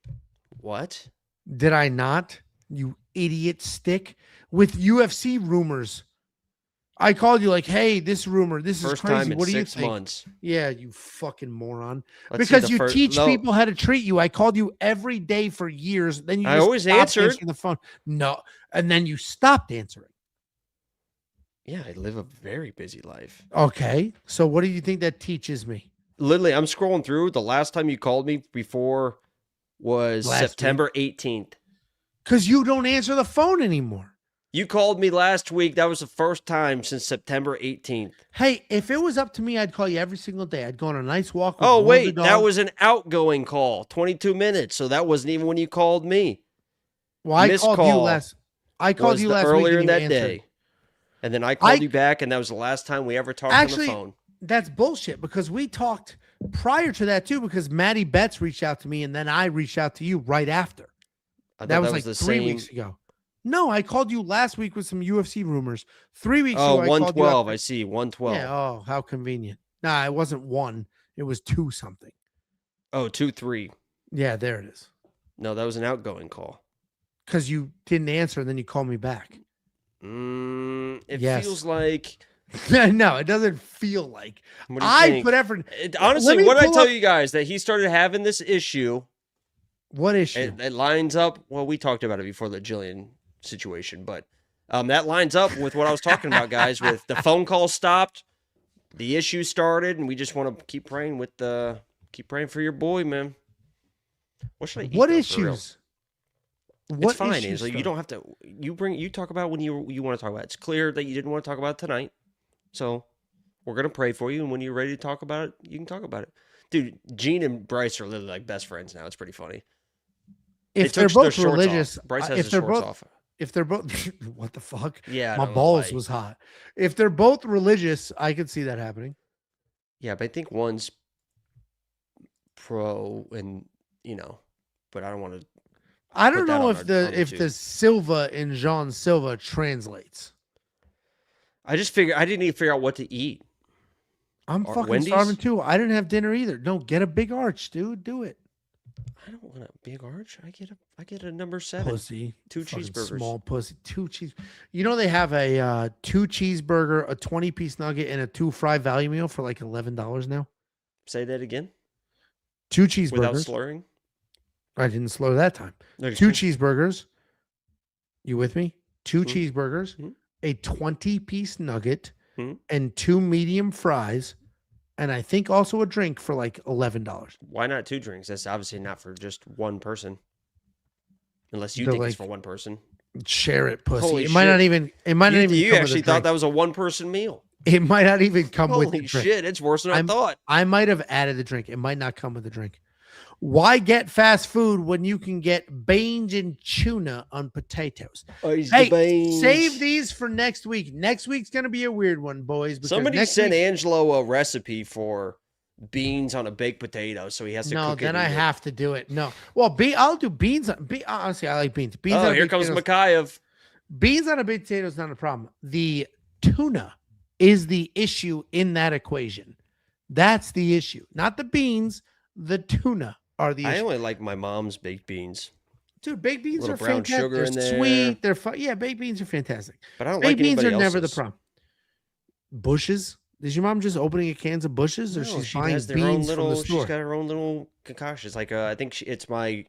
What? Did I not? You idiot stick. With UFC rumors. I called you like, hey, this rumor, this First is crazy. time in What do you 6 think? months. Yeah, you fucking moron. Let's see Because the you first- teach no. people how to treat you. I called you every day for years. Then you I just always stopped answered. answering the phone. No, and then you stopped answering. Yeah, I live a very busy life. Okay, so what do you think that teaches me? Literally, I'm scrolling through. The last time you called me before was Last September 18th. Because you don't answer the phone anymore. You called me last week. That was the first time since September 18th. Hey, if it was up to me, I'd call you every single day. I'd go on a nice walk. With Oh, Wonder wait. Dog. That was an outgoing call. 22 minutes. So that wasn't even when you called me. Well, I missed called you call last. I called Was you the last earlier week in and that you answered. day. And then I called you back, and that was the last time we ever talked Actually, on the phone. That's bullshit because we talked prior to that too. Because Maddie Betts reached out to me, and then I reached out to you right after. I thought That was like the 3 same. weeks ago. No, I called you last week with some UFC rumors. 3 weeks Oh, ago, I called you 112. after- I see. 112. Yeah. Oh, how convenient. Nah, it wasn't 1. It was 2 something. Oh, 23. Yeah, there it is. No, that was an outgoing call. Because you didn't answer, and then you called me back. It Yes. feels like. No, it doesn't feel like. What do you I think? put effort. Honestly, me what did I pull tell up- you guys? That he started having this issue. What issue? It lines up. Well, we talked about it before the Jillian situation, but that lines up with what I was talking about, guys. With the phone call stopped, the issue started, and we just want to keep praying with the keep praying for your boy, man. What should I eat? What though, for real? issues? It's fine, issues, Angela. You don't have to. You talk about when you want to talk about it. It's clear that you didn't want to talk about it tonight, so we're gonna pray for you. And when you're ready to talk about it, you can talk about it, dude. Gene and Bryce are literally like best friends now. It's pretty funny. If They they're took their both shorts religious, off. Bryce has if his they're shorts both, off. if they're both, what the fuck? Yeah, I My don't know balls why. was hot. If they're both religious, I could see that happening. Yeah, but I think one's pro, and but I don't want to. I don't Put that know on if our- the on the if the Silva in Jean Silva translates. I didn't even figure out what to eat. I'm Or fucking Wendy's? starving too. I didn't have dinner either. No, get a big arch, dude. Do it. I don't want a big arch. I get a number 7. Pussy. Two Fucking cheeseburgers. Small pussy. 2 cheese. You know they have a 2 cheeseburger, a 20-piece nugget, and a 2 fry value meal for like $11 now. Say that again 2 without cheeseburgers. slurring. I didn't slow that time. No, 2 cheeseburgers. You with me? 2 Mhm. cheeseburgers, Mhm. a 20-piece nugget, Mhm. and 2 medium fries, and I think also a drink for like $11. Why not 2 drinks? That's obviously not for just one person. Unless you They're think it's like- for one person. Share it, pussy. Holy it might not shit. even. It might not You, even. you come with actually a thought drink. that was a one-person meal. It might not even come with the Holy drink. shit! It's worse than I I'm- thought. I might have added the drink. It might not come with the drink. Why get fast food when you can get beans and tuna on potatoes? Hey, save these for next week. Next week's gonna be a weird one, boys. because Somebody next sent week- Angelo a recipe for beans on a baked potato, so he has to No, cook it. then and I eat it. have to do it. No, well, I'll do beans. Honestly, I like beans. Beans. Oh, on here baked comes potatoes- Mikhaev. Beans on a baked potato is not a problem. The tuna is the issue in that equation. That's the issue, not the beans. The tuna are the I issue. only like my mom's baked beans, Dude, baked beans Little are brown fantastic. sugar They're in there. sweet. They're fun. Yeah, baked beans are fantastic. but I don't Baked like beans are anybody never the else's. problem. Bushes? Is your mom just opening a cans of bushes, or No, she's she buying has their own beans little. from the store? She's got her own little concoctions. Like I think it's my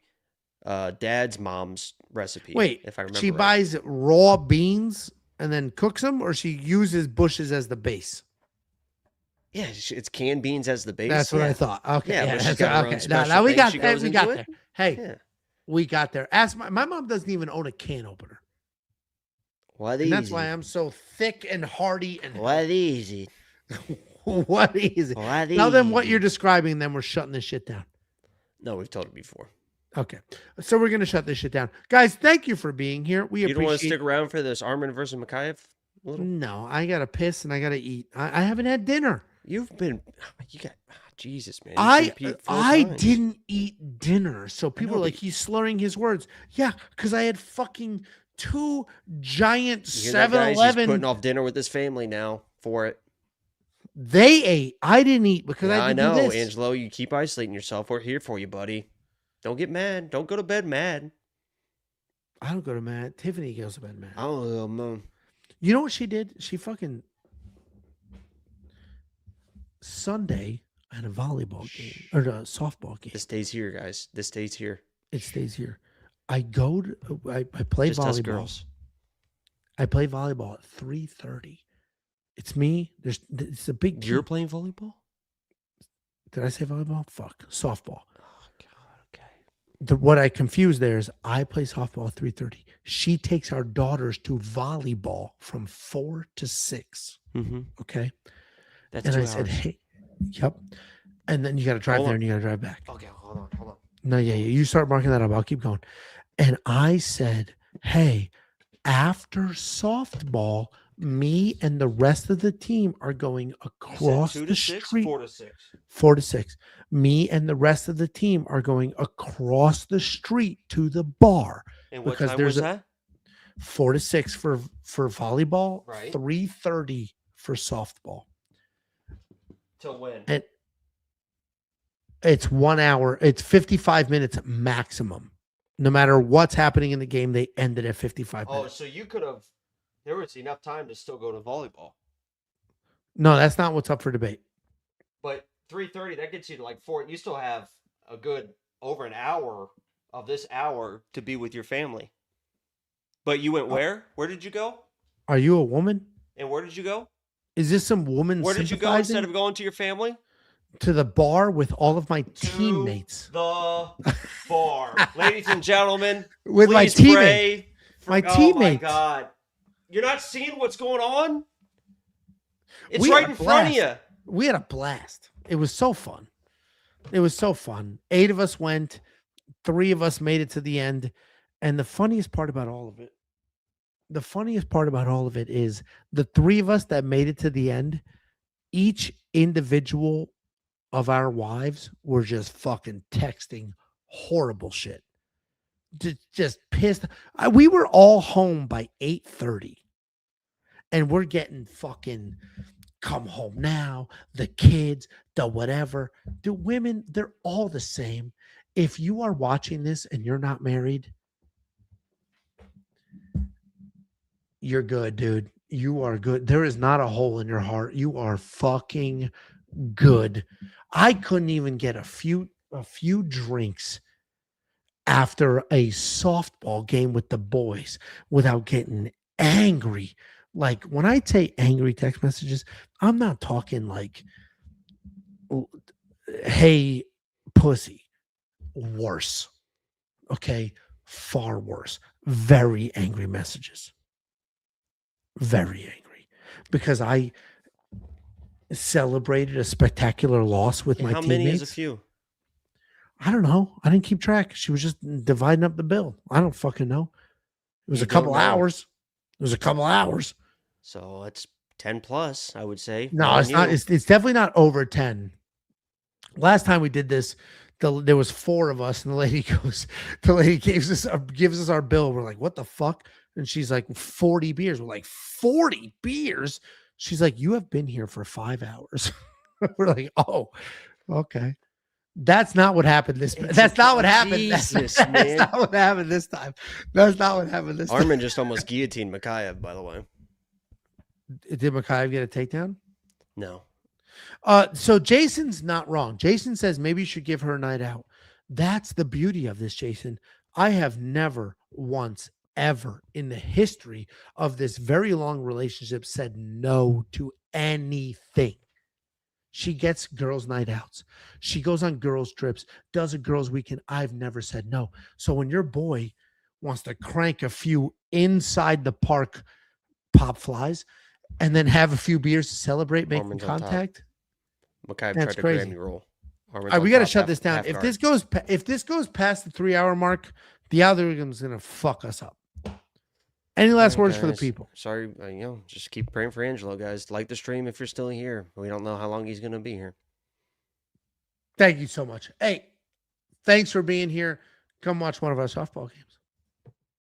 dad's mom's recipe. Wait, if I remember, she right. buys raw beans and then cooks them, or she uses bushes as the base. Yeah, it's canned beans as the base. That's what yeah. I thought. Okay, Yeah, but she's that's got her what- own okay. special Now we thing got she there. goes We got into there. it. Hey, Yeah. we got there. Ask my mom doesn't even own a can opener, What and that's easy. why I'm so thick and hearty and What easy. what is it? What Now then, what easy. you're describing, then we're shutting this shit down. No, we've told it before. Okay, so we're gonna shut this shit down, guys. Thank you for being here. We You don't want to appreciate. stick around for this Armin versus Mikhaev? A little? No, I gotta piss and I gotta eat. I haven't had dinner. You've been. You got. Jesus, man. You've been Pete 4 times. didn't eat dinner, so people know, are like, but- he's slurring his words. Yeah, because I had fucking 2 giant You hear that, guys? He's 7-Eleven. putting off dinner with his family now for it. They ate. I didn't eat because Yeah, I I had to know, do this. Angelo. You keep isolating yourself. We're here for you, buddy. Don't get mad. Don't go to bed mad. I don't go to Matt. Tiffany goes to bed, man. Oh, man. You know what she did? She fucking Sunday at a volleyball game or a softball game. This stays here, guys. This stays here. It stays here. I go to I play Just us volleyball. girls. I play volleyball at 3:30. It's me. It's a big You're team. playing volleyball? Did I say volleyball? Fuck. Softball. Oh, God. Okay. What I confused there is I play softball at 3:30. She takes our daughters to volleyball from 4 to 6. Mm-hmm. Okay. That's And 2 I hours. said, hey, yep. And then you got to drive Hold there on. and you got to drive back. Okay, hold on. No, yeah. You start marking that up. I'll keep going. And I said, hey, after softball, me and the rest of the team are going across the street. 4 to 6. 4 to 6. Me and the rest of the team are going across the street to the bar. And what Because time there's was a- that? 4 to 6 for volleyball, Right. 3:30 for softball. Till when? And it's 1 hour. It's 55 minutes maximum. No matter what's happening in the game, they ended at 55 Oh, minutes. so you could have. There was enough time to still go to volleyball. No, that's not what's up for debate. But 3:30, that gets you to like 4. You still have a good over an hour of this hour to be with your family. But you went where? Where did you go? Are you a woman? And where did you go? Is this some woman Where did you go sympathizing? instead of going to your family? to the bar with all of my teammates. The bar. Ladies and gentlemen, With my please teammate. pray My Oh my teammates. God. You're not seeing what's going on? It's We right had in a front of blast. you. We had a blast. It was so fun. It was so fun. 8 of us went. 3 of us made it to the end. And the funniest part about all of it, is the 3 of us that made it to the end, each individual of our wives were just fucking texting horrible shit. Just pissed. We were all home by 8:30. And we're getting fucking come home now, the kids, the whatever. The women, they're all the same. If you are watching this and you're not married, you're good, dude. You are good. There is not a hole in your heart. You are fucking good. I couldn't even get a few drinks after a softball game with the boys without getting angry. Like when I say angry text messages, I'm not talking like, hey, pussy. Worse. Okay. Far worse. Very angry messages. Very angry. Because I celebrated a spectacular loss with my How teammates. many is a few? I don't know. I didn't keep track. She was just dividing up the bill. I don't fucking know. It was You a couple don't know. hours. It was a couple hours. So it's 10 plus, I would say. No, it's not. It's definitely not over 10. Last time we did this, there was 4 of us, and the lady gives us our bill. We're like, what the fuck? And she's like, 40 beers. We're like, 40 beers? She's like, you have been here for 5 hours. We're like, oh, okay. That's not what happened this time. That's not what happened. That's not what happened this time. That's not what happened this time. Armin just almost guillotined Mikhaev, by the way. Did Mikhaev get a takedown? No. So Jason's not wrong. Jason says maybe you should give her a night out. That's the beauty of this, Jason. I have never once ever in the history of this very long relationship said no to anything. She gets girls' night outs. She goes on girls' trips, does a girls' weekend. I've never said no. So when your boy wants to crank a few inside the park pop flies and then have a few beers to celebrate making Armin's on top. contact, Mikhaev that's tried to crazy. Grammy roll. All right, we got to shut this down. If this goes past the 3-hour mark, the algorithm's going to fuck us up. Any last words for the people? Sorry, just keep praying for Angelo, guys. Like the stream if you're still here. We don't know how long he's going to be here. Thank you so much. Hey, thanks for being here. Come watch one of our softball games.